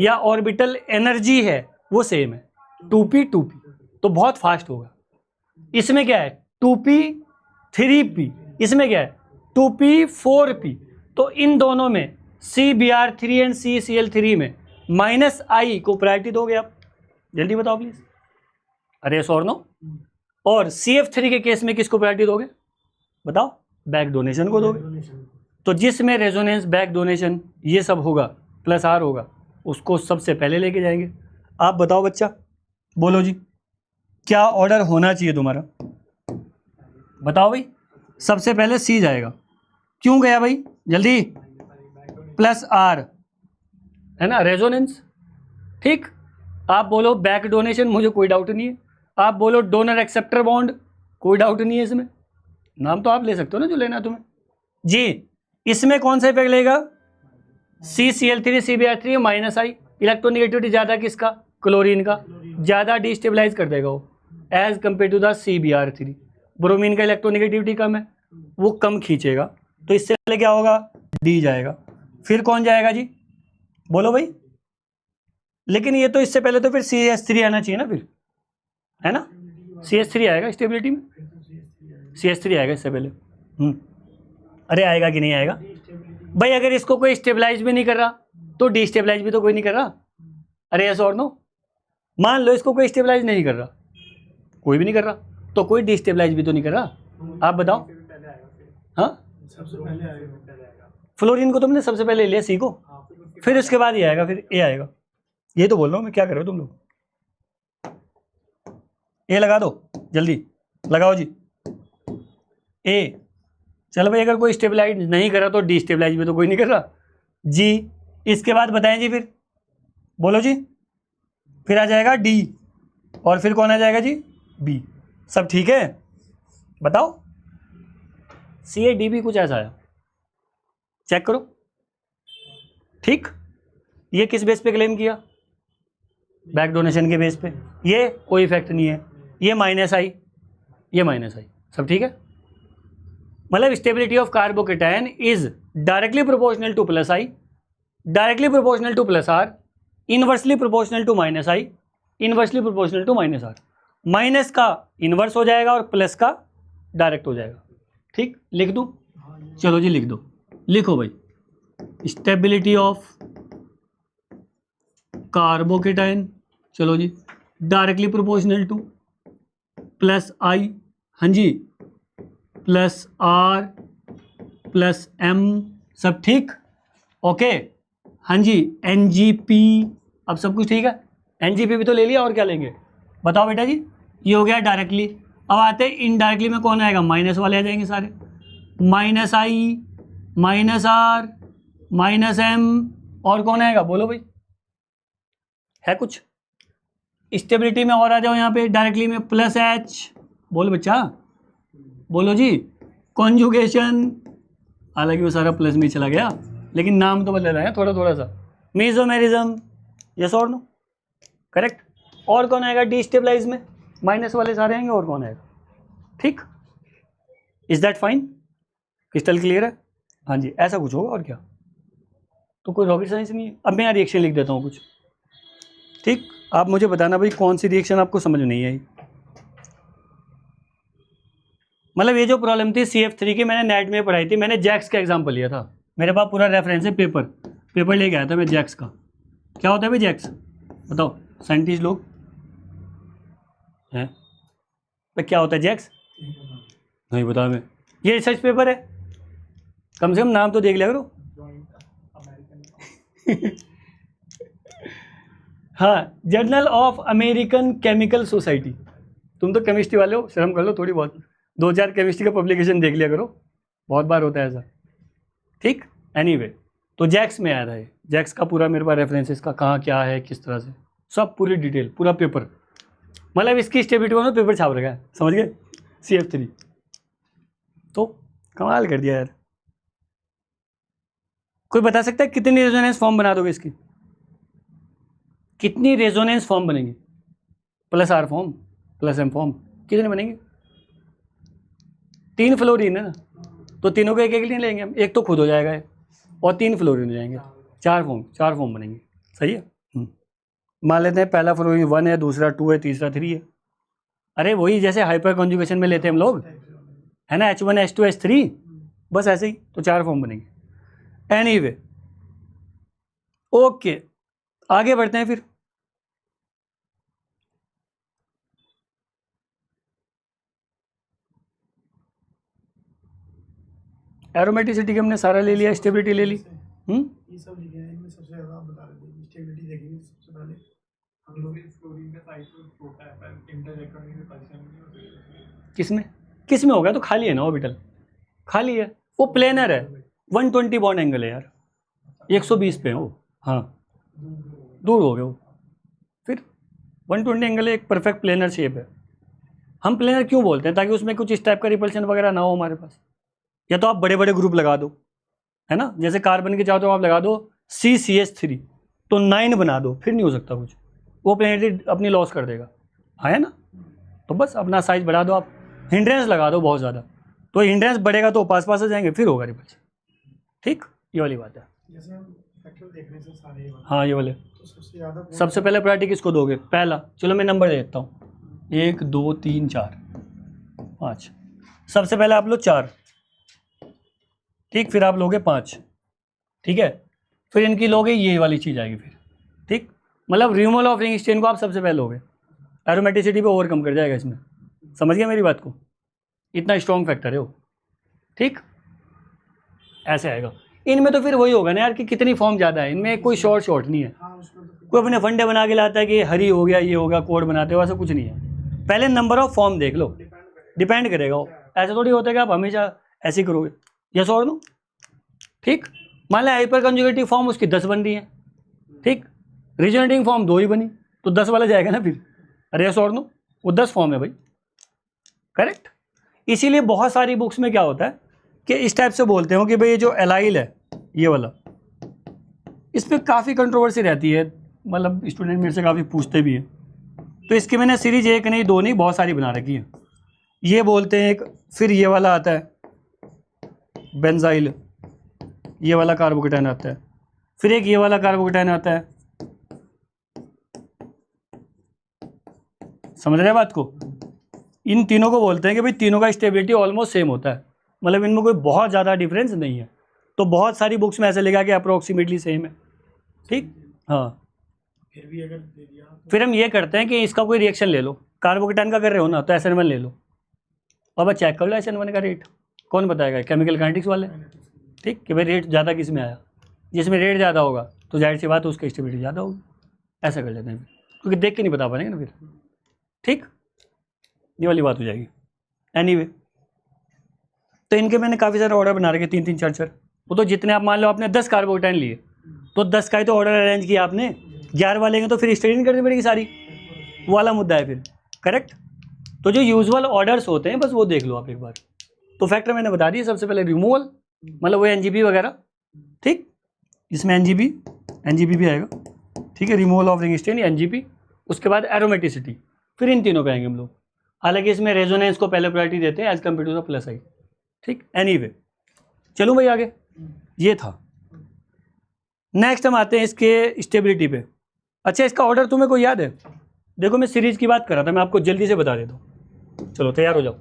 या ऑर्बिटल एनर्जी है वो सेम है, 2p 2p, तो बहुत फास्ट होगा। इसमें क्या है 2p 3p, इसमें क्या है 2p 4p, तो इन दोनों में CBr3 एंड CCl3 में -I को प्रायोरिटी दोगे आप? जल्दी बताओ प्लीज। अरे यस और नो। और CF3 के केस में किसको प्रायोरिटी दोगे बताओ? बैक डोनेशन को दोगे। तो जिसमें रेजोनेंस, बैक डोनेशन ये सब होगा, +R होगा, उसको सबसे पहले लेके जाएंगे। आप बताओ बच्चा, बोलो जी, क्या ऑर्डर होना चाहिए तुम्हारा? बताओ भाई। सबसे पहले C जाएगा, क्यों गया भाई जल्दी? +R है ना, रेजोनेंस। ठीक, आप बोलो बैक डोनेशन, मुझे कोई डाउट नहीं है। आप बोलो डोनर एक्सेप्टर बॉन्ड, कोई डाउट नहीं है इसमें, नाम तो आप ले सकते हो ना जो लेना तुम्हें जी। इसमें कौन सा इफेक्ट लेगा? CCl3 CBr3 -I, इलेक्ट्रोनेगेटिविटी ज़्यादा किसका? क्लोरीन का, ज़्यादा डिस्टेबलाइज कर देगा वो as compare to the CBr3। Bromine का इलेक्ट्रोनेगेटिविटी कम है, वो कम खींचेगा, तो इससे पहले क्या होगा? D जाएगा। फिर कौन जाएगा जी, बोलो भाई। लेकिन ये तो इससे पहले तो फिर CH3 आना चाहिए ना, फिर है ना, CH3 आएगा स्टेबिलिटी में, CH3 आएगा इससे पहले। अरे आएगा कि नहीं आएगा भाई? अगर इसको कोई स्टेबलाइज भी नहीं कर रहा तो डिस्टेबलाइज भी तो कोई नहीं कर रहा। अरे यस और नो। मान लो इसको कोई स्टेबलाइज नहीं कर रहा, कोई भी नहीं कर रहा, तो कोई डिस्टेबलाइज भी तो नहीं कर रहा। आप बताओ। हाँ, फ्लोरीन को तुमने सबसे पहले लिया, C को, फिर उसके बाद ये आएगा, फिर A आएगा। ये तो बोल रहा हूँ मैं, क्या कर रहे हो तुम लोग? A लगा दो जल्दी, लगाओ जी A। चलो भाई, अगर कोई स्टेबलाइज नहीं कर रहा तो डिस्टेबलाइज भी तो कोई नहीं कर रहा जी। इसके बाद बताएं जी, फिर बोलो जी। फिर आ जाएगा D, और फिर कौन आ जाएगा जी? B। सब ठीक है? बताओ। CAD भी कुछ ऐसा आया, चेक करो। ठीक, ये किस बेस पे क्लेम किया? बैक डोनेशन के बेस पे। ये कोई इफेक्ट नहीं है, ये -I, ये -I, सब ठीक है। मतलब stability of carbocation is directly proportional to +I, directly proportional to +R, inversely proportional to -I, inversely proportional to -R। Minus का इनवर्स हो जाएगा और प्लस का डायरेक्ट हो जाएगा। ठीक, लिख दूं? चलो जी लिख दो, लिखो भाई। स्टेबिलिटी ऑफ कार्बोकेटाइन, चलो जी डायरेक्टली प्रोपोर्शनल टू प्लस आई, हाँ जी, प्लस आर प्लस एम, सब ठीक, ओके, हाँ जी, एन जी पी, अब सब कुछ ठीक है। एन जी पी भी तो ले लिया, और क्या लेंगे बताओ बेटा जी। ये हो गया डायरेक्टली। अब आते हैं इनडायरेक्टली में, कौन आएगा, माइनस वाले आ जाएंगे सारे, minus I, minus R, minus M, और कौन आएगा बोलो भाई, है कुछ। स्टेबिलिटी में और आ जाओ यहाँ पे डायरेक्टली में, प्लस एच, बोलो बच्चा, बोलो जी, कॉन्जुगेशन, हालांकि वो सारा प्लस में चला गया, लेकिन नाम तो बदल रहा है थोड़ा थोड़ा सा, मेसोमेरिज्म, यस और नो, करेक्ट। और कौन आएगा डिस्टेबलाइज में, माइनस वाले सारे आएंगे, और कौन आएगा, ठीक, is that fine, crystal clear है, हाँ जी, ऐसा कुछ होगा और क्या, तो कोई रॉकेट साइंस नहीं है। अब मैं यहाँ रिएक्शन लिख देता हूँ कुछ, ठीक, आप मुझे बताना भाई कौन सी रिएक्शन आपको समझ नहीं आई। मतलब ये जो प्रॉब्लम थी CF3 की, मैंने नेट में पढ़ाई थी, मैंने जैक्स का एग्जाम्पल लिया था, मेरे पास पूरा रेफरेंस है, पेपर लेके आया था मैं जैक्स का। क्या होता है भाई जैक्स, बताओ साइंटिस्ट लोग हैं भाई, क्या होता है जैक्स, नहीं बता मैं, ये रिसर्च पेपर है, कम से कम नाम तो देख लिया करो। हाँ, journal of American chemical society, तुम तो केमिस्ट्री वाले हो, शर्म कर लो थोड़ी बहुत, 2-4 केमिस्ट्री का पब्लिकेशन देख लिया करो, बहुत बार होता है ऐसा, ठीक। एनीवे, तो जैक्स में आया था ये, जैक्स का पूरा मेरे पास रेफरेंसेस का, कहाँ क्या है किस तरह से, सब पूरी डिटेल, पूरा पेपर, मतलब इसकी स्टेबिलिटी में पेपर छाप रखा है, समझ गए, CF3, तो कमाल कर दिया यार। कोई बता सकता है कितनी रेजोनेंस फॉर्म बना दोगे इसकी, कितनी रेजोनेंस फॉर्म बनेंगी, plus R form plus M form, कितने बनेंगे, 3 फ्लोरीन है ना, तो तीनों को एक एक नहीं लेंगे हम, एक तो खुद हो जाएगा है, और 3 फ्लोरीन हो जाएंगे, 4 फॉर्म बनेंगे, सही है। मान लेते हैं पहला फ्लोरीन 1 है, दूसरा 2 है, तीसरा 3 है, अरे वही जैसे हाइपर कॉन्जुगेशन में लेते हैं हम लोग, है ना, H1 H2 H3, बस ऐसे ही, तो 4 फॉर्म बनेंगे। एनीवे, ओके, आगे बढ़ते हैं फिर। एरोमेटिसिटी का हमने सारा ले लिया, स्टेबिलिटी ले ली, ये सब लिखे हैं, इनमें सबसे ज्यादा आप बता रहे थे स्टेबिलिटी देखेंगे सबसे पहले, हम लोग फ्लोरीन का साइज तो छोटा है पर इंटरइलेक्ट्रॉनिक में पोजीशन नहीं होती, किसमें होगा, तो खाली है ना ऑर्बिटल, खाली है, वो प्लेनर है, 120 बॉन्ड एंगल है यार, 120 पे हो, हाँ दूर हो गए वो, फिर 120 एंगल एक परफेक्ट प्लेनर शेप है। हम प्लेनर क्यों बोलते हैं, ताकि उसमें कुछ इस टाइप का रिपल्शन वगैरह ना हो हमारे पास, या तो आप बड़े बड़े ग्रुप लगा दो, है ना, जैसे कार्बन के चाहो तो आप लगा दो CCH3, तो 9 बना दो, फिर नहीं हो सकता कुछ, वो प्लेनेटरी अपनी लॉस कर देगा, है ना, तो बस अपना साइज बढ़ा दो आप, हिंड्रेंस लगा दो बहुत ज़्यादा, तो हिंड्रेंस बढ़ेगा तो पास पास आ जाएंगे, फिर होगा रिपल्शन, ठीक, ये वाली बात है। जैसे हम फैक्टर देख रहे हैं सारे ये वाले, हाँ ये वाले, तो सबसे ज्यादा सबसे पहले प्रायोरिटी किसको दोगे, पहला, चलो मैं नंबर दे देता हूँ, 1 2 3 4 5, सबसे पहले आप लो 4, ठीक, फिर आप लोगे 5, ठीक है, फिर इनकी लोगे, ये वाली चीज़ आएगी फिर, ठीक, मतलब रिमूवल ऑफ रिंग स्टेन को आप सबसे पहले लोगे, एरोमेटिसिटी पे ओवरकम कर जाएगा इसमें, समझ गया मेरी बात को, इतना स्ट्रॉन्ग फैक्टर है वो, ठीक, ऐसे आएगा। इनमें तो फिर वही होगा ना यार कि कितनी फॉर्म ज़्यादा है, इनमें कोई शॉर्ट नहीं है, हाँ उसमें तो कोई अपने फंडे बना के लाता है कि हरी हो गया, ये हो गया, कोड बनाते हो, ऐसा कुछ नहीं है, पहले नंबर ऑफ फॉर्म देख लो, डिपेंड करेगा वो, ऐसा थोड़ी होता है कि आप हमेशा ऐसे ही करोगे, यस और नो, ठीक। मान लिया हाइपर कंजुगेटिव फॉर्म उसकी 10 बन रही है, ठीक, रिजोनेटिंग फॉर्म 2 ही बनी, तो 10 वाला जाएगा ना फिर, अरे यस और नो, वो 10 फॉर्म है भाई, करेक्ट। इसीलिए बहुत सारी बुक्स में क्या होता है कि इस टाइप से बोलते हो कि भाई ये जो एलाइल है ये वाला, इस पर काफ़ी कंट्रोवर्सी रहती है, मतलब स्टूडेंट मेरे से काफ़ी पूछते भी हैं, तो इसकी मैंने सीरीज 1 नहीं 2 नहीं बहुत सारी बना रखी है। ये बोलते हैं एक, फिर ये वाला आता है बेंजाइल, ये वाला कार्बोकेटाइन आता है, फिर एक ये वाला कार्बोकेटाइन आता है, समझ रहे हैं बात को, इन तीनों को बोलते हैं कि भाई तीनों का स्टेबिलिटी ऑलमोस्ट सेम होता है, मतलब इनमें कोई बहुत ज़्यादा डिफरेंस नहीं है, तो बहुत सारी बुक्स में ऐसे लिखा कि अप्रोक्सीमेटली सेम है, ठीक, हाँ फिर भी अगर दे दिया तो फिर हम ये करते हैं कि इसका कोई रिएक्शन ले लो, कार्बोकेटाइन का कर रहे हो ना तो SN1 ले लो और बस चेक कर लो SN1 का रेट। कौन बताएगा? केमिकल काइनेटिक्स वाले। ठीक, कि भाई रेट ज़्यादा किस में आया, जिसमें रेट ज़्यादा होगा तो जाहिर सी बात है उसकी स्टेबिलिटी ज़्यादा होगी। ऐसा कर लेते हैं फिर, क्योंकि देख के नहीं बता पाएंगे ना फिर। ठीक, ये वाली बात हो जाएगी। एनीवे, तो इनके मैंने काफ़ी सारे ऑर्डर बना रखे, 3 3 4 4। वो तो जितने आप मान लो आपने 10 कार्बोकेटाइन लिए तो 10 का ही तो ऑर्डर अरेंज किया आपने, 11 लेंगे तो फिर स्टडी नहीं करनी पड़ेगी सारी, वो वाला मुद्दा है फिर। करेक्ट। तो जो यूजुअल ऑर्डर्स होते हैं बस वो देख लो आप एक बार। तो फैक्टर मैंने बता दिया, सबसे पहले रिमूवल, मतलब वो NGP वगैरह। ठीक, इसमें NGP भी आएगा। ठीक है, removal of ring strain, NGP। उसके बाद एरोमेटिसिटी, फिर इन तीनों पे आएंगे हम लोग। हालांकि इसमें रेजोनेंस को पहले प्रायोरिटी देते हैं as compare to the plus I. ठीक, एनीवे चलूँ भाई आगे, ये था। नेक्स्ट हम आते हैं इसके स्टेबिलिटी पे। अच्छा, इसका ऑर्डर तुम्हें कोई याद है? देखो मैं सीरीज़ की बात कर रहा था, मैं आपको जल्दी से बता देता हूँ। चलो तैयार हो जाओ।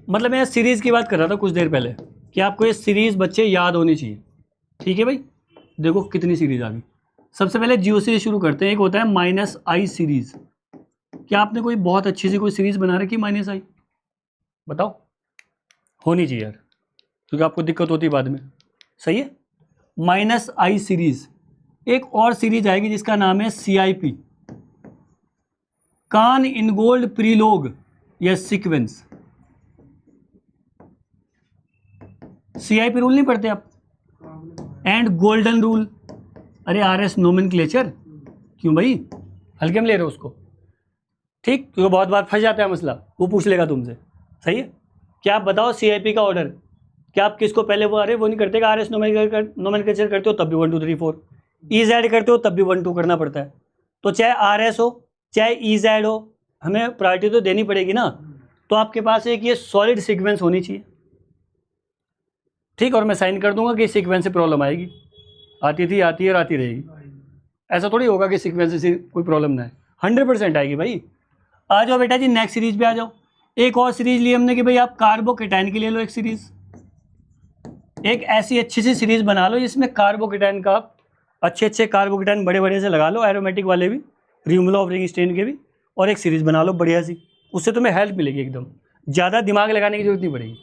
मतलब मैं सीरीज़ की बात कर रहा था कुछ देर पहले कि आपको ये सीरीज़ बच्चे याद होनी चाहिए। ठीक है भाई, देखो कितनी सीरीज़ आ गई। सबसे पहले जियो से शुरू करते हैं। एक होता है -I सीरीज़। क्या आपने कोई बहुत अच्छी सी कोई सीरीज़ बना रखी -I? बताओ, होनी चाहिए यार, क्योंकि आपको दिक्कत होती है बाद में। सही है, -I सीरीज़। एक और सीरीज आएगी जिसका नाम है CIP, कान इनगोल्ड प्रीलोग या सीक्वेंस। CIP रूल नहीं पढ़ते आप? And golden rule. अरे RS नोमेनक्लेचर, क्यों भाई हल्के में ले रहे हो उसको? ठीक, क्योंकि बहुत बार फंस जाता है मसला, वो पूछ लेगा तुमसे। सही है, क्या आप बताओ CIP का ऑर्डर, क्या आप किसको पहले वो वो नहीं करते कि RS नोमेनक्लेचर करते हो तब भी 1 2 3 4, EZ करते हो तब भी 1 2 करना पड़ता है। तो चाहे RS हो चाहे EZ हो, हमें प्रायोरिटी तो देनी पड़ेगी ना। तो आपके पास एक ये सॉलिड सीक्वेंस होनी चाहिए। ठीक, और मैं साइन कर दूंगा कि सीक्वेंस से प्रॉब्लम आएगी, आती थी, आती है और आती रहेगी। ऐसा थोड़ी होगा कि सीक्वेंस से कोई प्रॉब्लम ना है, 100% आएगी भाई। आ जाओ बेटा जी, नेक्स्ट सीरीज पे आ जाओ। एक और सीरीज ली हमने कि भाई आप कार्बोकेटाइन की ले लो एक सीरीज। एक ऐसी अच्छी सी सीरीज बना लो जिसमें कार्बोकेटाइन का अच्छे कार्बोकेटाइन बड़े बड़े से लगा लो, एरोमेटिक वाले भी, रिमूवल ऑफ रिंग स्टेन के भी, और एक सीरीज बना लो बढ़िया सी। उससे तुम्हें हेल्प मिलेगी एकदम, ज़्यादा दिमाग लगाने की जरूरत नहीं पड़ेगी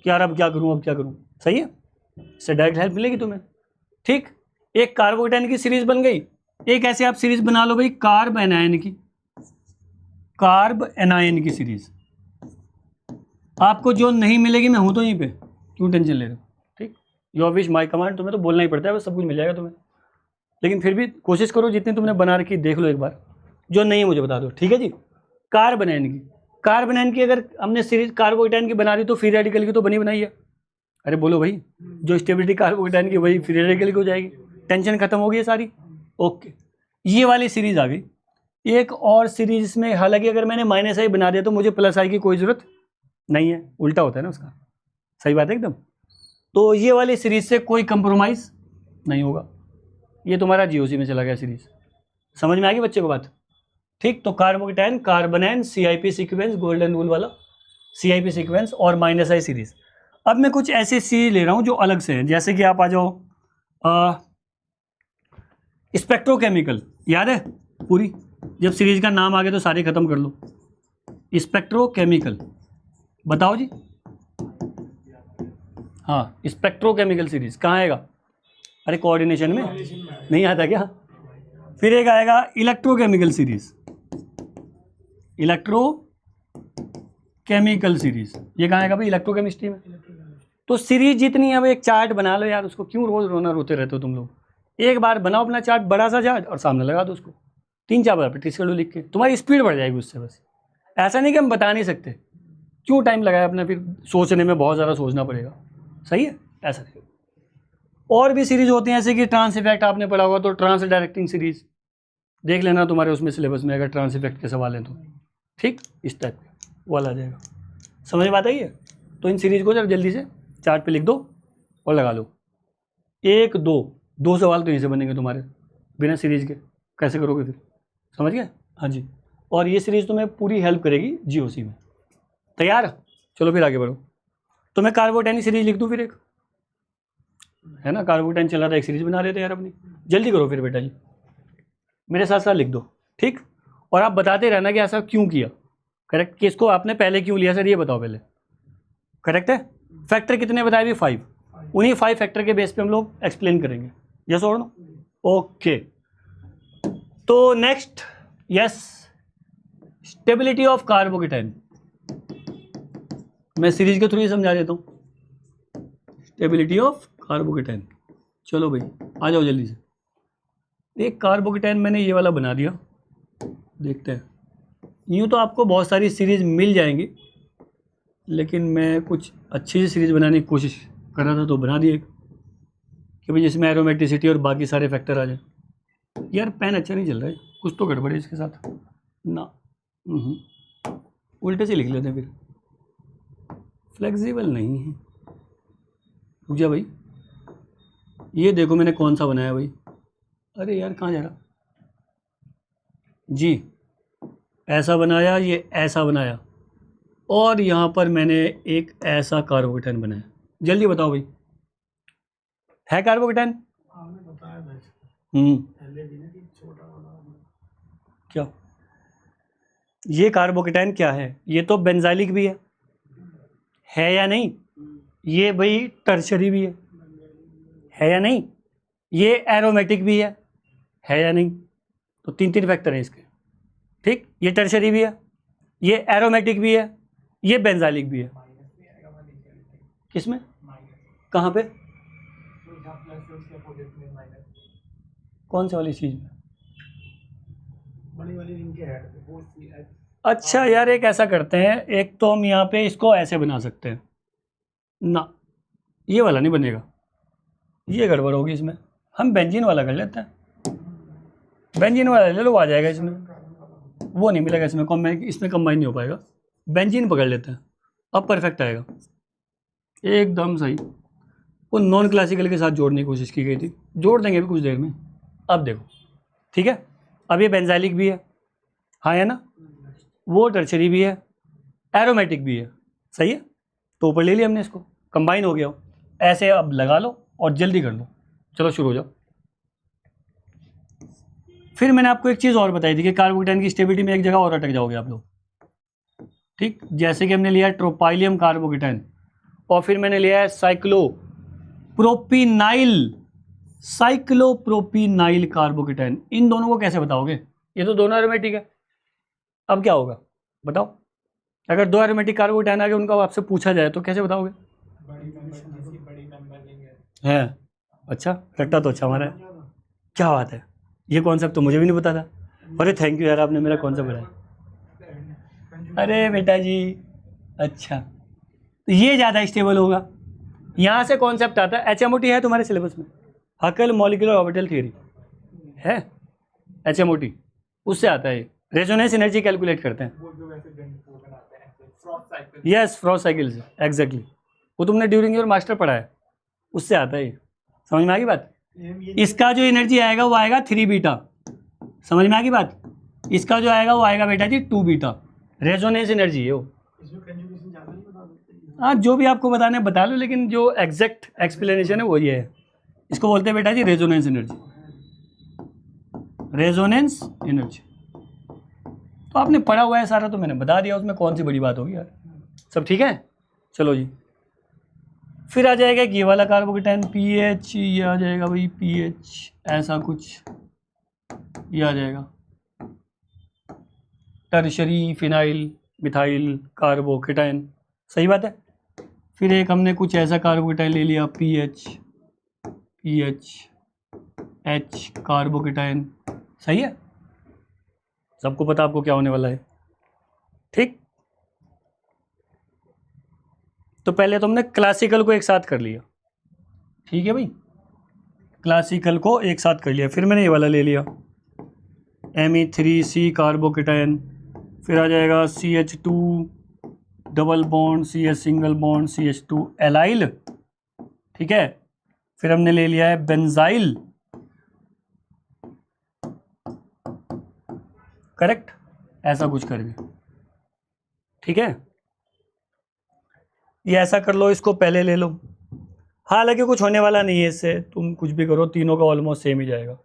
कि यार अब क्या करूँ अब क्या करूँ। सही है, इससे डायरेक्ट हेल्प मिलेगी तुम्हें। ठीक, एक कार्बोकेटाइन की सीरीज बन गई। एक ऐसे आप सीरीज बना लो भाई कार्ब एनायन की सीरीज। आपको जो नहीं मिलेगी मैं हूं तो यहीं पे, क्यों टेंशन ले रहे हो? ठीक, योर विश माय कमांड, तुम्हें तो बोलना ही पड़ता है, बस सब कुछ मिल जाएगा तुम्हें। लेकिन फिर भी कोशिश करो जितनी तुमने बना रखी देख लो एक बार, जो नहीं है मुझे बता दो। ठीक है जी, कार्ब एनायन की अगर हमने सीरीज कार्बोकेटाइन की बना दी तो फ्री रेडिकल की तो बनी बनाई है। अरे बोलो भाई, जो स्टेबिलिटी कार्बोकेटाइन की वही फ्री रेडिकल की हो जाएगी, टेंशन खत्म हो गई सारी। ओके, ये वाली सीरीज आ गई। एक और सीरीज इसमें, हालांकि अगर मैंने -I बना दिया तो मुझे +I की कोई ज़रूरत नहीं है, उल्टा होता है ना उसका। सही बात है एकदम। तो ये वाली सीरीज से कोई कंप्रोमाइज़ नहीं होगा। ये तुम्हारा GOC में चला गया सीरीज। समझ में आ गई बच्चे को बात? ठीक, तो carbocation, carbanion, CIP sequence, golden rule वाला CIP सीक्वेंस और -I सीरीज। अब मैं कुछ ऐसे सीरीज ले रहा हूँ जो अलग से हैं, जैसे कि आप आ जाओ स्पेक्ट्रोकेमिकल, याद है पूरी? जब सीरीज का नाम आ गया तो सारे खत्म कर लो। स्पेक्ट्रोकेमिकल, बताओ जी। हाँ, स्पेक्ट्रोकेमिकल सीरीज कहाँ आएगा? अरे कोऑर्डिनेशन में नहीं आता क्या? फिर एक आएगा इलेक्ट्रोकेमिकल सीरीज, इलेक्ट्रोकेमिकल सीरीज। ये कहाँ आएगा भाई? इलेक्ट्रोकेमिस्ट्री में। तो सीरीज जितनी है, अब एक चार्ट बना लो यार, उसको क्यों रोज रोते रहते हो तुम लोग? एक बार बनाओ अपना चार्ट, बड़ा सा चार्ट, और सामने लगा दो उसको, 3 4 बार प्रैक्टिस कर लो लिख के, तुम्हारी स्पीड बढ़ जाएगी उससे। बस ऐसा नहीं कि हम बता नहीं सकते, क्यों टाइम लगाया अपना, फिर सोचने में बहुत ज़्यादा सोचना पड़ेगा। सही है, ऐसा नहीं। और भी सीरीज होती हैं ऐसे कि ट्रांस इफेक्ट आपने पढ़ा होगा, तो ट्रांस डायरेक्टिंग सीरीज देख लेना तुम्हारे उसमें सिलेबस में, अगर ट्रांस इफेक्ट के सवाल हैं तो। ठीक, इस टाइप का वाला आ जाएगा। समझ में आता ही है? तो इन सीरीज को जब जल्दी से चार्ट पे लिख दो और लगा लो। 1 2 सवाल तो यहीं से बनेंगे तुम्हारे, बिना सीरीज के कैसे करोगे फिर? समझ गए? हाँ जी। और ये सीरीज तुम्हें पूरी हेल्प करेगी GOC में। तैयार? चलो फिर आगे बढ़ो। तो मैं कार्बोकेटाइन सीरीज लिख दूँ फिर एक, है ना? कार्बोकेटाइन चल रहा था, एक सीरीज बना रहे थे यार अपनी। जल्दी करो फिर बेटा जी, मेरे साथ साथ लिख दो, ठीक। और आप बताते रहना कि ऐसा क्यों किया, करेक्ट, कि इसको आपने पहले क्यों लिया सर, ये बताओ पहले, करेक्ट है। फैक्टर कितने बताए अभी, 5, उन्हीं 5 फैक्टर के बेस पे हम लोग एक्सप्लेन करेंगे, यस और नो, ओके। तो next, yes, stability of carbocation, मैं सीरीज के थ्रू ही समझा देता हूँ, स्टेबिलिटी ऑफ कार्बोकेटाइन। चलो भाई आ जाओ जल्दी से, एक कार्बोकेटाइन मैंने ये वाला बना दिया, देखते हैं। यूँ तो आपको बहुत सारी सीरीज मिल जाएंगी, लेकिन मैं कुछ अच्छी सी सीरीज बनाने की कोशिश कर रहा था, तो बना दिए कि भाई जिसमें एरोमेटिसिटी और बाकी सारे फैक्टर आ जाए। यार पेन अच्छा नहीं चल रहा है, कुछ तो गड़बड़ है इसके साथ ना। उल्टे से लिख लेते हैं फिर, फ्लेक्सिबल नहीं है। रुक जा भाई, ये देखो मैंने कौन सा बनाया भाई, अरे यार कहाँ जा रहा जी, ऐसा बनाया, ये ऐसा बनाया, और यहाँ पर मैंने एक ऐसा कार्बोकेटाइन बनाया। जल्दी बताओ भाई, है कार्बोकेटाइन? आपने बताया था पहले भी ना कि छोटा वाला क्या ये कार्बोकेटाइन क्या है? ये तो बेंजाइलिक भी है या नहीं? ये भाई टर्शरी भी है या नहीं? ये एरोमेटिक भी है या नहीं? तो 3 फैक्टर हैं इसके, ठीक। ये टर्शरी भी है, ये एरोमेटिक भी है, ये बेंजाइलिक भी है। किसमें, कहाँ पे, कौन से वाली चीज़ में? बड़ी वाली रिंग के हेड पे वो CH। अच्छा यार, एक ऐसा करते हैं, एक तो हम यहाँ पे इसको ऐसे बना सकते हैं ना, ये वाला नहीं बनेगा, ये गड़बड़ होगी इसमें, हम बेंजीन वाला कर लेते हैं। बेंजीन वाला ले लो, आ जाएगा इसमें, वो नहीं मिलेगा इसमें, इसमें कंबाइन नहीं हो पाएगा। बेंजीन पकड़ लेते हैं, अब परफेक्ट आएगा एकदम सही। वो नॉन क्लासिकल के साथ जोड़ने की कोशिश की गई थी, जोड़ देंगे अभी कुछ देर में। अब देखो, ठीक है, अब ये बेंजाइलिक भी है, हाँ है ना, वो टर्शरी भी है, एरोमेटिक भी है, सही है। तो ऊपर ले लिया हमने इसको, कंबाइन हो गया हो ऐसे। अब लगा लो और जल्दी कर लो, चलो शुरू हो जाओ। फिर मैंने आपको एक चीज़ और बताई थी कि कार्बोकेटाइन की स्टेबिलिटी में एक जगह और अटक जाओगे आप लोग, ठीक। जैसे कि हमने लिया है ट्रोपाइलियम कार्बोकेटाइन, और फिर मैंने लिया है साइक्लोप्रोपीनाइल कार्बोकेटाइन। इन दोनों को कैसे बताओगे? ये तो दोनों एरोमेटिक है। अब क्या होगा बताओ, अगर 2 एरोमेटिक कार्बोकेटाइन आ गए, उनका आपसे पूछा जाए तो कैसे बताओगे? बड़ी नंबर है, अच्छा रखता तो अच्छा हमारा है, क्या बात है, ये कॉन्सेप्ट तो मुझे भी नहीं पता था। अरे थैंक यू यार, आपने मेरा कॉन्सेप्ट बताया। अरे बेटा जी, अच्छा, तो ये ज़्यादा स्टेबल होगा, यहाँ से कॉन्सेप्ट आता है। HMOT है तुम्हारे सिलेबस में, हकल मॉलिक्यूलर ऑर्बिटल थ्योरी है, HMOT, उससे आता है। रेजोनेंस एनर्जी कैलकुलेट करते हैं, यस, फ्रॉस्ट साइकिल से, एग्जैक्टली, वो तुमने ड्यूरिंग योर मास्टर पढ़ा है, उससे आता है। समझ में आ गई बात? इसका जो एनर्जी आएगा वो आएगा 3 बीटा, समझ में आ गई बात? इसका जो आएगा वो आएगा बेटा जी 2 बीटा, रेजोनेंस एनर्जी है वो। इसमें कंजुगेशन ज़्यादा नहीं बता सकते? हाँ, जो भी आपको बताना है बता लो, लेकिन जो एग्जैक्ट एक्सप्लेनेशन है वो ये है। इसको बोलते हैं बेटा जी रेजोनेंस एनर्जी, रेजोनेंस एनर्जी। तो आपने पढ़ा हुआ है सारा, तो मैंने बता दिया, उसमें कौन सी बड़ी बात होगी यार, सब ठीक है। चलो जी, फिर आ जाएगा ये वाला कार्बोकेटाइन पीएच, ये आ जाएगा भाई पीएच ऐसा कुछ, ये आ जाएगा टर्शरी फिनाइल मिथाइल कार्बोकेटाइन, सही बात है। फिर एक हमने कुछ ऐसा कार्बोकेटाइन ले लिया पीएच एच कार्बोकेटाइन, सही है। सबको पता आपको क्या होने वाला है, ठीक। तो पहले तो हमने क्लासिकल को एक साथ कर लिया, ठीक है भाई, क्लासिकल को एक साथ कर लिया। फिर मैंने ये वाला ले लिया Me3C कार्बोकेटाइन, फिर आ जाएगा CH2 double bond CH single bond CH2 allyl, ठीक है। फिर हमने ले लिया है बेंजाइल, करेक्ट, ऐसा कुछ करके, ठीक है। ये ऐसा कर लो, इसको पहले ले लो, हालांकि कुछ होने वाला नहीं है इससे, तुम कुछ भी करो, तीनों का ऑलमोस्ट सेम ही जाएगा।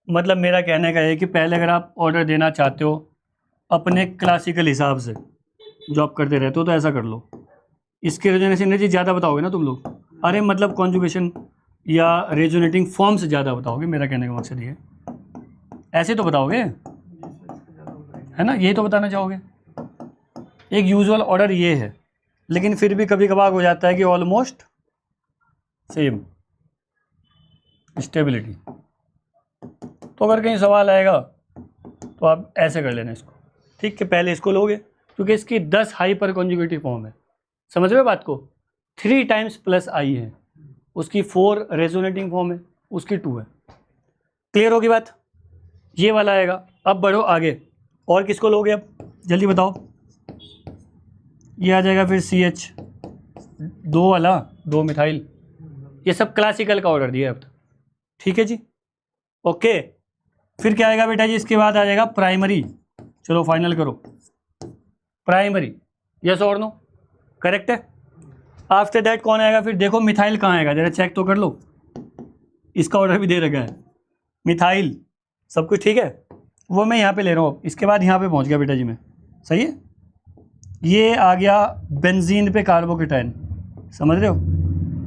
मतलब मेरा कहने का है कि पहले अगर आप ऑर्डर देना चाहते हो अपने क्लासिकल हिसाब से जो आप करते रहते हो तो ऐसा कर लो। इसके रेजोनेशन एनर्जी ज़्यादा बताओगे ना तुम लोग, अरे मतलब कॉन्जुगेशन या रेजोनेटिंग फॉर्म से ज़्यादा बताओगे, मेरा कहने का मकसद ये ऐसे तो बताओगे, है ना, यही तो बताना चाहोगे। एक यूजुअल ऑर्डर ये है, लेकिन फिर भी कभी कभार हो जाता है कि ऑलमोस्ट सेम स्टेबिलिटी। तो अगर कहीं सवाल आएगा तो आप ऐसे कर लेना इसको, ठीक है, पहले इसको लोगे क्योंकि इसकी 10 हाइपर कॉन्जुगेटिव फॉर्म है, समझ रहे हो बात को, 3 टाइम्स प्लस आई है, उसकी 4 रेजोनेटिंग फॉर्म है, उसकी 2 है। क्लियर होगी बात, ये वाला आएगा। अब बढ़ो आगे, और किसको लोगे अब जल्दी बताओ। ये आ जाएगा फिर CH 2 वाला, 2 मिथाइल, ये सब क्लासिकल का ऑर्डर दिया अब तक, ठीक है जी, ओके। फिर क्या आएगा बेटा जी, इसके बाद आ जाएगा प्राइमरी, चलो फाइनल करो, प्राइमरी, यस और नो, करेक्ट है। आफ्टर दैट कौन आएगा फिर, देखो मिथाइल कहाँ आएगा, जरा चेक तो कर लो, इसका ऑर्डर भी दे रखा है, मिथाइल, सब कुछ ठीक है, वो मैं यहाँ पे ले रहा हूँ। इसके बाद यहाँ पे पहुँच गया बेटा जी मैं, सही है। ये आ गया बेंजीन पे कार्बोकेटाइन, समझ रहे हो,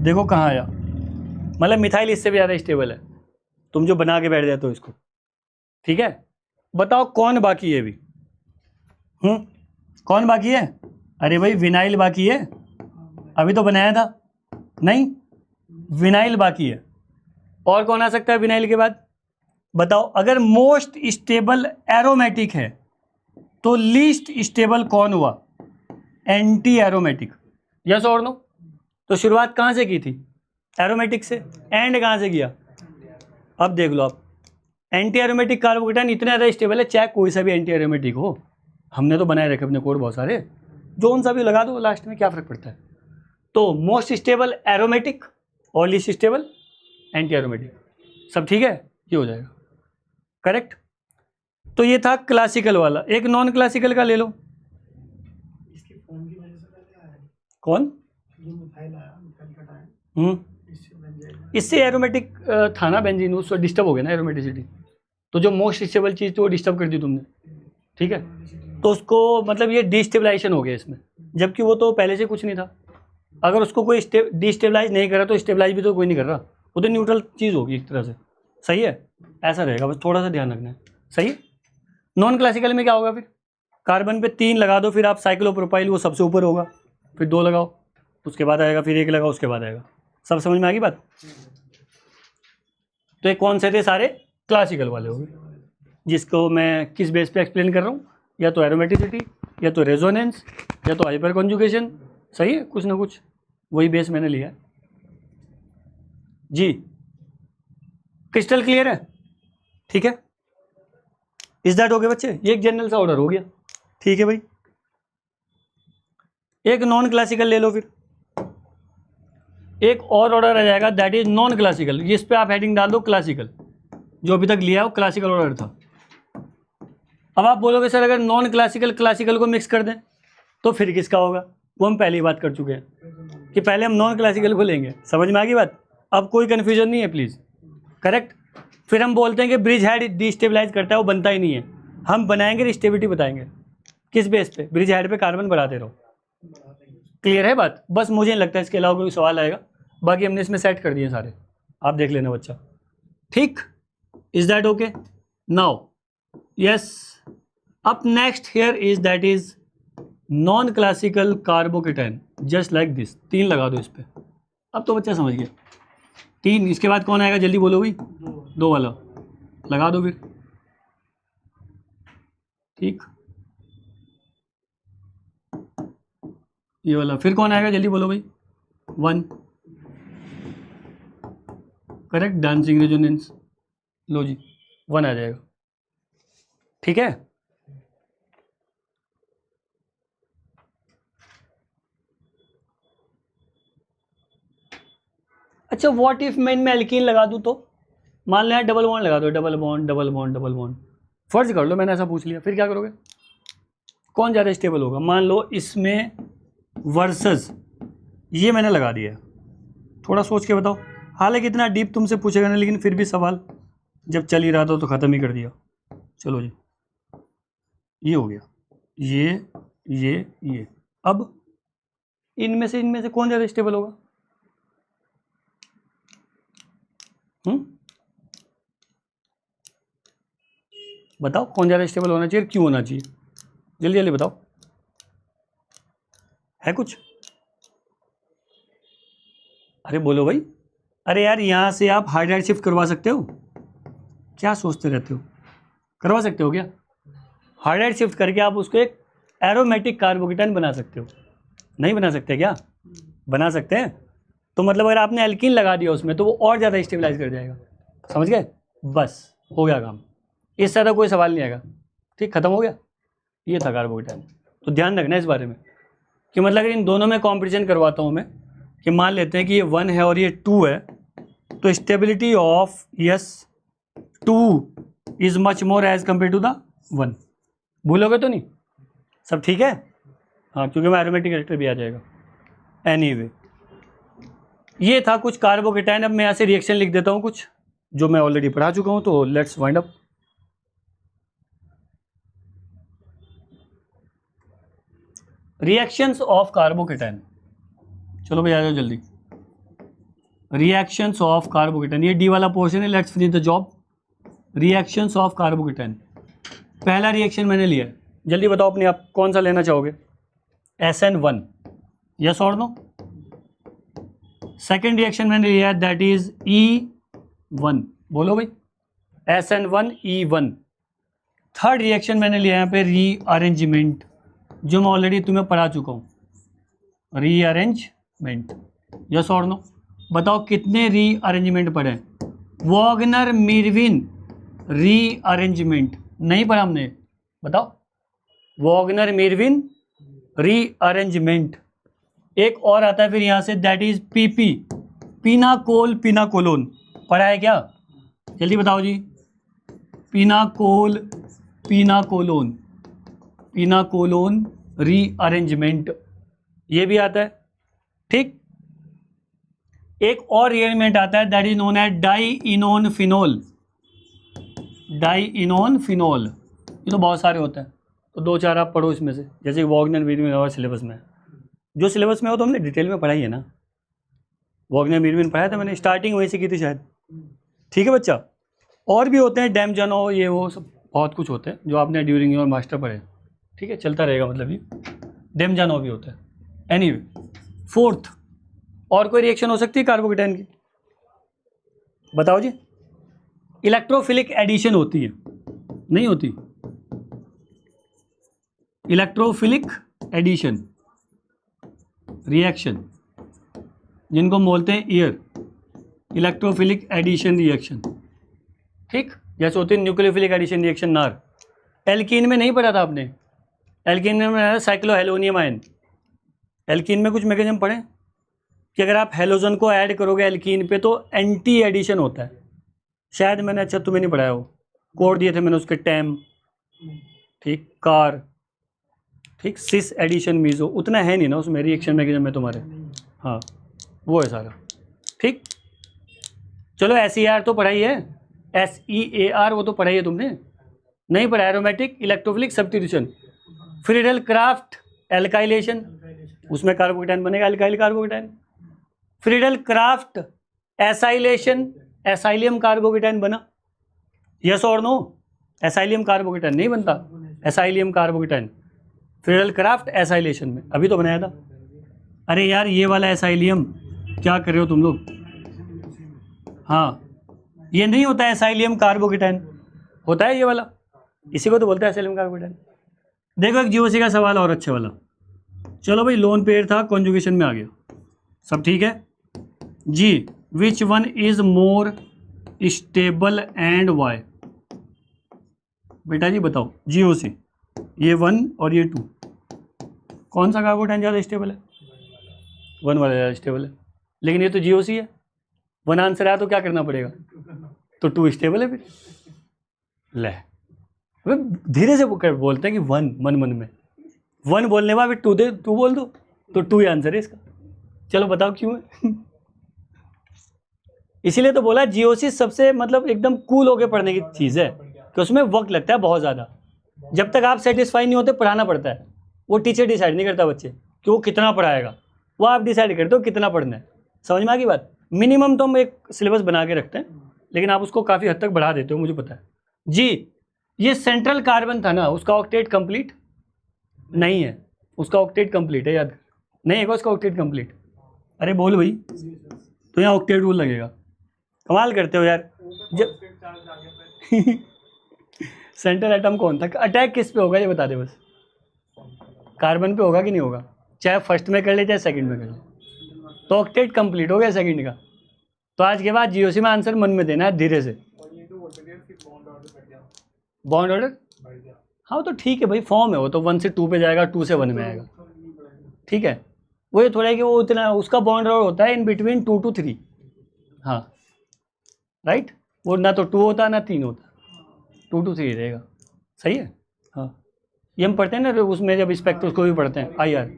देखो कहाँ आया, मतलब मिथाइल इससे भी ज़्यादा स्टेबल है, तुम जो बना के बैठ जाते हो इसको, ठीक है। बताओ कौन बाकी है अभी, कौन बाकी है, अरे भाई विनाइल बाकी है, अभी तो बनाया था, नहीं विनाइल बाकी है। और कौन आ सकता है विनाइल के बाद, बताओ। अगर मोस्ट स्टेबल एरोमेटिक है तो लीस्ट स्टेबल कौन हुआ, एंटी एरोमेटिक, यस और नो। तो शुरुआत कहाँ से की थी, एरोमेटिक से, एंड कहाँ से किया, अब देख लो आप, एंटी एरोमेटिक कार्बोकेटाइन इतना ज़्यादा स्टेबल है, चाहे कोई सा भी एंटी एरोमेटिक हो, हमने तो बनाए रखे अपने कोड बहुत सारे, जो उन सा भी लगा दो लास्ट में, क्या फ़र्क पड़ता है। तो मोस्ट स्टेबल एरोमेटिक और लीस्ट स्टेबल एंटी एरोमेटिक, सब ठीक है, ये हो जाएगा करेक्ट। तो ये था क्लासिकल वाला, एक नॉन क्लासिकल का ले लो, इसकी फॉर्म की वजह से पहले आया है। कौन, जो मिथाइल आया, मिथाइल का टाइम इससे बन जाएगा। इससे एरोमेटिक था ना बेंजीन, उसको डिस्टर्ब हो गया ना एरोमेटिसिटी, तो जो मोस्ट स्टेबल चीज़ थी वो डिस्टर्ब कर दी तुमने, ठीक है, तो उसको मतलब ये डिस्टेबलाइजेशन हो गया इसमें, जबकि वो तो पहले से कुछ नहीं था। अगर उसको कोई डिस्टेबलाइज नहीं कर रहा तो स्टेबलाइज भी तो कोई नहीं कर रहा, वो तो न्यूट्रल चीज़ होगी एक तरह से, सही है, ऐसा रहेगा, बस थोड़ा सा ध्यान रखना है, सही है। नॉन क्लासिकल में क्या होगा फिर, कार्बन पे 3 लगा दो, फिर आप साइक्लोप्रोपाइल वो सबसे ऊपर होगा, फिर 2 लगाओ, उसके बाद आएगा, फिर 1 लगाओ, उसके बाद आएगा, सब समझ में आ गई बात। तो ये कौन से थे, सारे क्लासिकल वाले हो गए, जिसको मैं किस बेस पे एक्सप्लेन कर रहा हूँ, या तो एरोमेटिसिटी, या तो रेजोनेंस, या तो हाइपर कॉन्जुगेशन, सही है, कुछ ना कुछ वही बेस मैंने लिया है जी। क्रिस्टल क्लियर है, ठीक है, इज दैट ओके बच्चे, ये एक जनरल सा ऑर्डर हो गया, ठीक है भाई। एक नॉन क्लासिकल ले लो, फिर एक और ऑर्डर आ जाएगा, दैट इज नॉन क्लासिकल, इस पे आप हेडिंग डाल दो क्लासिकल, जो अभी तक लिया है वो क्लासिकल ऑर्डर था। अब आप बोलोगे सर अगर नॉन क्लासिकल क्लासिकल को मिक्स कर दें तो फिर किसका होगा, वो हम पहले ही बात कर चुके हैं कि पहले हम नॉन क्लासिकल को लेंगे, समझ में आ गई बात, अब कोई कन्फ्यूजन नहीं है प्लीज़, करेक्ट। फिर हम बोलते हैं कि ब्रिज हेड डिस्टेबलाइज करता है, वो बनता ही नहीं है, हम बनाएंगे रिस्टेबिलिटी बताएंगे, किस बेस पे, ब्रिज हेड पे कार्बन बढ़ाते रहो, क्लियर है बात। बस मुझे नहीं लगता इसके अलावा कोई सवाल आएगा, बाकी हमने इसमें सेट कर दिए सारे, आप देख लेना बच्चा, ठीक, is that okay now, yes. Up next here is that is non classical carbocation, just like this, 3 लगा दो इस पे, अब तो बच्चा समझ गया, 3, इसके बाद कौन आएगा जल्दी बोलो भाई, 2 वाला लगा दो फिर, ठीक, ये वाला, फिर कौन आएगा जल्दी बोलो भाई, 1, करेक्ट, डांसिंग रेजोनेंस, लो जी 1 आ जाएगा, ठीक है। अच्छा व्हाट इफ मैं इनमें एल्कीन लगा दूं तो, मान लिया डबल बॉन्ड लगा दो, double bond double bond double bond, फर्ज कर लो मैंने ऐसा पूछ लिया, फिर क्या करोगे, कौन ज़्यादा स्टेबल होगा, मान लो इसमें वर्सेस ये मैंने लगा दिया, थोड़ा सोच के बताओ, हालांकि इतना डीप तुमसे पूछेगा ना, लेकिन फिर भी सवाल जब चल ही रहा था तो ख़त्म ही कर दिया। चलो जी, ये हो गया, ये। अब इनमें से कौन ज़्यादा स्टेबल होगा? बताओ कौन ज़्यादा स्टेबल होना चाहिए, क्यों होना चाहिए? जल्दी जल्दी बताओ, है कुछ? अरे बोलो भाई। अरे यार, यहाँ से आप हार्ड ड्राइव शिफ्ट करवा सकते हो, क्या सोचते रहते हो? करवा सकते हो क्या? हार्ड ड्राइव शिफ्ट करके आप उसको एक एरोमेटिक कार्बोकेटाइन बना सकते हो। नहीं बना सकते क्या? बना सकते हैं। तो मतलब अगर आपने एल्कीन लगा दिया उसमें तो वो और ज़्यादा स्टेबलाइज कर जाएगा। समझ गए? बस हो गया काम, इस तरह कोई सवाल नहीं आएगा। ठीक, खत्म हो गया। ये था कार्बोकेटाइन। तो ध्यान रखना इस बारे में कि मतलब अगर इन दोनों में कॉम्पिटिशन करवाता हूँ मैं, कि मान लेते हैं कि ये 1 है और ये 2 है, तो stability of yes 2 is much more as compare to the 1। भूलोगे तो नहीं? सब ठीक है? हाँ, क्योंकि मैं एरोमेटिक कैरेक्टर भी आ जाएगा। एनीवे, ये था कुछ कार्बोकेटाइन। अब मैं यहाँ से रिएक्शन लिख देता हूँ कुछ जो मैं ऑलरेडी पढ़ा चुका हूँ। तो let's wind up. Reactions of carbocation. चलो भाई आ जाओ जल्दी। रिएक्शंस ऑफ कार्बोकेटाइन, ये डी वाला पोर्शन है। Let's finish the job. Reactions of carbocation, पहला रिएक्शन मैंने लिया है। जल्दी बताओ अपने आप कौन सा लेना चाहोगे? SN1, यस और नो? सेकेंड रिएक्शन मैंने लिया है, दैट इज E1। बोलो भाई, SN1 E1। थर्ड रिएक्शन मैंने लिया यहाँ पे रीअरेंजमेंट, जो मैं ऑलरेडी तुम्हें पढ़ा चुका हूँ, रीअरेंजमेंट। यस और नो? बताओ कितने रीअरेंजमेंट पढ़े? वॉगनर मिर्विन रीअरेंजमेंट नहीं पढ़ा हमने? बताओ, वॉगनर मिर्विन रीअरेंजमेंट। एक और आता है फिर यहाँ से, दैट इज PP, पिनाकोल पिनाकोलोन। पढ़ा है क्या? जल्दी बताओ जी। पिनाकोल पिनाकोलोन, पिनाकोलोन रीअरेंजमेंट, ये भी आता है। ठीक, एक और रीअरेंजमेंट आता है, that is known as dienone phenol. Dienone phenol, ये तो बहुत सारे होते हैं, तो 2-4 आप पढ़ो इसमें से, जैसे वॉगनर मिर्विन और सिलेबस में। जो सिलेबस में हो तो हमने डिटेल में पढ़ाई है ना। वॉगनर मिर्विन पढ़ाया था मैंने, स्टार्टिंग वहीं से की थी शायद। ठीक है बच्चा। और भी होते हैं, डैमजानो, ये वो सब बहुत कुछ होते हैं जो आपने ड्यूरिंग योर मास्टर पढ़े। ठीक है, चलता रहेगा मतलब ये डैमजानो भी होता है। एनीवे, फोर्थ, और कोई रिएक्शन हो सकती है कार्बोकेटाइन की? बताओ जी। इलेक्ट्रोफिलिक एडिशन होती है, नहीं होती? इलेक्ट्रोफिलिक एडिशन रिएक्शन, जिनको बोलते हैं ईयर, इलेक्ट्रोफिलिक एडिशन रिएक्शन। ठीक, जैसे होती है न्यूक्लियोफिलिक एडिशन रिएक्शन नार। एल्कीन में नहीं पढ़ा था आपने? एल्कीन में पढ़ा साइक्लोहेलोनियम आयन। एल्कीन में कुछ मैकेनिज्म पढ़े कि अगर आप हेलोजन को ऐड करोगे एल्कीन पे तो एंटी एडिशन होता है। शायद मैंने, अच्छा तुम्हें नहीं पढ़ाया, वो कोड दिए थे मैंने उसके, टैम, ठीक, कार, ठीक, सिस एडिशन मीजो, उतना है नहीं ना उसमें रिएक्शन मैकेनिज्म में तुम्हारे। हाँ, वो है सारा। ठीक, चलो SER तो पढ़ाई है, SEAR वो तो पढ़ाई है तुमने? नहीं पढ़ा? Aromatic electrophilic substitution. Friedel craft alkylation, उसमें कार्बोकेटाइन बनेगा, alkyl carbocation. Friedel Crafts acylation, acylium carbocation बना। यस और नो? एसाइलियम कार्बोकेटाइन नहीं बनता, acylium carbocation Friedel Crafts acylation में अभी तो बनाया था। अरे यार, ये वाला एसाइलियम क्या कर रहे हो तुम लोग? हाँ, ये नहीं होता है एसाइलियम कार्बोकेटाइन, होता है ये वाला, इसी को तो बोलते हैं एसाइलियम कार्बोकेटाइन। देखो एक जीओसी का सवाल और अच्छे वाला। चलो भाई, लोन पेयर था, कॉन्जुगेशन में आ गया, सब ठीक है जी। Which one is more stable and why? बेटा जी बताओ, जीओसी, ये 1 और ये 2, कौन सा कार्बोकेटाइन ज़्यादा स्टेबल है? 1 वाला ज़्यादा स्टेबल है, लेकिन ये तो जीओसी है। 1 आंसर आया तो क्या करना पड़ेगा? तो 2 स्टेबल है फिर। ले, धीरे से बोलते हैं कि 1 मन में 1 बोलने बाद फिर 2 दे, 2 बोल दो, तो 2 ही आंसर है इसका। चलो बताओ क्यों है? इसीलिए तो बोला जीओसी सबसे मतलब एकदम कूल होके पढ़ने की चीज़ है कि उसमें वक्त लगता है बहुत ज़्यादा। जब तक आप सेटिस्फाई नहीं होते पढ़ाना पड़ता है। वो टीचर डिसाइड नहीं करता बच्चे कि वो कितना पढ़ाएगा, वो आप डिसाइड करते हो कितना पढ़ना है। समझ में आ गई बात। मिनिमम तो हम एक सिलेबस बना के रखते हैं, लेकिन आप उसको काफ़ी हद तक बढ़ा देते हो, मुझे पता है जी। ये सेंट्रल कार्बन था ना, उसका ऑक्टेट कंप्लीट नहीं है, उसका ऑक्टेट कंप्लीट है, याद नहीं है उसका ऑक्टेट कंप्लीट। अरे बोल भाई, तो यहाँ ऑक्टेट रूल लगेगा। कमाल करते हो यार। जब सेंट्रल एटम कौन था, अटैक किस पे होगा ये बता दे बस। कार्बन पे होगा कि नहीं होगा, चाहे फर्स्ट में कर ले चाहे सेकंड में कर ले, तो ऑक्टेट कंप्लीट हो गया सेकंड का। तो आज के बाद जीओसी में आंसर मन में देना है धीरे से। बॉन्ड ऑर्डर, हाँ तो ठीक है भाई, फॉर्म है वो तो 1 से 2 पे जाएगा, 2 से 1 में आएगा, ठीक है। वो ये थोड़ा है कि वो उतना उसका बॉन्ड ऑर्डर होता है इन बिटवीन 2 to 3, हाँ राइट। वो ना तो 2 होता ना 3 होता, 2 to 3 रहेगा, सही है। हाँ ये हम पढ़ते हैं ना उसमें, जब स्पेक्ट्रो उसको भी पढ़ते हैं आई आर।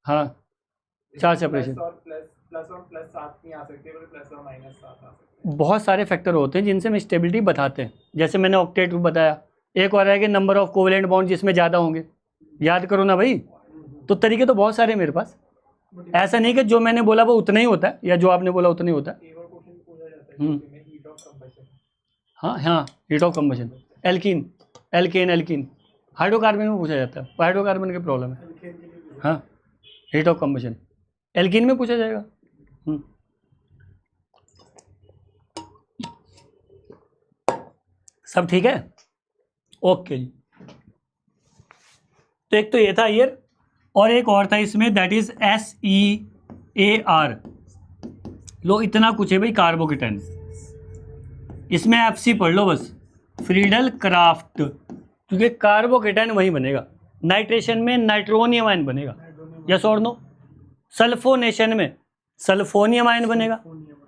हाँ चार्ज सेपरेशन, बहुत सारे फैक्टर होते हैं जिनसे हम स्टेबिलिटी बताते हैं। जैसे मैंने ऑक्टेट बताया, एक और है कि नंबर ऑफ कोवेलेंट बॉन्ड जिसमें ज़्यादा होंगे, याद करो ना भाई। तो तरीके तो बहुत सारे हैं मेरे पास, ऐसा नहीं कि जो मैंने बोला वो उतना ही होता है या जो आपने बोला उतना ही होता है। हाँ हाँ heat of combustion, alkene alkane alkene hydrocarbon में पूछा जाता है, हाइड्रोकार्बन की प्रॉब्लम है। हाँ हीट ऑफ कंबशन एल्कीन में पूछा जाएगा। सब ठीक है, ओके जी। तो एक तो ये था ईयर, और एक और था इसमें, दैट इज SEAR। लो इतना कुछ है भाई कार्बोकेटाइन, इसमें FC पढ़ लो बस, फ्रीडल क्राफ्ट, क्योंकि कार्बोकेटाइन वही बनेगा। नाइट्रेशन में नाइट्रोनियम आयन बनेगा, यस और नो। सल्फोनेशन में सल्फोनियम आयन बनेगा,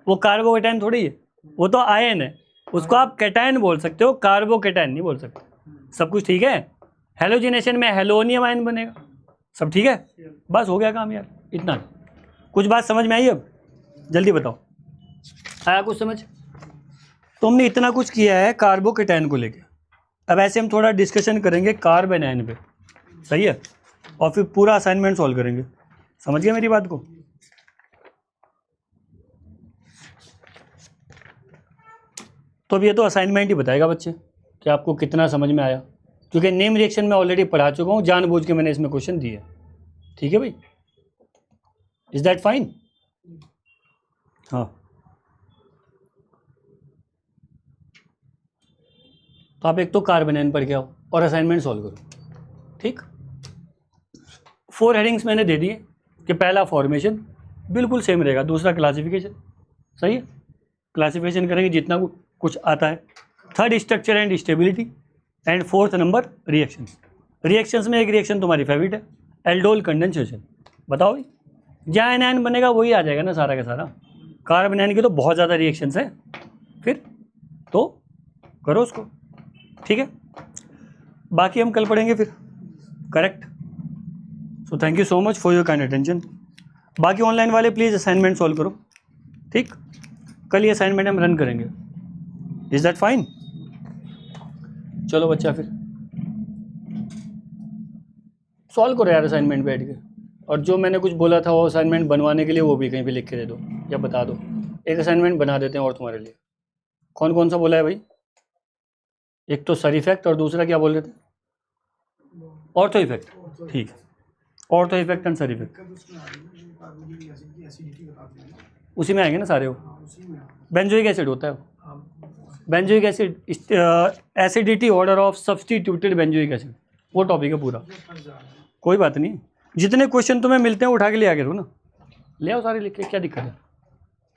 वो कार्बोकेटाइन थोड़ी है, वो तो आयन है, उसको आप कैटायन बोल सकते हो, कार्बोकेटाइन नहीं बोल सकते। सब कुछ ठीक है। हेलोजिनेशन में हेलोनियम आयन बनेगा, सब ठीक है। बस हो गया काम यार, इतना। कुछ बात समझ में आई अब, जल्दी बताओ, आया कुछ समझ। तो हमने इतना कुछ किया है कार्बोकेटाइन को लेके। अब ऐसे हम थोड़ा डिस्कशन करेंगे कार्बन आयन पे, सही है, और फिर पूरा असाइनमेंट सॉल्व करेंगे। समझ गया मेरी बात को। तो अब ये तो असाइनमेंट ही बताएगा बच्चे कि आपको कितना समझ में आया, क्योंकि नेम रिएक्शन में ऑलरेडी पढ़ा चुका हूँ, जानबूझ के मैंने इसमें क्वेश्चन दिए। ठीक है भाई, इज दैट फाइन। हाँ तो आप एक तो कार्बन आयन पढ़ के आओ और असाइनमेंट सॉल्व करो, ठीक। 4 हेडिंग्स मैंने दे दिए कि पहला फॉर्मेशन बिल्कुल सेम रहेगा, दूसरा क्लासिफिकेशन, सही है, क्लासिफिकेशन करेंगे जितना कुछ आता है। Third structure and stability, and fourth number reactions. Reactions में एक रिएक्शन तुम्हारी फेवरेट है, एल्डोल कंडेंसेशन। बताओ भाई, जहाँ एनायन बनेगा वही आ जाएगा ना सारा का सारा। कार्बन आयन की तो बहुत ज़्यादा रिएक्शंस हैं, फिर तो करो उसको, ठीक है। बाकी हम कल पढ़ेंगे फिर, correct. So thank you so much for your kind attention. बाकी ऑनलाइन वाले प्लीज़ असाइनमेंट सॉल्व करो, ठीक। कल ये असाइनमेंट हम रन करेंगे, इज दैट फाइन। चलो बच्चा फिर सॉल्व करो यार असाइनमेंट बैठ के, और जो मैंने कुछ बोला था वो असाइनमेंट बनवाने के लिए वो भी कहीं पे लिख के दे दो या बता दो। एक असाइनमेंट बना देते हैं और तुम्हारे लिए। कौन कौन सा बोला है भाई? एक तो सर इफेक्ट और दूसरा क्या बोल रहे थे? ऑर्थो इफेक्ट, ठीक है। Ortho effect and sir effect उसी में आएंगे ना सारे। वो बेंजोइक एसिड होता है, benzoic acid, acidity order of substituted benzoic acid, वो टॉपिक है पूरा। कोई बात नहीं, जितने क्वेश्चन तुम्हें मिलते हैं उठा के ले आ के दो ना, ले आओ सारे लिख के, क्या दिक्कत है।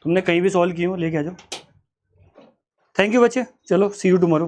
तुमने कहीं भी सॉल्व किए हो लेके आ जाओ। थैंक यू बच्चे, चलो सी यू टुमारो।